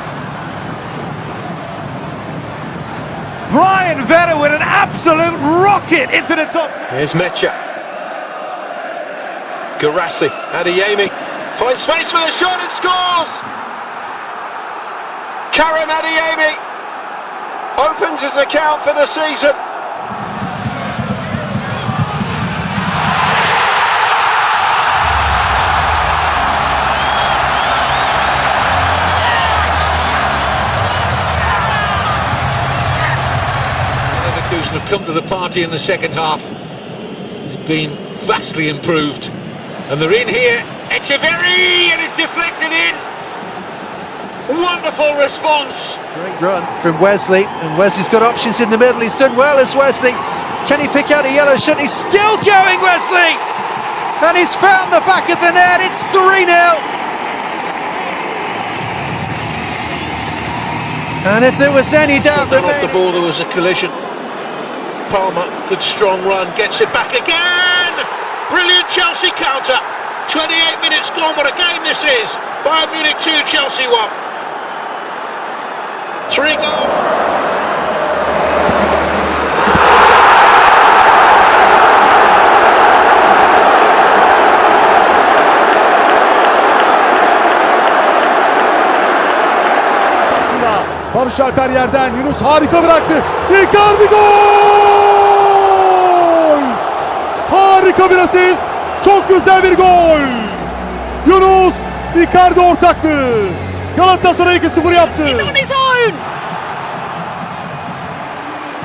Brian Werner with an absolute rocket into the top. Here's Mecha. Garassi, Adeyemi finds space for the shot and scores! Karim Adeyemi opens his account for the season. Leverkusen have come to the party in the second half. They've been vastly improved. And they're in here, Echeverry, and it's deflected in. Wonderful response. Great run from Wesley, and Wesley's got options in the middle. He's done well as Wesley. Can he pick out a yellow shot? He's still going, Wesley! And he's found the back of the net. It's 3-0. And if there was any doubt remaining, off the ball, there was a collision. Palmer, good strong run, gets it back again! Brilliant Chelsea counter. 28 minutes gone, what a game this is. Bayern Munich 2, Chelsea 1. 3 goals. Barış Alper yerden, Yunus harika bıraktı. Icardi gol! Harika bir asist. Çok güzel bir gol. Yunus, Icardi ortaktı. Galatasaray 2-0 yaptı. He's on his own.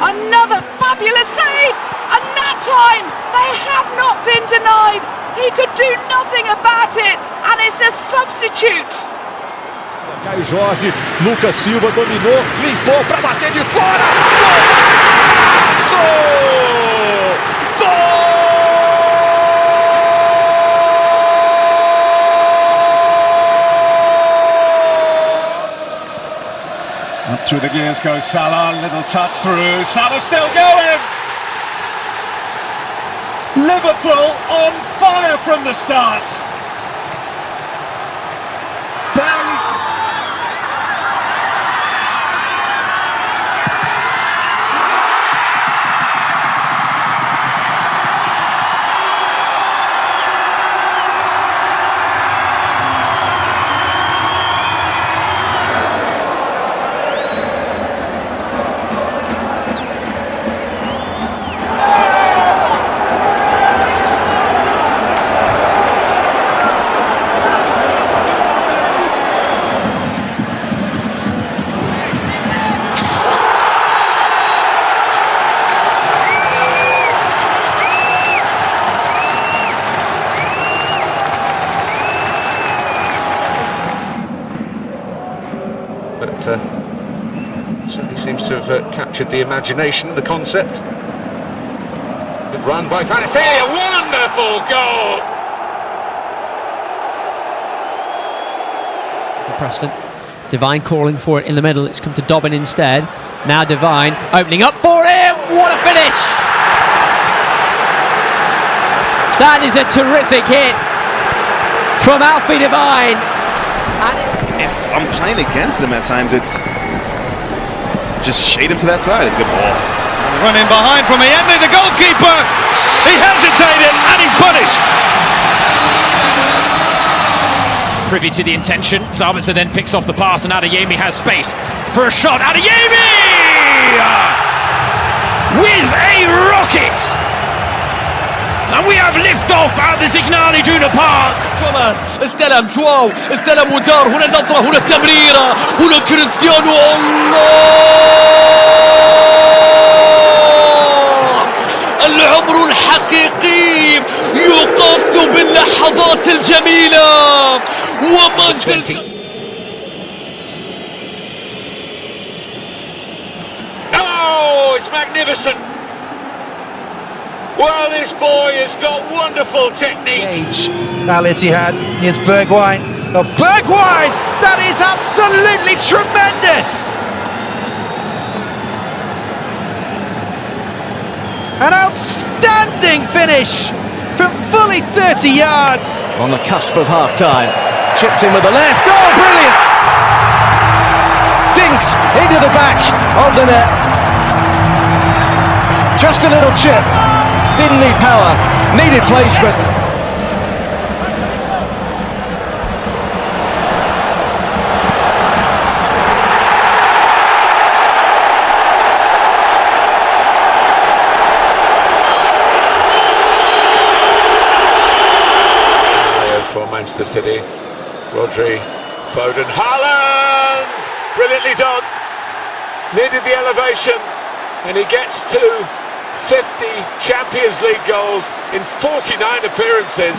Another fabulous save. And that time, they have not been denied. He could do nothing about it. And it's a substitute. Caio Jorge, Lucas Silva dominou, limpou para bater de fora. Golaço! Gol! Up through the gears goes Salah, little touch through, Salah still going! Liverpool on fire from the start! Certainly seems to have captured the imagination, the concept. Good run by Panacea, wonderful goal! Preston. Divine calling for it in the middle. It's come to Dobbin instead. Now Divine opening up for him. What a finish! That is a terrific hit from Alfie Divine. If I'm playing against him at times, it's just shade him to that side. Good ball. Run in behind from Allende, the goalkeeper. He hesitated and he's punished. Privy to the intention, Sabitzer then picks off the pass and Adeyemi has space for a shot. Adeyemi! With a rocket! And we have liftoff at the Signal Iduna Park. كمان استلم جواو استلم ودار هنا النظرة هنا التمريرة هنا كريستيانو الله العمر الحقيقي يقاس باللحظات الجميلة ومنزل Oh, it's magnificent. Well, this boy has got wonderful technique. Al Ittihad, here's Bergwijn. Oh, Bergwijn! That is absolutely tremendous! An outstanding finish from fully 30 yards. On the cusp of half-time. Chipped in with the left. Oh, brilliant! Dinks into the back of the net. Just a little chip. Didn't need power, needed placement. For Manchester City, Rodri, Foden, Haaland! Brilliantly done. Needed the elevation, and he gets to 50 Champions League goals in 49 appearances.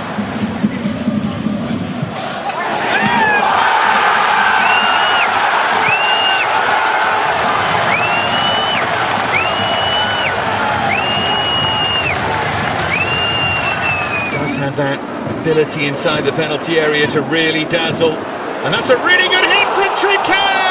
Does have that ability inside the penalty area to really dazzle. And that's a really good hit from Trincao!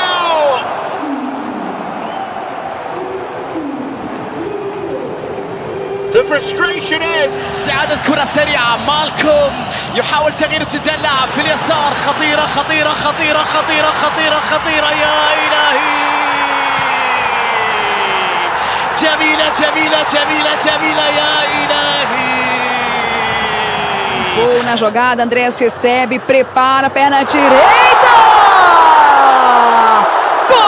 frustration is. استعادة كرة سريعة. مالكوم يحاول تغيير اتجاه اللاعب في اليسار. خطيرة خطيرة خطيرة خطيرة خطيرة خطيرة يا إلهي. جميلة جميلة جميلة جميلة يا إلهي. Gol na jogada, Andrés recebe, prepara, perna direita! Gol!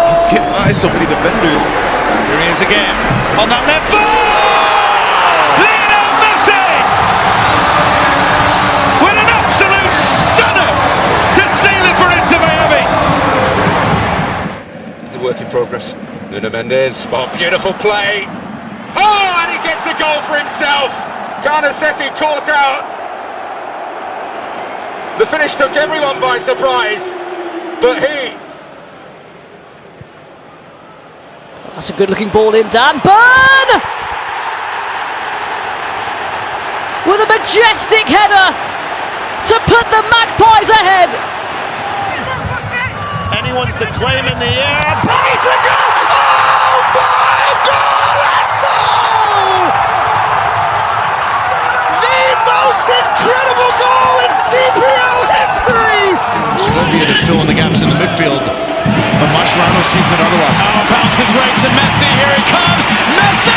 He's getting by so many defenders. Here he is again on that left foot. Lionel Messi with an absolute stunner to seal it for Inter Miami. It's a work in progress. Nuno Mendes, oh, beautiful play. Oh, and he gets a goal for himself. Garnasetti caught out. The finish took everyone by surprise, but he. That's a good looking ball in, Dan Burn! With a majestic header to put the Magpies ahead. Anyone's to claim in the air. Bicycle! Oh my God! The most incredible goal in CPL history! Serbia to fill in the gaps in the midfield, but Mascherano sees it otherwise. Oh, bounces right to Messi. Here he comes. Messi!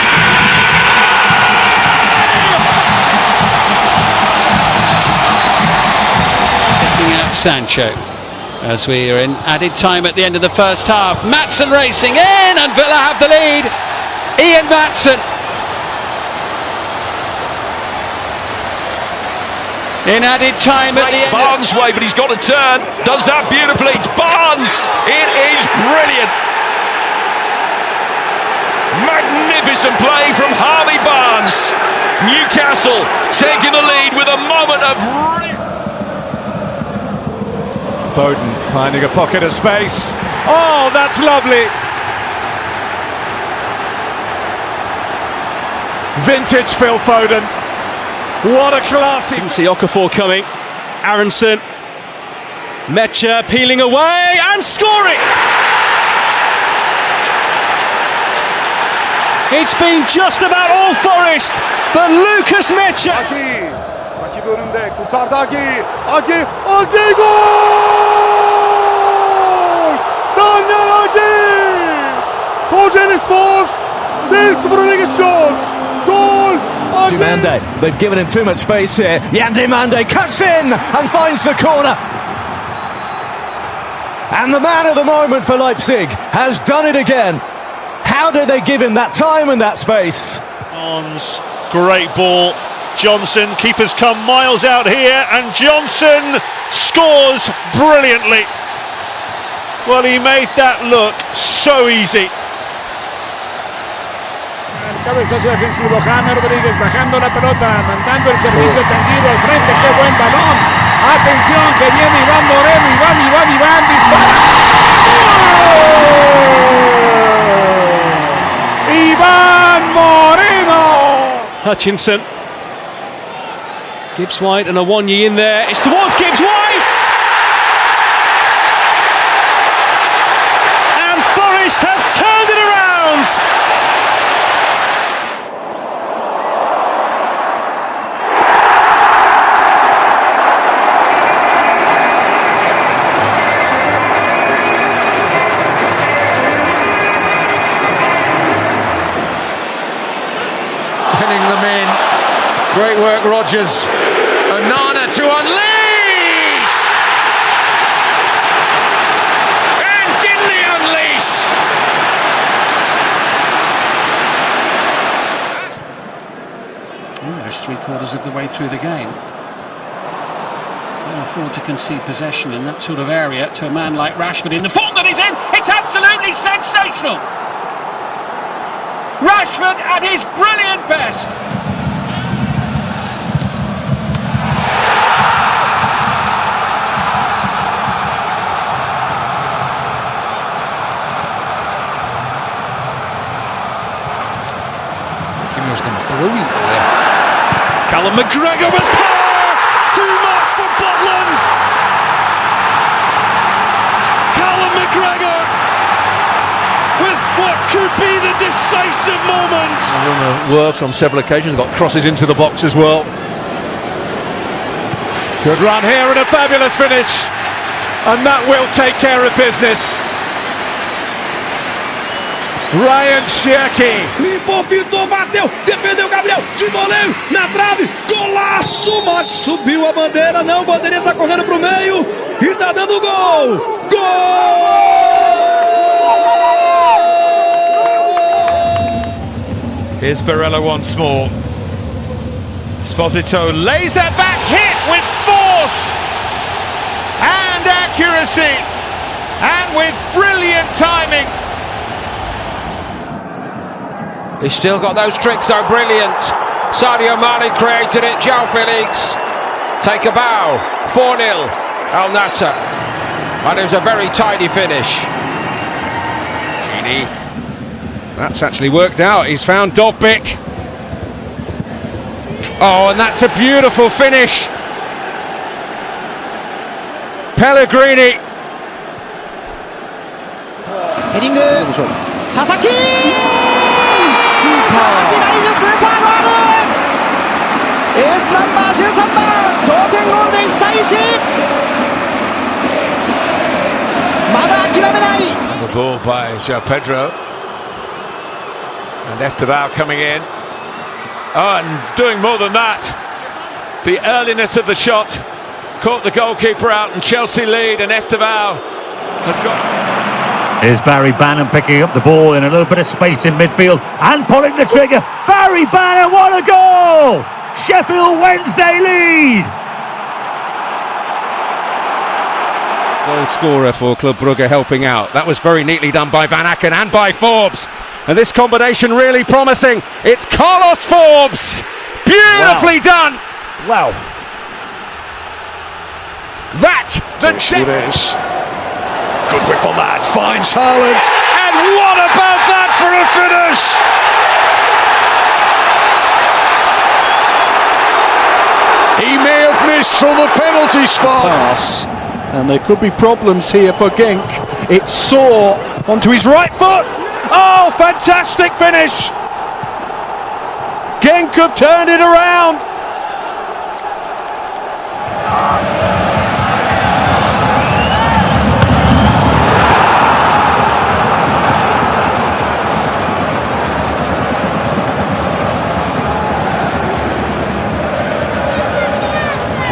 Picking out Sancho as we are in added time at the end of the first half. Maatsen racing in, and Villa have the lead. Ian Maatsen in added time at the end. Barnes way, but he's got a turn. Does that beautifully. It's Barnes. It is brilliant. Magnificent play from Harvey Barnes. Newcastle taking the lead with a moment of Foden finding a pocket of space. Oh, that's lovely. Vintage Phil Foden. What a classy. Didn't see Okafor coming. Aronson. Mecha peeling away and scoring. It's been just about all Forest, but Lucas Mecha. Rakibi önünde kurtardı Agi. Agi gol! Daniel Agi! Kocaelispor 1-0 öne geçiyor. Gol! Mande, they've given him too much space here. Yandi Mande cuts in and finds the corner. And the man of the moment for Leipzig has done it again. How did they give him that time and that space? Great ball. Johnson, keeper's come miles out here, and Johnson scores brilliantly. Well, he made that look so easy. El cabezazo defensivo, James Rodríguez bajando la pelota, mandando el servicio tendido al frente. ¡Qué buen balón! Atención, que viene Iván Moreno. Iván, dispara. ¡Gol! Iván Moreno. Hutchinson. Gibbs White and Awonyi in there. It's towards Gibbs White! And Forest have turned it around! Pinning them in. Great work, Rodgers. Onana to unleash! And didn't he unleash? Almost 3/4 of the way through the game. Can't afford to concede possession in that sort of area to a man like Rashford in the form that he's in. It's absolutely sensational. Rashford at his brilliant best. Brilliant there. Callum McGregor with power! Too much for Butland! could be the decisive moment. Work on several occasions, got crosses into the box as well. Good run here and a fabulous finish. And that will take care of business. Ryan Cherky. Limpou, pintou, bateu, defendeu Gabriel, de voleio, na trave, golaço, mas subiu a bandeira, não, a bandeirinha tá correndo pro meio e tá dando gol! Gol! Here's Barella once more. Esposito lays that back hit with force and accuracy and with brilliant timing. He's still got those tricks though, brilliant. Sadio Mane created it, João Felix. Take a bow, 4-0, Al Nassr. And it was a very tidy finish. Gini. That's actually worked out, he's found Dobbik. Oh, and that's a beautiful finish. Pellegrini. 헤딩 사사키 나이스 슈퍼 골 에이스 넘버 13번 동点ゴールで1対1まだ諦めない The ball by João Pedro. And Estevao coming in. Oh, and doing more than that. The earliness of the shot caught the goalkeeper out, and Chelsea lead, and Estevao has got... Here's Barry Bannon picking up the ball in a little bit of space in midfield and pulling the trigger. Barry Bannon, what a goal! Sheffield Wednesday lead! Goal scorer for Club Brugge helping out. That was very neatly done by Van Aken and by Forbes. And this combination really promising. It's Carlos Forbes! Beautifully done! Wow. That, the chance. Good whip on that, finds Haaland, and what about that for a finish? He may have missed from the penalty spot. Pass, and there could be problems here for Genk. It's Saw onto his right foot. Oh, fantastic finish! Genk have turned it around.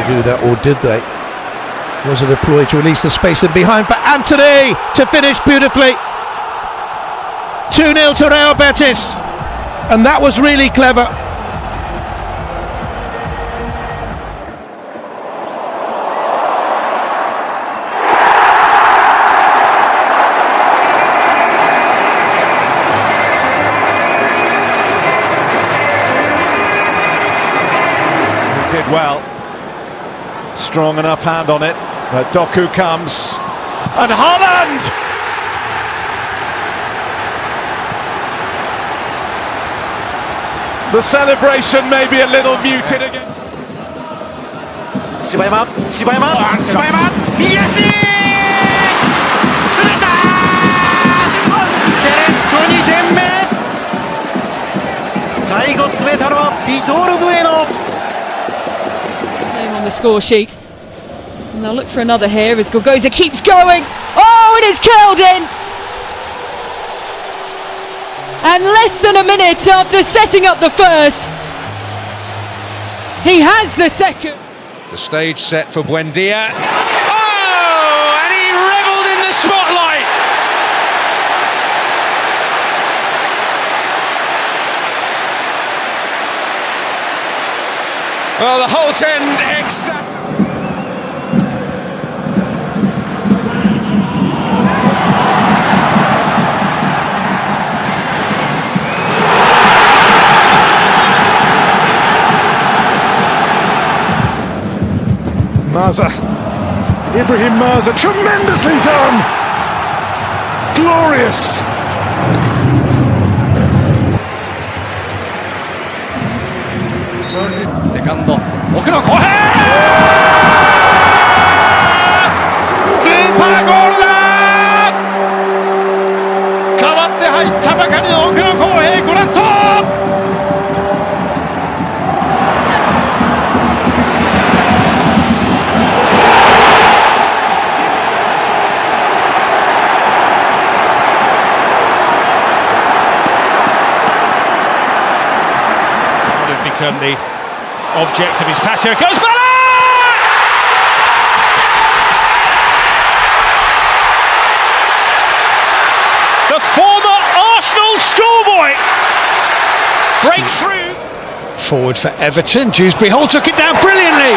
Do that, or did they? Was it a ploy to release the space in behind for Anthony to finish beautifully? 2-0 to Real Betis, and that was really clever. He did well. Strong enough hand on it, but Doku comes, and Haaland! The celebration may be a little muted again. Shibayama, Messi! 詰めたセレッソ2点目最後詰めたのはビトール・ブエノ on the score sheet. And they'll look for another here as Gorgoza keeps going. Oh, it is curled in! And less than a minute after setting up the first, he has the second. The stage set for Buendia. Oh, and he revelled in the spotlight. Well, the whole end ecstatic. Maza, Ibrahim Maza, tremendously done, glorious. Second, 奥の小平スーパーゴールだ。代わって入ったばかりの奥の公平、ゴラッソー。Become the object of his pass. Here it goes, Bala! The former Arsenal schoolboy breaks through. Forward for Everton. Dewsbury Hall took it down brilliantly.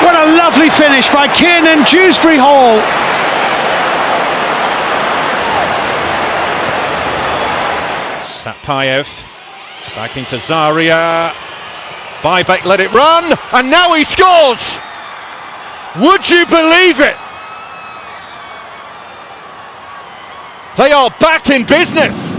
What a lovely finish by Kiernan Dewsbury Hall. Sapayev back into Zaria. Buyback let it run, and now he scores! Would you believe it? They are back in business!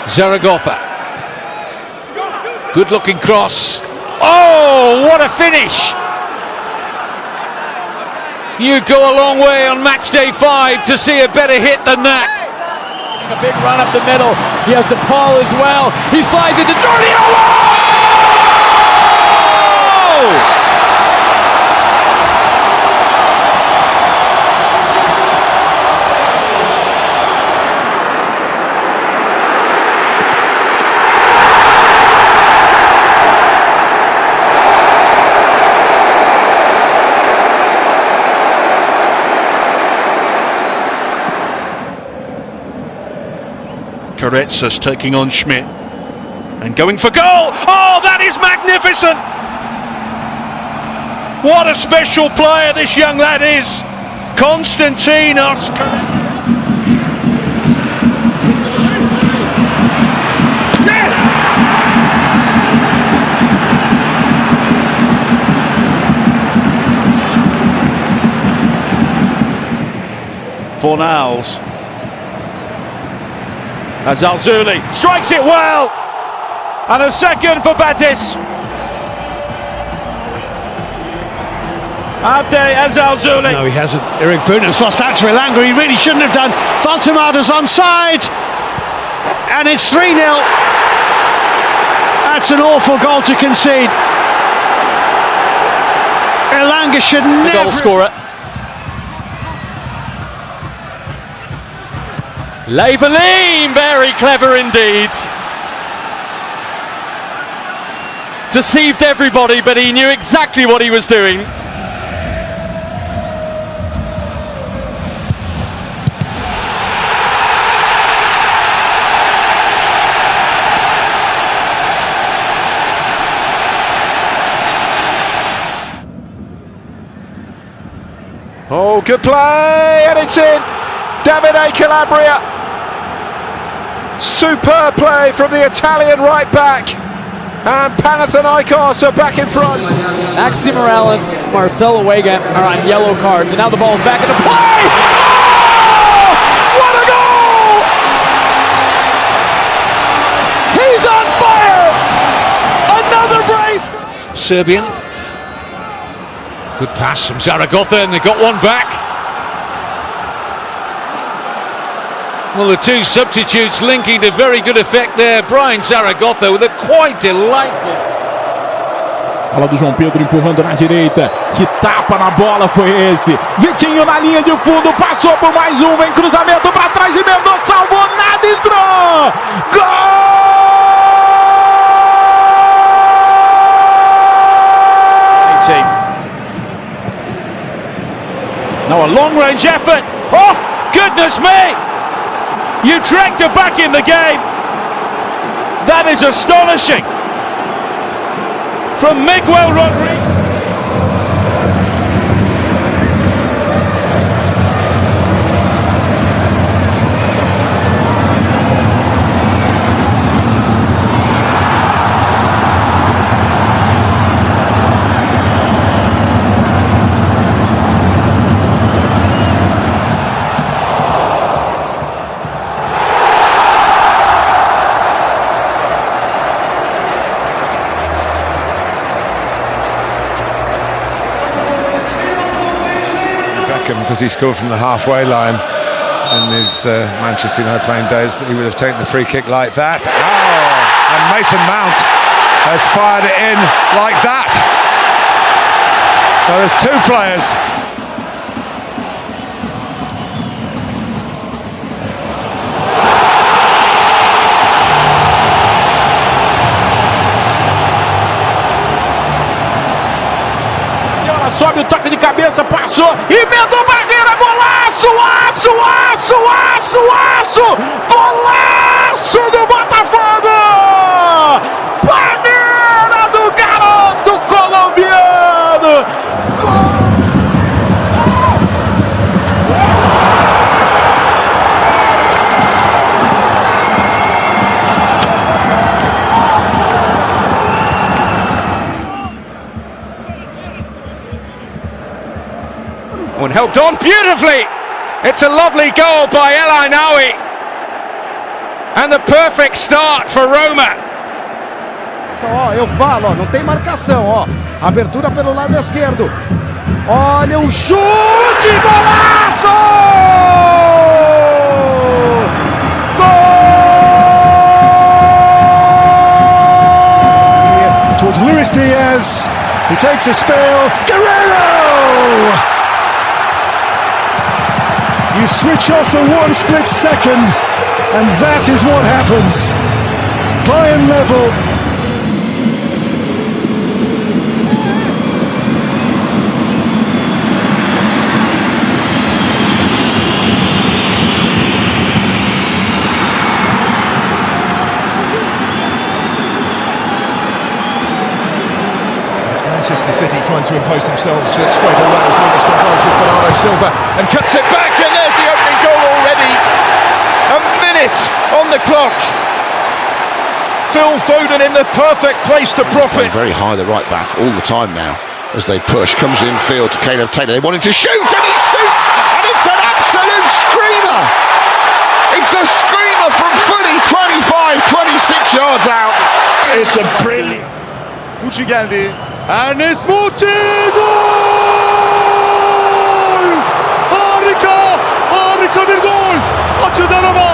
Zaragoza. Good looking cross. Oh, what a finish! You go a long way on match day 5 to see a better hit than that. A big run up the middle. He has DePaul as well. He slides into Jordi. Oh! Karetzas taking on Schmidt and going for goal. Oh, that is magnificent! What a special player this young lad is. Konstantinos. Fornals. As Alzuli strikes it well, and a second for Betis. Abde Alzuli. No, he hasn't. Eric Boonham's lost out to Elanga. He really shouldn't have done. Valtemada's onside, and it's 3-0. That's an awful goal to concede. Elanga should never. The goal scorer. Leveline, very clever indeed. Deceived everybody, but he knew exactly what he was doing. Oh, good play, and it's in. Davide Calabria. Superb play from the Italian right back, and Panathinaikos are back in front. Maxi Morales, Marcelo Vega are on yellow cards, and now the ball is back into play. Oh! What a goal! He's on fire! Another brace! Serbian. Good pass from Zaragoza, and they got one back. Well, the two substitutes linking to very good effect there. Brian Zaragoza with a quite delightful. Bola do João Pedro empurrando na direita. Que tapa na bola foi esse. Vitinho na linha de fundo, passou por mais um, vem cruzamento para trás e Mendonça salvou, nada, entrou! Gol! Now a long-range effort. Oh, goodness me! Utrecht are back in the game. That is astonishing. From Miguel Rodriguez. because he scored from the halfway line in his Manchester United playing days, but he would have taken the free kick like that. Oh, and Mason Mount has fired it in like that. So there's two players. Sobe o toque de cabeça, passou, emendou barreira, golaço, aço, aço, aço, aço, golaço do Botafogo! Barreira do garoto colombiano! And helped on beautifully. It's a lovely goal by El Ainaoui, and the perfect start for Roma. Ó, eu falo, ó, não tem marcação, ó. Abertura pelo lado esquerdo. Olha o chute, golaço! Gol! Towards Luis Diaz. He takes a spill. Guerrero! You switch off for one split second, and that is what happens. Bayern level. Manchester City trying to impose themselves straight away as Lucas controls with Bernardo Silva and cuts it back, and there's the opening goal already. A minute on the clock. Phil Foden in the perfect place to profit. Very high, the right back all the time now as they push. Comes in field to Caleb Taylor. They wanted to shoot, and he shoots, and it's an absolute screamer. It's a screamer from fully 25, 26 yards out. It's a brilliant. Muçi geldi. Ernest Muçi, gol! Harika! Harika bir gol! Açıdan ama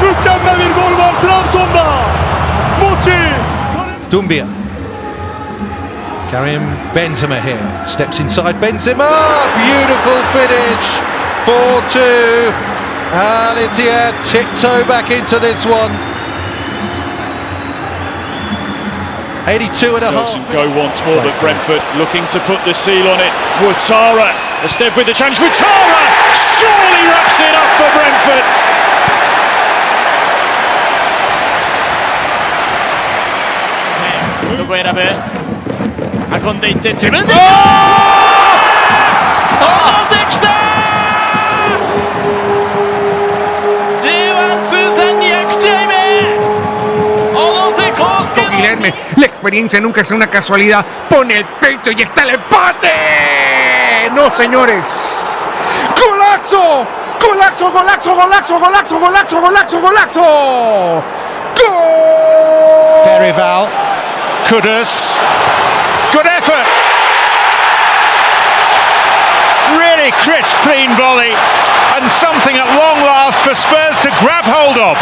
mükemmel bir gol var Trabzon'da. Muçi! Doumbia. Karim Benzema here. Steps inside Benzema. Beautiful finish. 4-2. And Etihad tiptoe back into this one. 82 and a half. Go once more, but Brentford looking to put the seal on it. Ouattara, a step with the challenge. Ouattara surely wraps it up for Brentford. Guilherme, la experiencia nunca es una casualidad. Pone el pecho y está el empate. No, señores. ¡Golazo! ¡Golazo, golazo, golazo, golazo, golazo, golazo, golazo! ¡Gol! Derival, Kudus, good effort. Really crisp, clean volley, and something at long last for Spurs to grab hold of.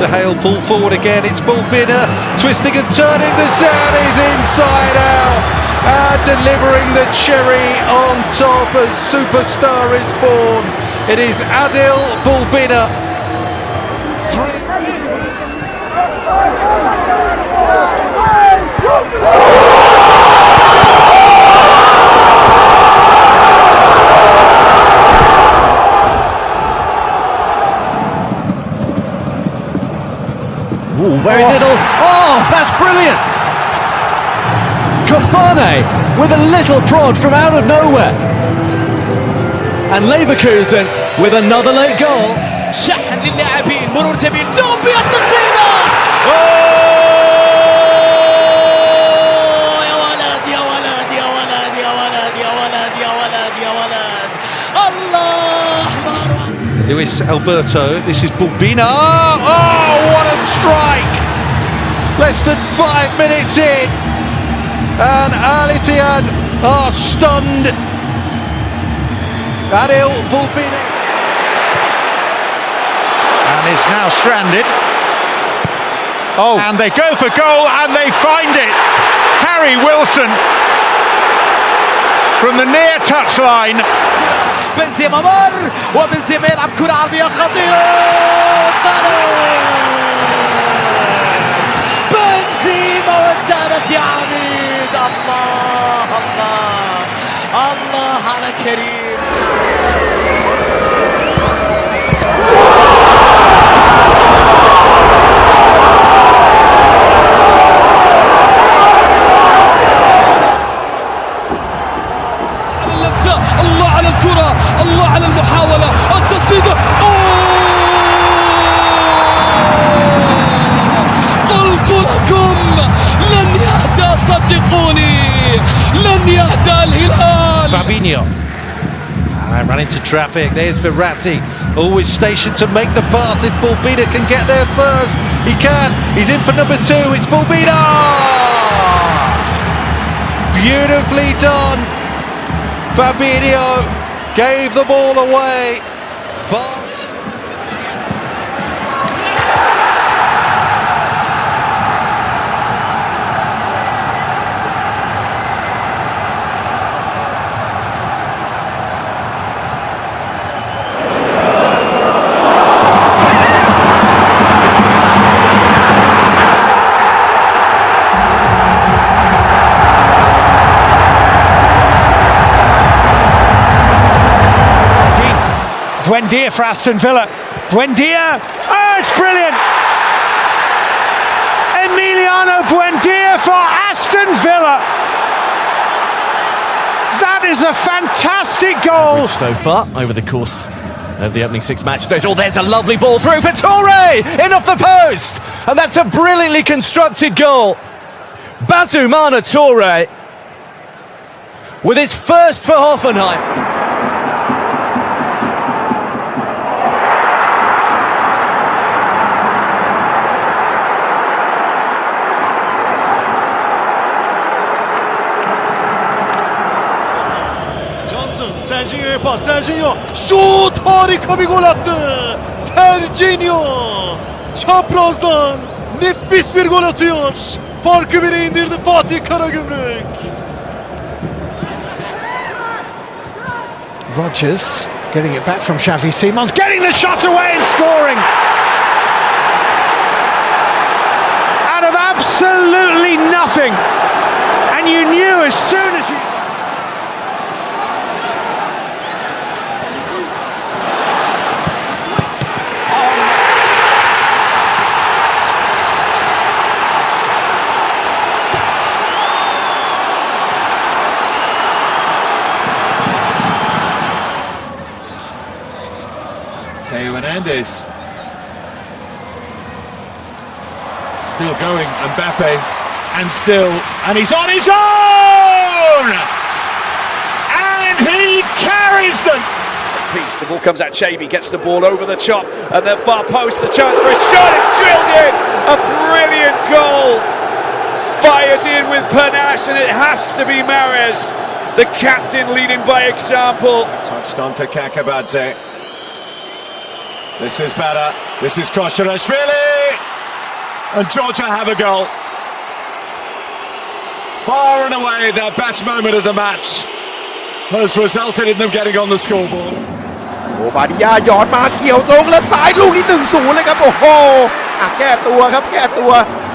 Hale pull forward again, it's Bulbina twisting and turning, the Zan is inside out and delivering the cherry on top as superstar is born. It is Adil Bulbina. Ooh, very little. Oh, that's brilliant! Kofane with a little prod from out of nowhere. And Leverkusen with another late goal. شحن للاعبين مرور جميل دومبيا التصيدة يا ولد يا ولد يا ولد يا ولد يا ولد يا ولد يا ولد Luis Alberto, this is Bulbina. Oh, what a strike! Less than 5 minutes in, and Al Ittihad are stunned. Adil Bulbina. And is now stranded. Oh, and they go for goal and they find it. Harry Wilson from the near touchline. بنزيما مر وبنزيما يلعب كرة عرضية خطيرة. بنزيما والثالث يا عميد. الله الله الله على كريم. الله على الكرة، الله على المحاولة، التصديق. قلت لكم لن يهدى، صدقوني لن يهدى الهلال. Fabinho. Ran into traffic. There's Verratti, always stationed to make the pass. If Bulbina can get there first, he can. He's in for number 2. It's Bulbina. Beautifully done. Fabinho gave the ball away. Buendia for Aston Villa. Buendia. Oh, it's brilliant. Emiliano Buendia for Aston Villa. That is a fantastic goal. So far over the course of the opening 6 match days. Oh, there's a lovely ball through for Toure, in off the post, and that's a brilliantly constructed goal. Bazumana Toure with his first for Hoffenheim. Serginho'ya pas. Serginho şut, harika bir gol attı. Serginho çaprazdan nefis bir gol atıyor. Farkı 1'e indirdi Fatih Karagümrük. Rodgers getting it back from Xavi Simons, getting the shot away and scoring. Out of absolutely nothing. And you knew as soon as you... Teo Hernandez still going, Mbappe, and he's on his own, and he carries them. Set piece, the ball comes at Chaby, gets the ball over the top, and then far post, the chance for a shot, it's drilled in, a brilliant goal, fired in with panache, and it has to be Mahrez, the captain leading by example. Touched on to Kakabadze. This is better. This is Koscielny, and Georgia have a goal. Far and away their best moment of the match has resulted in them getting on the scoreboard. โอบาดิยาหยอดมาเกี่ยวตรงและสายลูกนี้ 1-0 เลยครับโอ้โหแก้ตัวครับแก้ตัว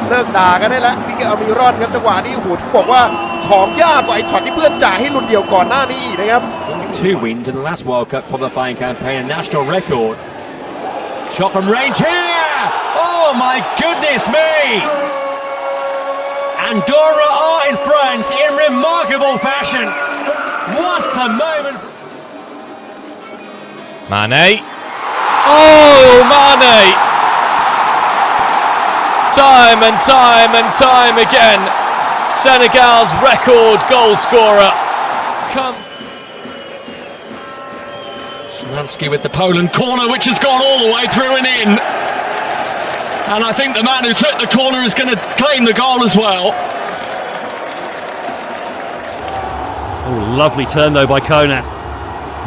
เลิกด่ากันได้แล้วมิเกล อัลมิรอนครับจังหวะนี้โอ้โหบอกว่าของยากกว่าไอ้ช็อตที่เพื่อนจ่ายให้รุ่นเดียวก่อนหน้านี้อีกนะครับ 2 wins in the last World Cup qualifying campaign, a national record. Shot from range here! Oh my goodness me! Andorra are in front in remarkable fashion. What a moment! Mane. Oh, Mane! Time and time and time again, Senegal's record goal scorer comes. Szymanski with the Poland corner, which has gone all the way through and in. And I think the man who took the corner is going to claim the goal as well. Oh, lovely turn though by Kona.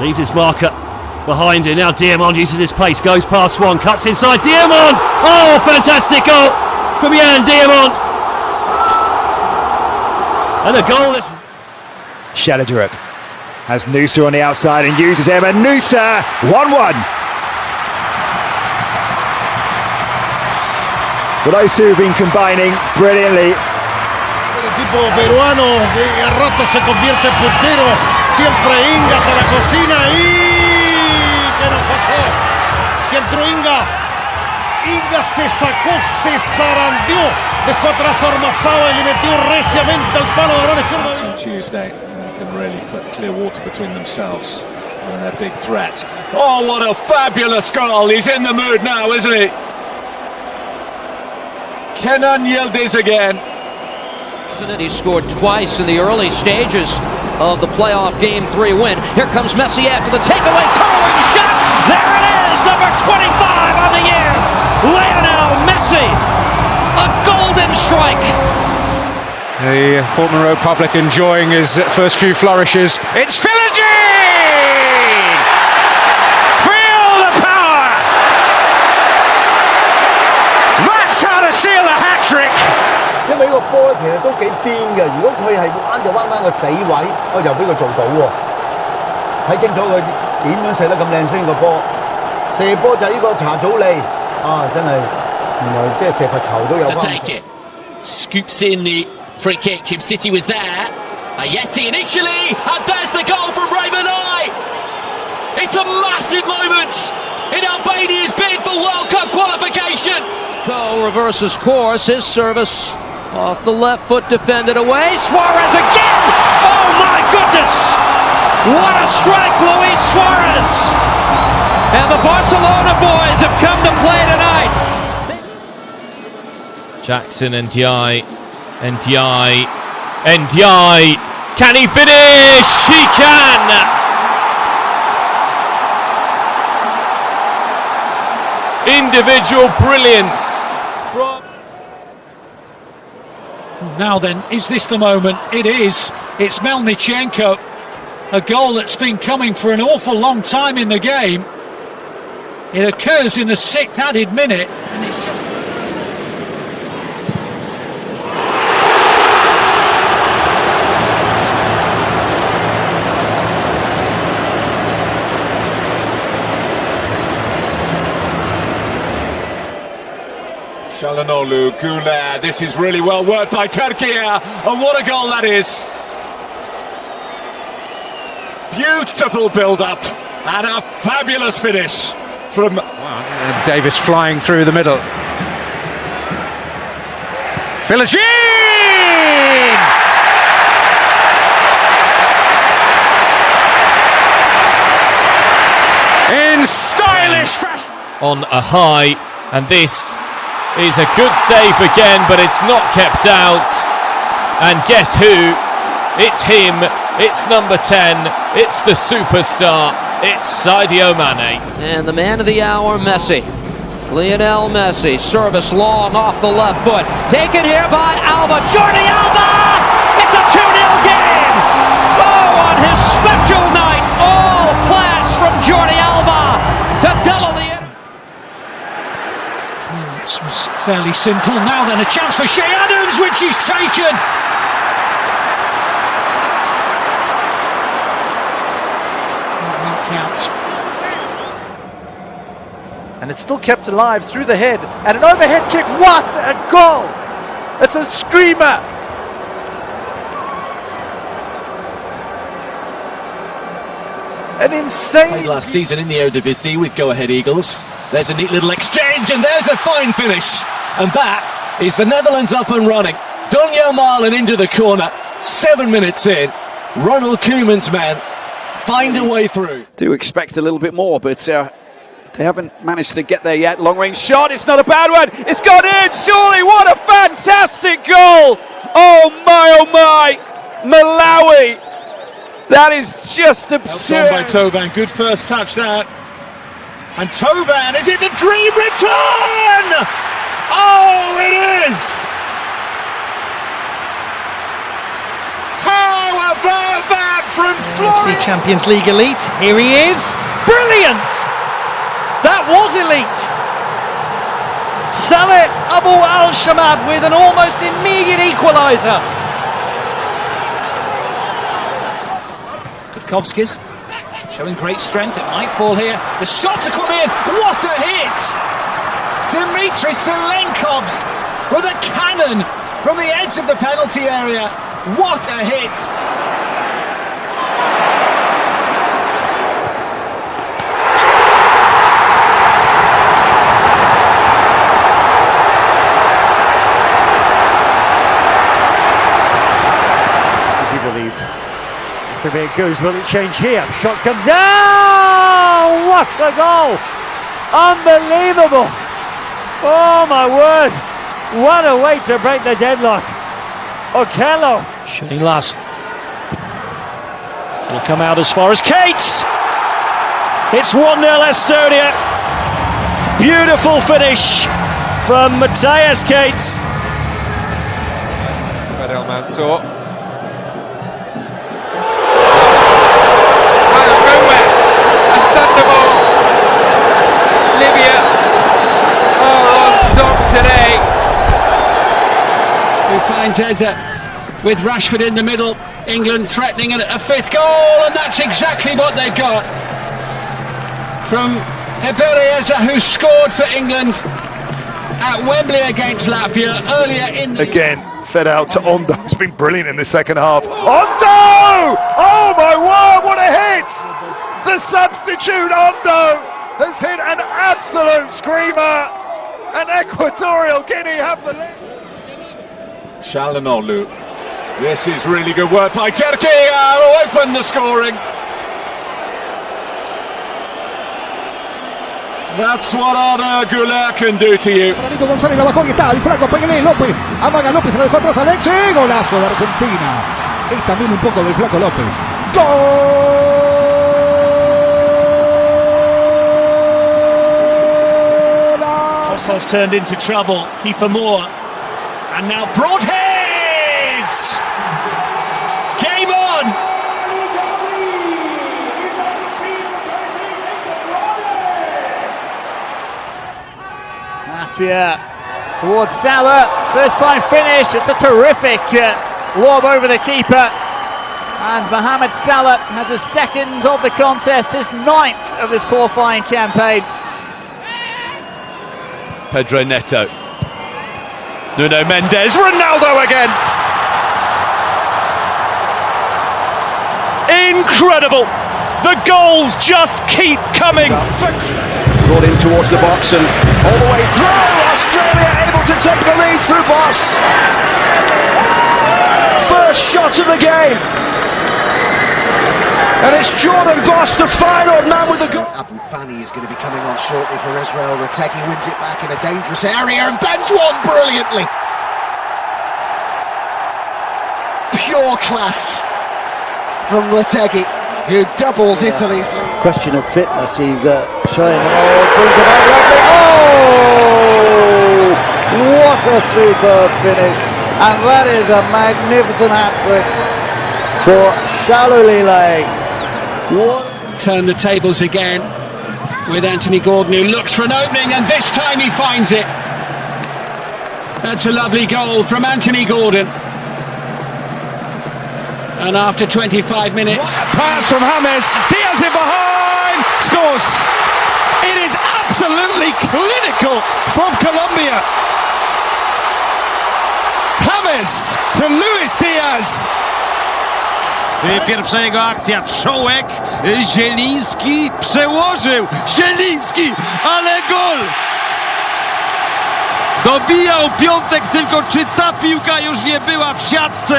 Leaves his marker behind him. Now Diamond uses his pace, goes past one, cuts inside. Diamond! Oh, fantastic goal from Jan Diamond. And a goal that's... Shaladurup has Noosa on the outside and uses him, and Noosa 1-1. Well, those two have been combining brilliantly. El equipo peruano que a rato se convierte en puntero, siempre Inga hasta la cocina y que no pasó, que entró Inga se sacó, se zarandeó, dejó atrás a Ormazábal y le metió reciamente al palo de la izquierda. On Tuesday, they can really put clear water between themselves and their big threat. Oh, what a fabulous goal! He's in the mood now, isn't he? Kenan Yildiz again. He scored twice in the early stages of the playoff Game 3 win. Here comes Messi after the takeaway, curling shot. There it is, number 25 on the year, Lionel Messi. A golden strike. The Portman Road public enjoying his first few flourishes. It's Philogene! Feel the power! That's how to seal a hat-trick! 因為呢個波其實都幾邊嘅，如果佢係彎就彎返個死位，我又俾佢做到喎。睇清楚佢點樣射得咁靚先個波，射波就係呢個查祖利啊！真係原來即係射罰球都有關。To take it, scoops in the free kick. Chip City was there. Ayeti initially, and there's the goal from Raymond I. It's a massive moment in Albania's bid for World Cup qualification. Go reverses course, his service off the left foot, defended away. Suarez again! Oh my goodness! What a strike, Luis Suarez! And the Barcelona boys have come to play tonight. Jackson and Ndiaye. Can he finish? He can! Individual brilliance. Now then, is this the moment? It is. It's Melnichenko. A goal that's been coming for an awful long time in the game. It occurs in the 6th added minute. And it's just... Çalhanoğlu, Güler, this is really well worked by Turkey, and what a goal that is! Beautiful build-up, and a fabulous finish from... Davis flying through the middle. Philogene! In stylish fashion! On a high, and this is a good save again, but it's not kept out. And guess who? It's him. It's number 10. It's the superstar. It's Sadio Mane. And the man of the hour, Messi. Lionel Messi. Service long off the left foot. Taken here by Alba. Jordi Alba! It's a 2-0 game! Oh, on his special night, all class from Jordi Alba to double the... This was fairly simple. Now then, a chance for Shea Adams, which he's taken. Count. And it's still kept alive through the head. And an overhead kick. What a goal! It's a screamer. An insane... Played last season in the Eredivisie with Go Ahead Eagles. There's a neat little exchange, and there's a fine finish. And that is the Netherlands up and running. Done Yamal and into the corner. 7 minutes in. Ronald Koeman's men find a way through. Do expect a little bit more, but they haven't managed to get there yet. Long range shot, it's not a bad one. It's gone in, surely. What a fantastic goal. Oh my, Malawi. That is just absurd. By Tovan, good first touch that. And Tovan, is it the dream return? Oh, it is! How about that from Florian? Champions League elite, here he is. Brilliant! That was elite. Saleh Abu Al-Shamab with an almost immediate equaliser. Kutkovskis showing great strength. It might fall here. The shot to come in. What a hit! Dmitry Selenkovs with a cannon from the edge of the penalty area. What a hit! Would you believe? To be a goose, will it change here? Shot comes down! What a goal! Unbelievable! Oh my word! What a way to break the deadlock! Okello! Shooting last. It'll come out as far as Cates! It's 1-0 Estonia! Beautiful finish from Matthias Cates! Fadel Mansour. Today, who finds Eza with Rashford in the middle. England threatening a fifth goal, and that's exactly what they've got from Eza, who scored for England at Wembley against Latvia earlier in the again. Fed out to Ondo, who's been brilliant in the second half. Ondo! Oh my word, what a hit! The substitute Ondo has hit an absolute screamer. And Equatorial Guinea have the lead. Shalanolu. This is really good work by Turkey. Will open the scoring. That's what Arda Güler can do to you. Nico González la bajó y está el flaco Peguené, López. Amaga López, se la dejó atrás a Alexi. Golazo de Argentina. Es también un poco del flaco López. ¡Gol! Has turned into trouble. Kiefer Moore, and now Broadhead. Game on. Matia towards Salah. First time finish. It's a terrific lob over the keeper. And Mohamed Salah has his second of the contest, his 9th of this qualifying campaign. Pedro Neto. Nuno Mendes. Ronaldo again. Incredible. The goals just keep coming. Brought in towards the box and all the way through. Australia able to take the lead through Boss. First shot of the game. And it's Jordan Boss, the final man with the goal. Abu Fani is going to be coming on shortly for Israel. Retegi wins it back in a dangerous area and bends one brilliantly. Pure class from Retegi, who doubles Italy's lead. Question of fitness, he's showing them all. Brings it out lovely. Oh! What a superb finish. And that is a magnificent hat-trick for Shalulile. Turn the tables again with Anthony Gordon, who looks for an opening, and this time he finds it. That's a lovely goal from Anthony Gordon. And after 25 minutes, pass from James, Diaz in behind, scores. It is absolutely clinical from Colombia. James to Luis Diaz. Pierwsza jego akcja, wszołek, Zieliński przełożył, Zieliński, ale gol! Dobijał Piątek, tylko czy ta piłka już nie była w siatce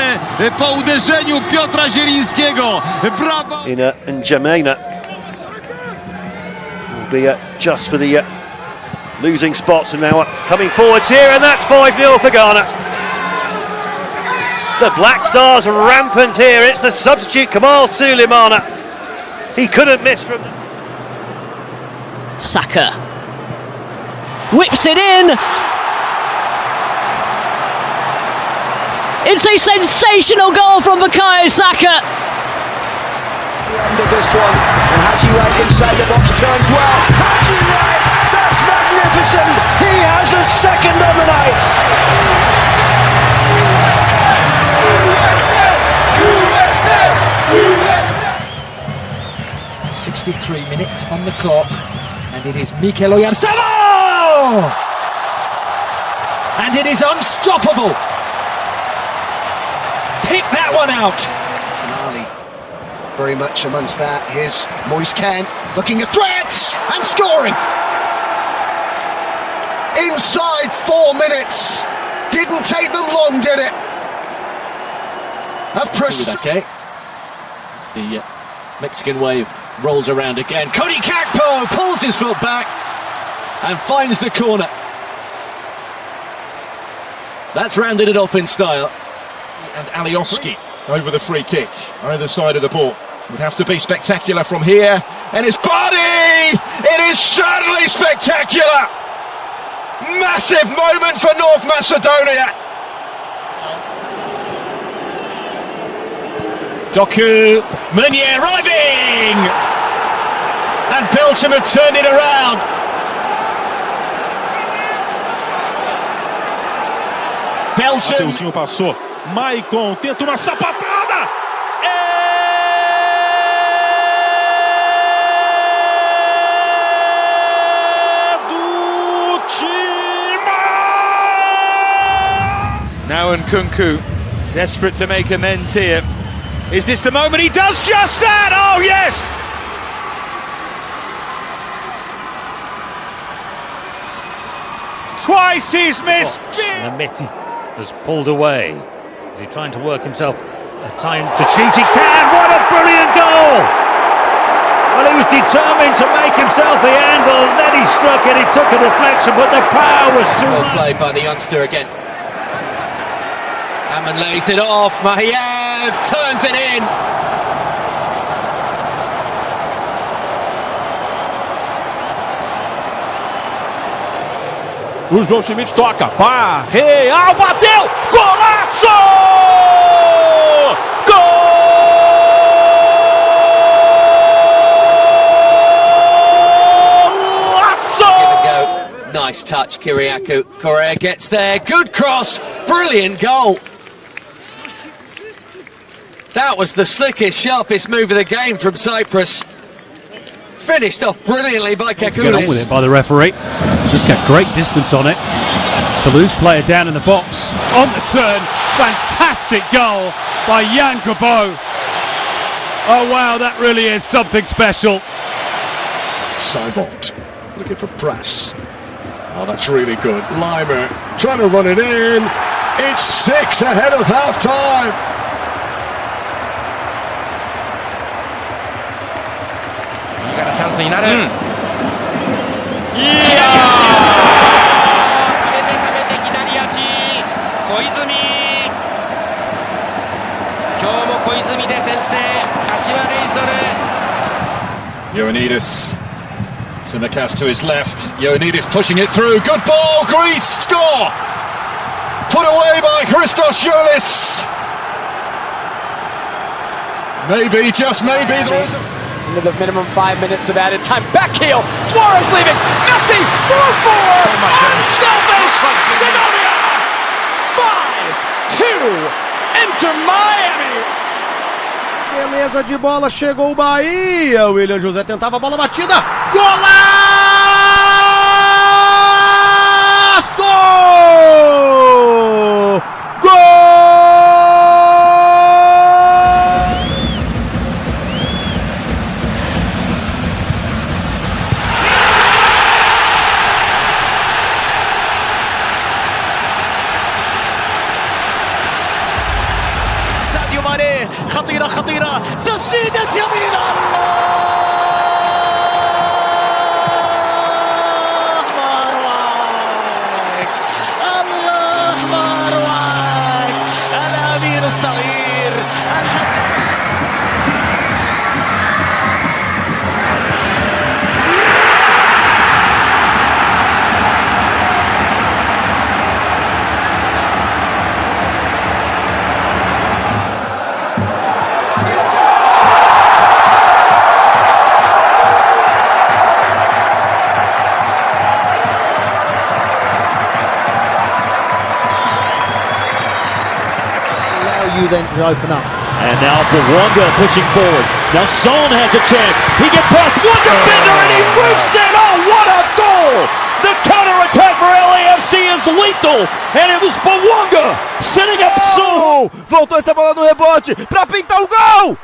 po uderzeniu Piotra Zielińskiego. Brawo! And Jamena will be just for the losing spots, and now coming forwards here, and that's 5-0 for Ghana. The Black Stars rampant here. It's the substitute Kamal Suleimana. He couldn't miss from Saka whips it in. It's a sensational goal from Bukayo Saka. End of this one, and Haji Wright inside the box turns well. Haji Wright, that's magnificent. He has a second on the night. 63 minutes on the clock, and it is Mikel Oyarzabal! And it is unstoppable! Pick that one out! Tonali very much amongst that. Here's Moise Kean looking at threats and scoring! Inside 4 minutes! Didn't take them long, did it? Okay. It's the Mexican wave rolls around again. Cody Gakpo pulls his foot back and finds the corner. That's rounded it off in style. And Alioski over the free kick, either side of the ball. Would have to be spectacular from here. And his body! It is certainly spectacular! Massive moment for North Macedonia! Doku, Meunier arriving! And Belgium have turned it around. Belgium. Mateuzinho passou. Maicon tenta uma sapatada. Do time! Now and Nkunku, desperate to make amends here. Is this the moment? He does just that! Oh, yes! Twice he's missed. Messi has pulled away. Is he trying to work himself a time to cheat? He can! What a brilliant goal! Well, he was determined to make himself the angle, then he struck it, he took a deflection, but the power was too Well much. played by the youngster again. Hammond lays it off. Mahiev turns it in. O João Schmidt toca. Real bateu. Golaço! Golaço! Nice touch, Kyriakou. Correa gets there. Good cross. Brilliant goal. That was the slickest, sharpest move of the game from Cyprus. Finished off brilliantly by Kakoulis. Get on with it by the referee. Just got great distance on it. Toulouse player down in the box. On the turn. Fantastic goal by Jan Cabo. Oh wow, that really is something special. Saivont looking for press. Oh, that's really good. Limer trying to run it in. It's 6 ahead of half time. Chance になる。いやー。入れて食べて左足。小泉。今日も小泉で先制。柏レイソル。 Ioannidis. Tsimikas to his left. Ioannidis pushing it through. Good ball. Greece score. Put away by Christos Jolis. Maybe, just maybe, there is a... Into the minimum 5 minutes of added time. Back heel. Suarez leaving. Messi 4-4. On salvation. Sidonia. 5-2. Enter Miami. Beleza de bola. Chegou o Bahia. William José tentava a bola batida. Golaço! Gol! خطيرة خطيرة تسديدة يمين الله مروان الله مروان الأمير continue then to open up. And now Wanda pushing forward. Now Son has a chance. He gets past one defender and he roofs it. Oh, what a goal! The counter-attack for LAFC is lethal. And it was Bawanga setting up Son. Voltou essa bola no rebote pra pintar o gol!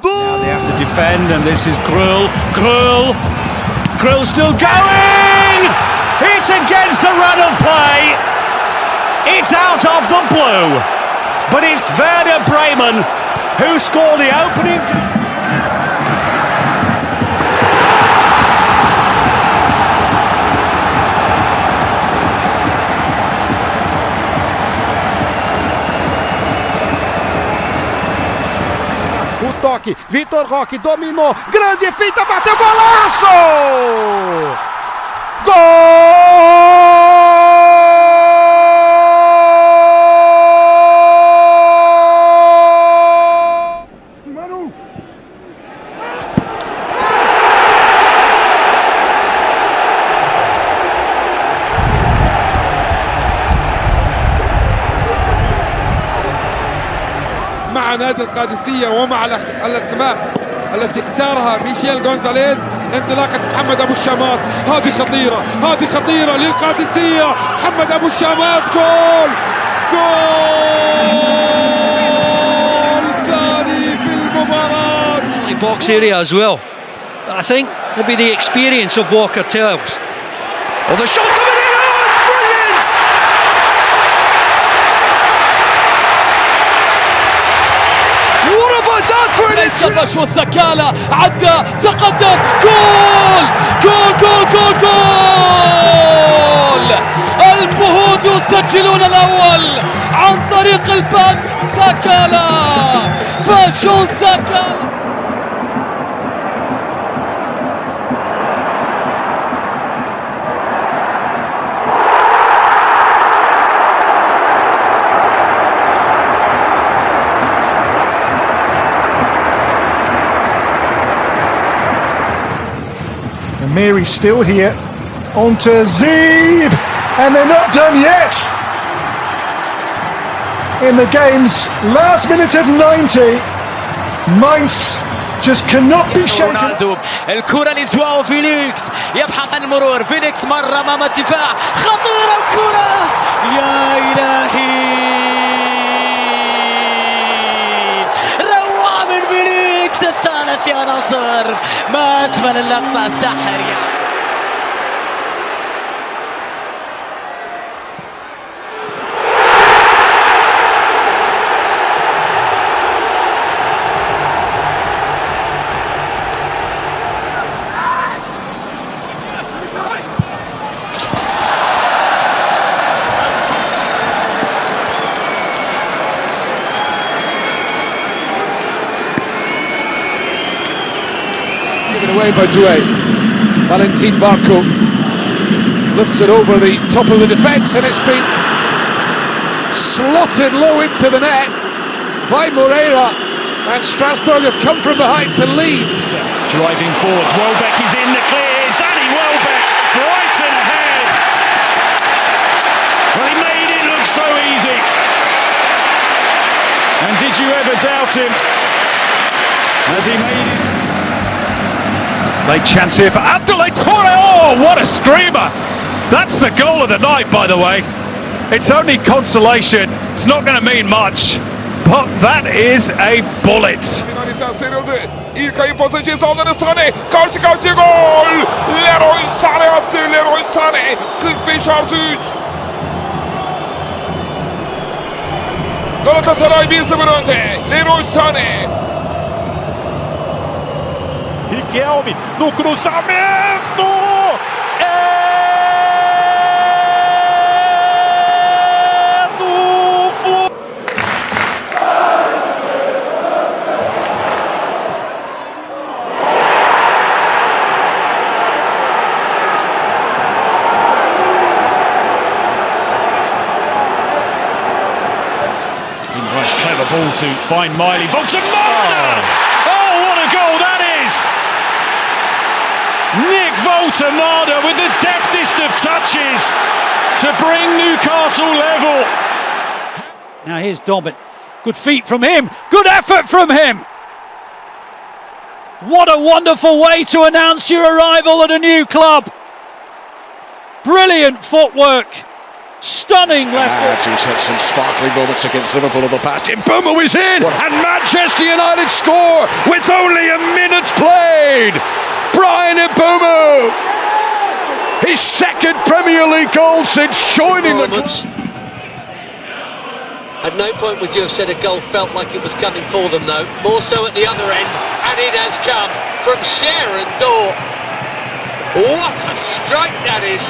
Now they have to defend, and this is Krul still going! It's against the run of play. It's out of the blue. But it's Werder Bremen who scored the opening. O toque, Vitor Roque dominou, grande finta, bateu golaço! مع نادي القادسية ومع الأسماء التي اختارها ميشيل غونزاليز. انطلاقة محمد أبو الشامات، هذه خطيرة للقادسية. محمد أبو الشامات، جول ثاني في المباراة. Box area as well. I think maybe the experience of Walker tells. Oh, the shot coming in! Oh, it's brilliant! What about that for an ليس وسكالة عدى تقدم جول جول جول جول جول الفهود يسجلون الأول عن طريق الفهد سكالة فاشون سكالة. Mary's still here, onto Zeeb, and they're not done yet. In the game's last minute of 90, Mainz just cannot be shaken. رونالدو الكرة لجواو فيليكس يبحث عن المرور. فيليكس مر أمام الدفاع، خطيرة الكرة، يا إلهي، روعة من فيليكس. الثالث يا نصر، ما أسفل اللقطة الساحر. Given away by Doué. Valentin Barco lifts it over the top of the defence, and it's been slotted low into the net by Moreira, and Strasbourg have come from behind to lead. Driving forwards, Welbeck is in the clear. Danny Welbeck, Brighton ahead. Well, he made it look so easy. And did you ever doubt him? As he made it. Late chance here for Abdoulaye Touré. Oh, what a screamer! That's the goal of the night, by the way. It's only consolation. It's not going to mean much, but that is a bullet. İlk ayı pozisyonu sağladı Sané. Karşı karşıya gol. Leroy Sané attı. Leroy Sané. 45+3. Galatasaray 1-0 önde. Leroy Sané. Riquelme no cruzamento. Nice clever ball to find Miley. Volta Marner! Oh, what a goal that is! Nick Voltemada with the deftest of touches to bring Newcastle level. Now here's Dobbin. Good feet from him. Good effort from him. What a wonderful way to announce your arrival at a new club. Brilliant footwork. Stunning left foot. He's had some sparkling moments against Liverpool in the past. Mbeumo is in, and Manchester United score with only a minute played. Brian Mbeumo, his second Premier League goal since joining the club. At no point would you have said a goal felt like it was coming for them, though. More so at the other end, and it has come from Sharon Dor. What a strike that is!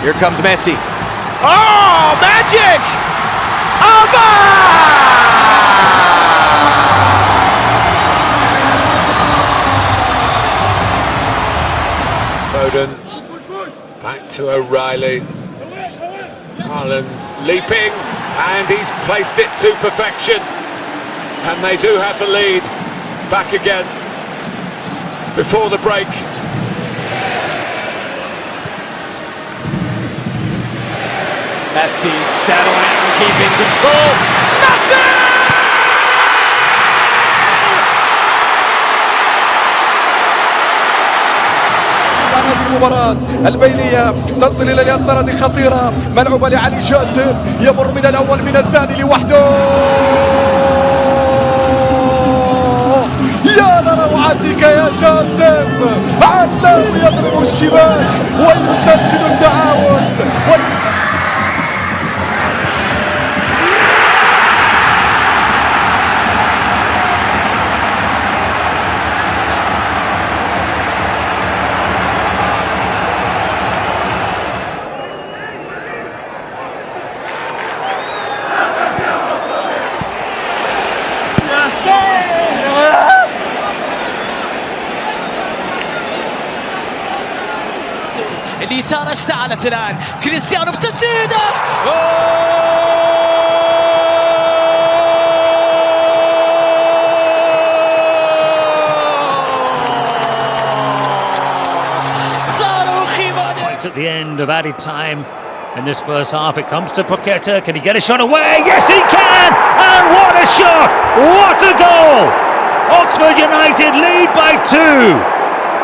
Here comes Messi. Oh, magic! Foden back to O'Reilly. Haaland leaping, and he's placed it to perfection. And they do have the lead back again before the break. Messi settling, keeping control. Messi! هذه المباراة البينية تصل إلى اليسار، هذه خطيرة ملعوبة لعلي جاسم، يمر من الأول من الثاني لوحده. يا لروعتك يا جاسم، علّام يضرب الشباك ويسجل التعاون. الإثارة اشتعلت الآن. كريستيانو بتسديدة. Right at the end of added time in this first half, it comes to Paqueta. Can he get a shot away? Yes, he can! And what a shot! What a goal! Oxford United lead by 2.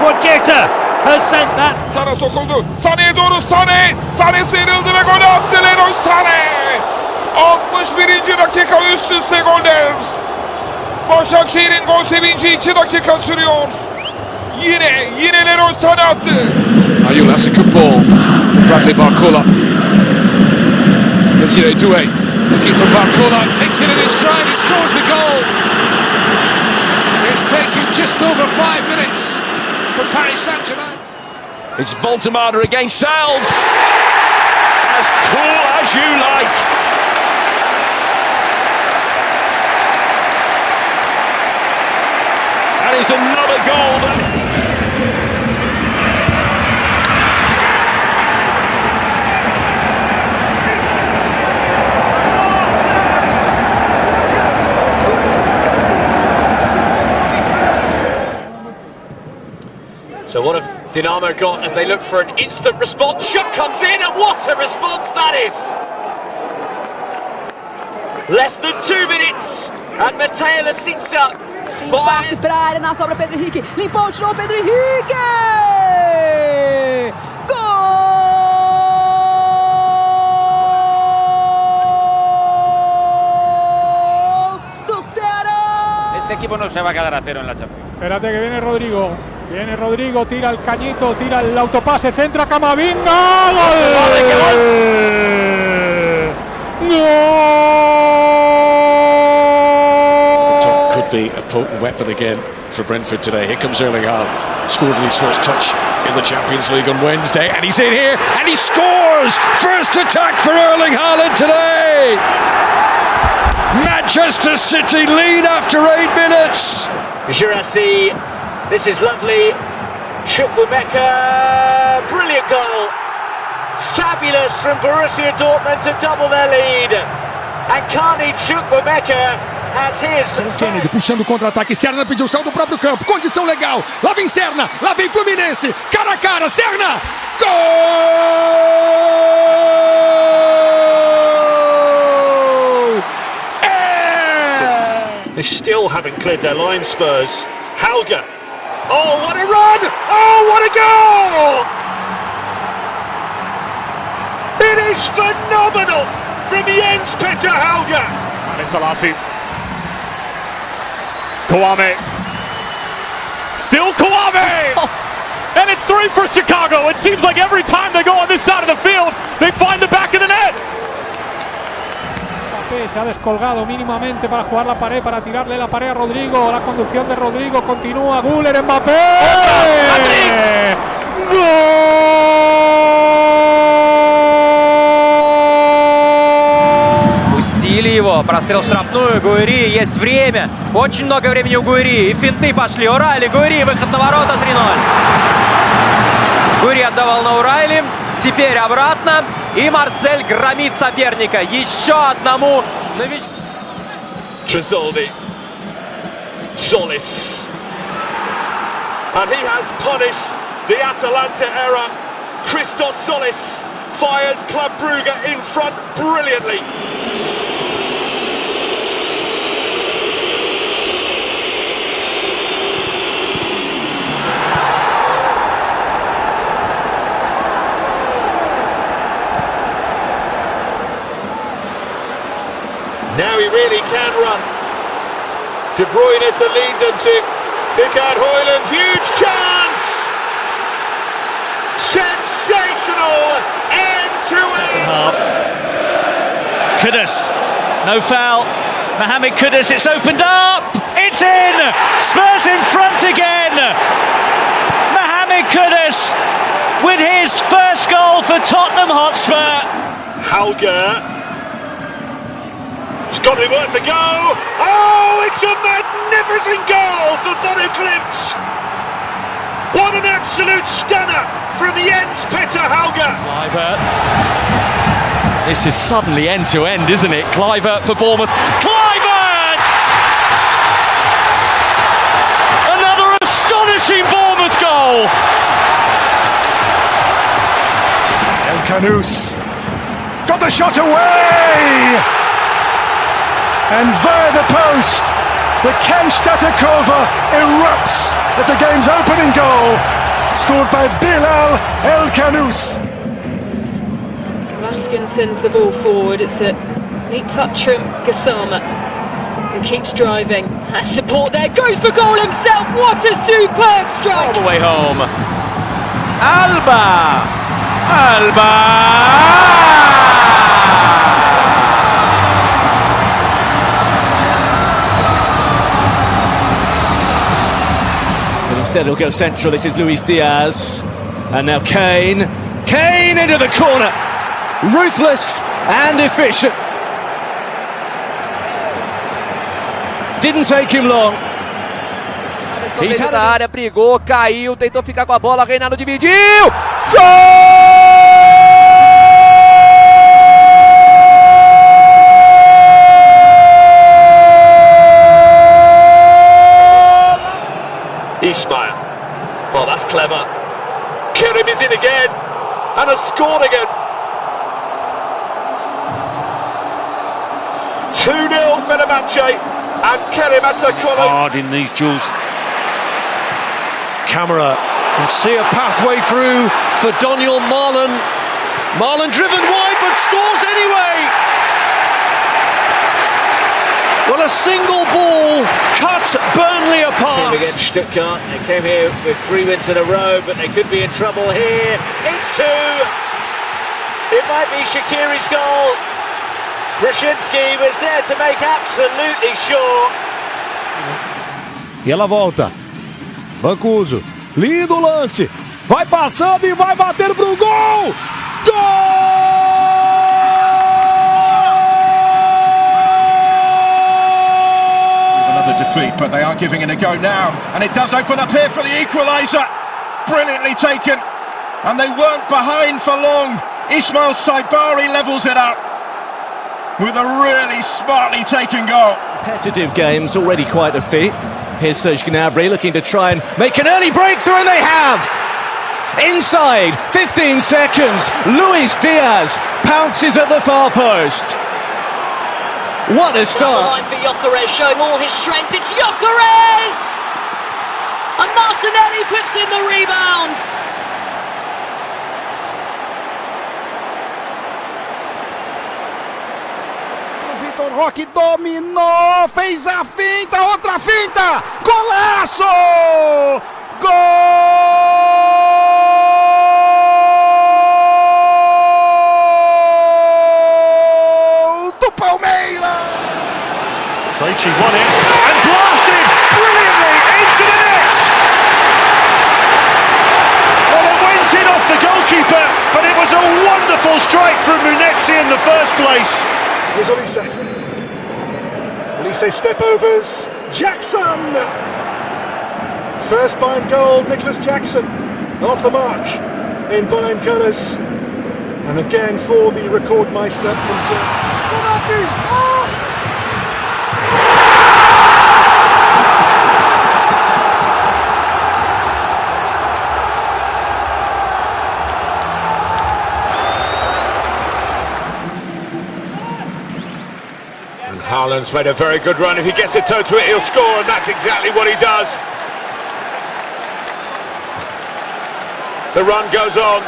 Paqueta has sent that. Sana sokuldu. Sane'ye doğru Sane. Sane sıyrıldı ve golü attı Leroy Sane. 61. dakika üst üste goller. Başakşehir'in gol sevinci 2 dakika sürüyor. Yine Leroy Sane attı. Ayul, that's a good ball from Bradley Barcola. Desiree Doué looking for Barcola, takes it in his stride, he scores the goal. It's taken just over 5 minutes for Paris Saint-Germain. It's Voltemada against Sales. As cool as you like. That is another goal. So what have Dinamo got as they look for an instant response? Shot comes in, and what a response that is! Less than 2 minutes, and Mateo Lasica. Passe para a área, na sobra Pedro Henrique, limpou, tirou Pedro Henrique! Gol do Ceará! Este equipo no se va a quedar a cero en la Champions. Espérate que viene Rodrigo. Viene Rodrigo, tira el cañito, tira el autopase, centra Camavinga. ¡Gol! ¡Gol! Could be a potent weapon again for Brentford today. Here comes Erling Haaland. Scored in his first touch in the Champions League on Wednesday, and he's in here and he scores! First attack for Erling Haaland today. Manchester City lead after 8 minutes. Girassi, this is lovely. Chukwuemeka, brilliant goal. Fabulous from Borussia Dortmund to double their lead. And Carney Chukwuemeka has his. Kennedy puxando o contra-ataque, Serna pediu, saiu do próprio campo, condição legal, lá vem Serna, lá vem Fluminense, cara a cara, Serna, gol! They still haven't cleared their line, Spurs. Hauger. Oh, what a run! Oh, what a goal! It is phenomenal from Jens Petter Hauger. Selassie. Kouame. Still Kouame! And it's 3 for Chicago. It seems like every time they go on this side of the field, they find the back of the net. Mbappé se ha descolgado mínimamente para jugar la pared, para tirarle la pared a Rodrigo. La conducción de Rodrigo continúa. Güler, Mbappé. Пустили его, прострел в штрафную, Гуэри, есть время, очень много времени у Гуэри, и финты пошли, Урайли, Гуэри, выход на ворота, 3-0. Гуэри отдавал на Урайли, теперь обратно, и Марсель громит соперника, еще одному новичку. Tresoldi. Solis. And he has punished the Atalanta error. Christos Solis fires Club Brugge in front brilliantly. Now he really can run. De Bruyne to lead them to pick out Højlund. Huge chance! Sensational end to end! Kudus, no foul. Mohamed Kudus, it's opened up. It's in. Spurs in front again. Mohamed Kudus with his first goal for Tottenham Hotspur. Hauger. It's got to be worth the go. Oh, it's a magnificent goal for Bodo Klimt. What an absolute stunner from Jens Petter Hauger. Kluivert. This is suddenly end-to-end, isn't it? Kluivert for Bournemouth. Kluivert! Another astonishing Bournemouth goal. El Canous got the shot away! And via the post, the Kenstatakova erupts at the game's opening goal, scored by Bilal El Canous. Raskin sends the ball forward. It's a neat touch from Gassama, who keeps driving. Has support there, goes for goal himself. What a superb strike! All the way home. Alba! Instead he'll go central. This is Luis Diaz, and now Kane into the corner, ruthless and efficient. Didn't take him long. He's da área, brigou, caiu, tentou ficar com a bola, Reinaldo dividiu, gol! Ismail. Oh, that's clever. Kerim is in again and has scored again. 2-0 Fenerbahce and Kerim Atakolu. Hard in these duels. Camera can see a pathway through for Daniel Marlon. Marlon driven wide but scores anyway. Well, a single ball cut Burnley apart. Came against Stuttgart. They came here with 3 wins in a row, but they could be in trouble here. It's 2. It might be Shaqiri's goal. Brzezinski was there to make absolutely sure. E ela volta. Mancuso. Lindo lance. Vai passando e vai bater pro gol. Gol! Defeat, but they are giving it a go now, and it does open up here for the equaliser. Brilliantly taken, and they weren't behind for long. Ismail Saibari levels it up. with a really smartly taken goal. Competitive games, already quite a feat. Here's Serge Gnabry looking to try and make an early breakthrough, and they have! Inside 15 seconds, Luis Diaz pounces at the far post. What a start! Line for Gyökeres, showing all his strength. It's Gyökeres! And Martinelli puts in the rebound. Vitor Roque dominou, fez a finta, outra finta, golaço! Gol do Palmeiras! Krejci won it and blasted brilliantly into the net! Well, it went in off the goalkeeper, but it was a wonderful strike from Munetsi in the first place. Here's Olise. Olise step overs. Jackson! First Bayern goal, Nicholas Jackson. Off the mark in Bayern colours. And again for the Rekordmeister from Germany. Haaland's made a very good run. If he gets a toe to it, he'll score, and that's exactly what he does. The run goes on.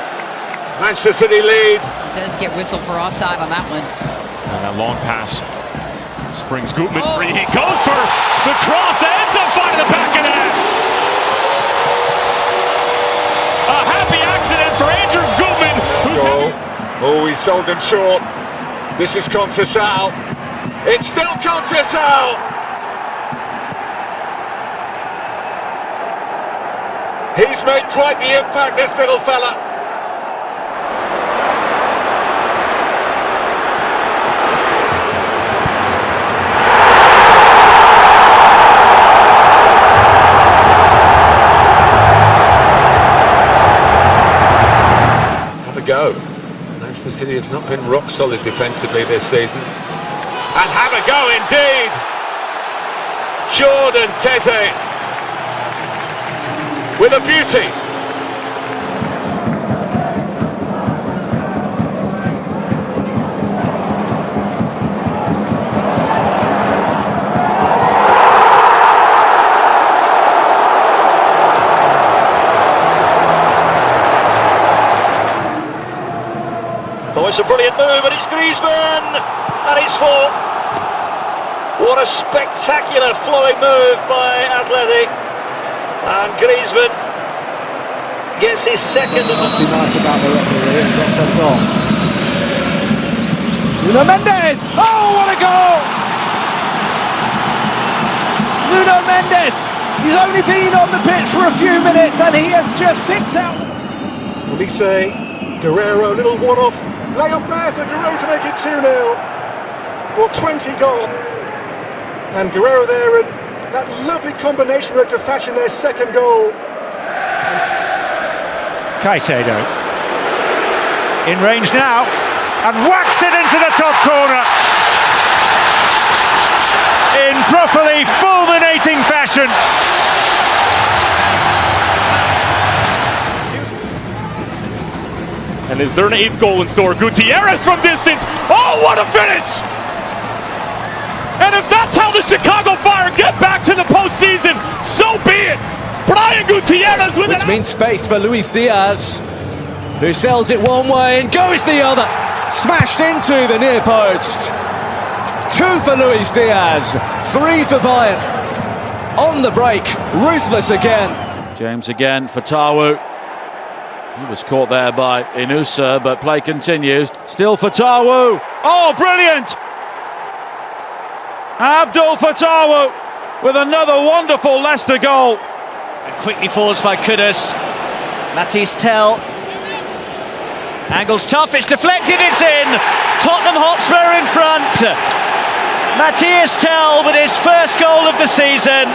Manchester City lead. He does get whistled for offside on that one. And that long pass springs Gutmann free. He goes for the cross that ends up finding the back of the net. A happy accident for Andrew Gutmann, who's Oh, he sold him short. This is Conceição. It's still Conceição! He's made quite the impact, this little fella. Have a go. Manchester City have not been rock solid defensively this season. And have a go indeed! Jordan Teze with a beauty. Oh, it's a brilliant move, and it's Griezmann, and it's four. What a spectacular flowing move by Atleti. And Griezmann gets his second. Not too nice about the referee and got sent off. Nuno Mendes! Oh, what a goal! Nuno Mendes! He's only been on the pitch for a few minutes and he has just picked out. Olise, Guerrero, little one-off. Lay off there for Guerrero to make it 2-0. Well, 20 gone. And Guerrero there, and that lovely combination to fashion their second goal. Caicedo in range now and whacks it into the top corner in properly fulminating fashion. And is there an 8th goal in store? Gutierrez from distance. Oh, what a finish! And if that's how the Chicago Fire get back to the postseason, so be it. Brian Gutierrez with which means space for Luis Diaz, who sells it one way and goes the other. Smashed into the near post. 2 for Luis Diaz, 3 for Bayern. On the break, ruthless again. James again for Tawu. He was caught there by Inusa, but play continues. Still for Tawu. Oh, brilliant! Abdul Fatawu with another wonderful Leicester goal. And quickly forwards by Kudus. Matisse Tell. Angle's tough, it's deflected, it's in. Tottenham Hotspur in front. Matisse Tell with his first goal of the season.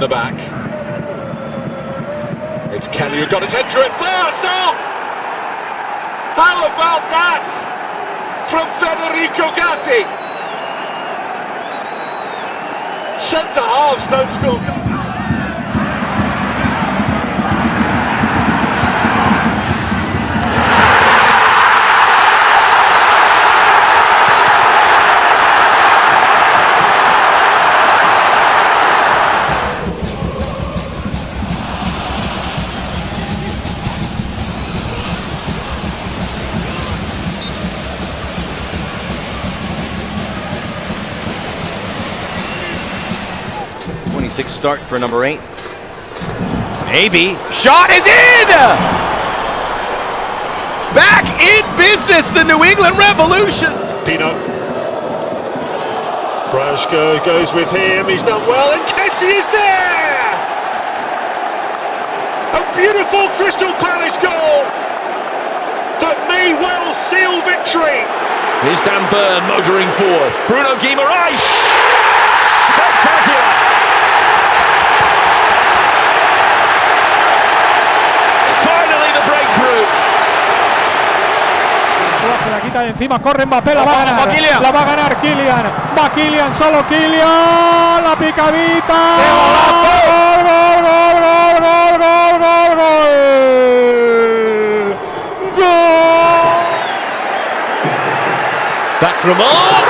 the back. It's Kelly who got his head through it first. Oh! How about that from Federico Gatti? Centre halves don't score. Start for number 8. Maybe. Shot is in! Back in business, the New England Revolution. Pino. Brashko goes with him. He's done well, and Ketty is there! A beautiful Crystal Palace goal that may well seal victory. Here's Dan Burn motoring forward. Bruno Guimaraes! Spectacular! Se la quita de encima, corre Mbappé, la va a ganar. La va a ganar Kylian. Va Kylian, solo Kylian. La picadita. Gol, gol, gol, gol, gol, gol, gol, gol. Gol. Back from on.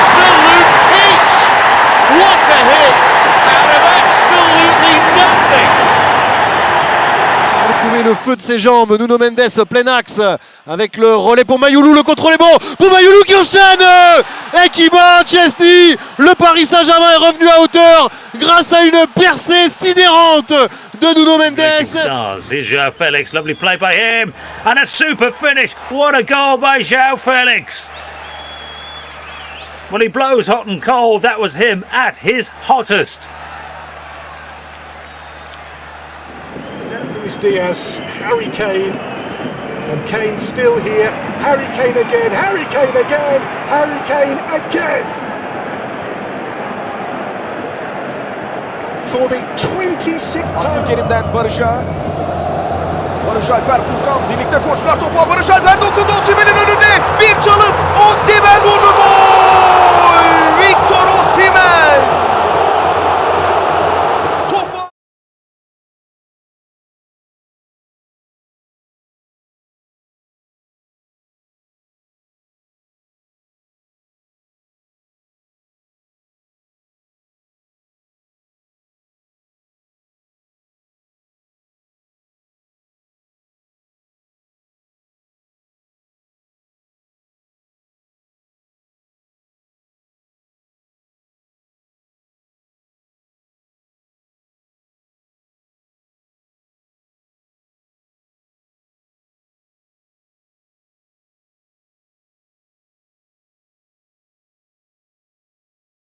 Absolute peach. What a hit out of absolutely nothing. Trouver le feu de ses jambes, Nuno Mendes plein axe avec le relais pour Mayoulou, le contrôle est bon pour Mayoulou qui enchaîne et qui bat Chesney. Le Paris Saint-Germain est revenu à hauteur grâce à une percée sidérante de Nuno Mendes. Here's João Felix, lovely play by him and a super finish. What a goal by João Felix. When he blows hot and cold, that was him at his hottest. Diaz, Harry Kane, and Kane still here. Harry Kane again, Harry Kane again, Harry Kane again. For the 26th time. Abdülkerim'den Barış'a. Barış Alper Furkan birlikte koşular, topu Barış Alper dokundu. Osimhen'in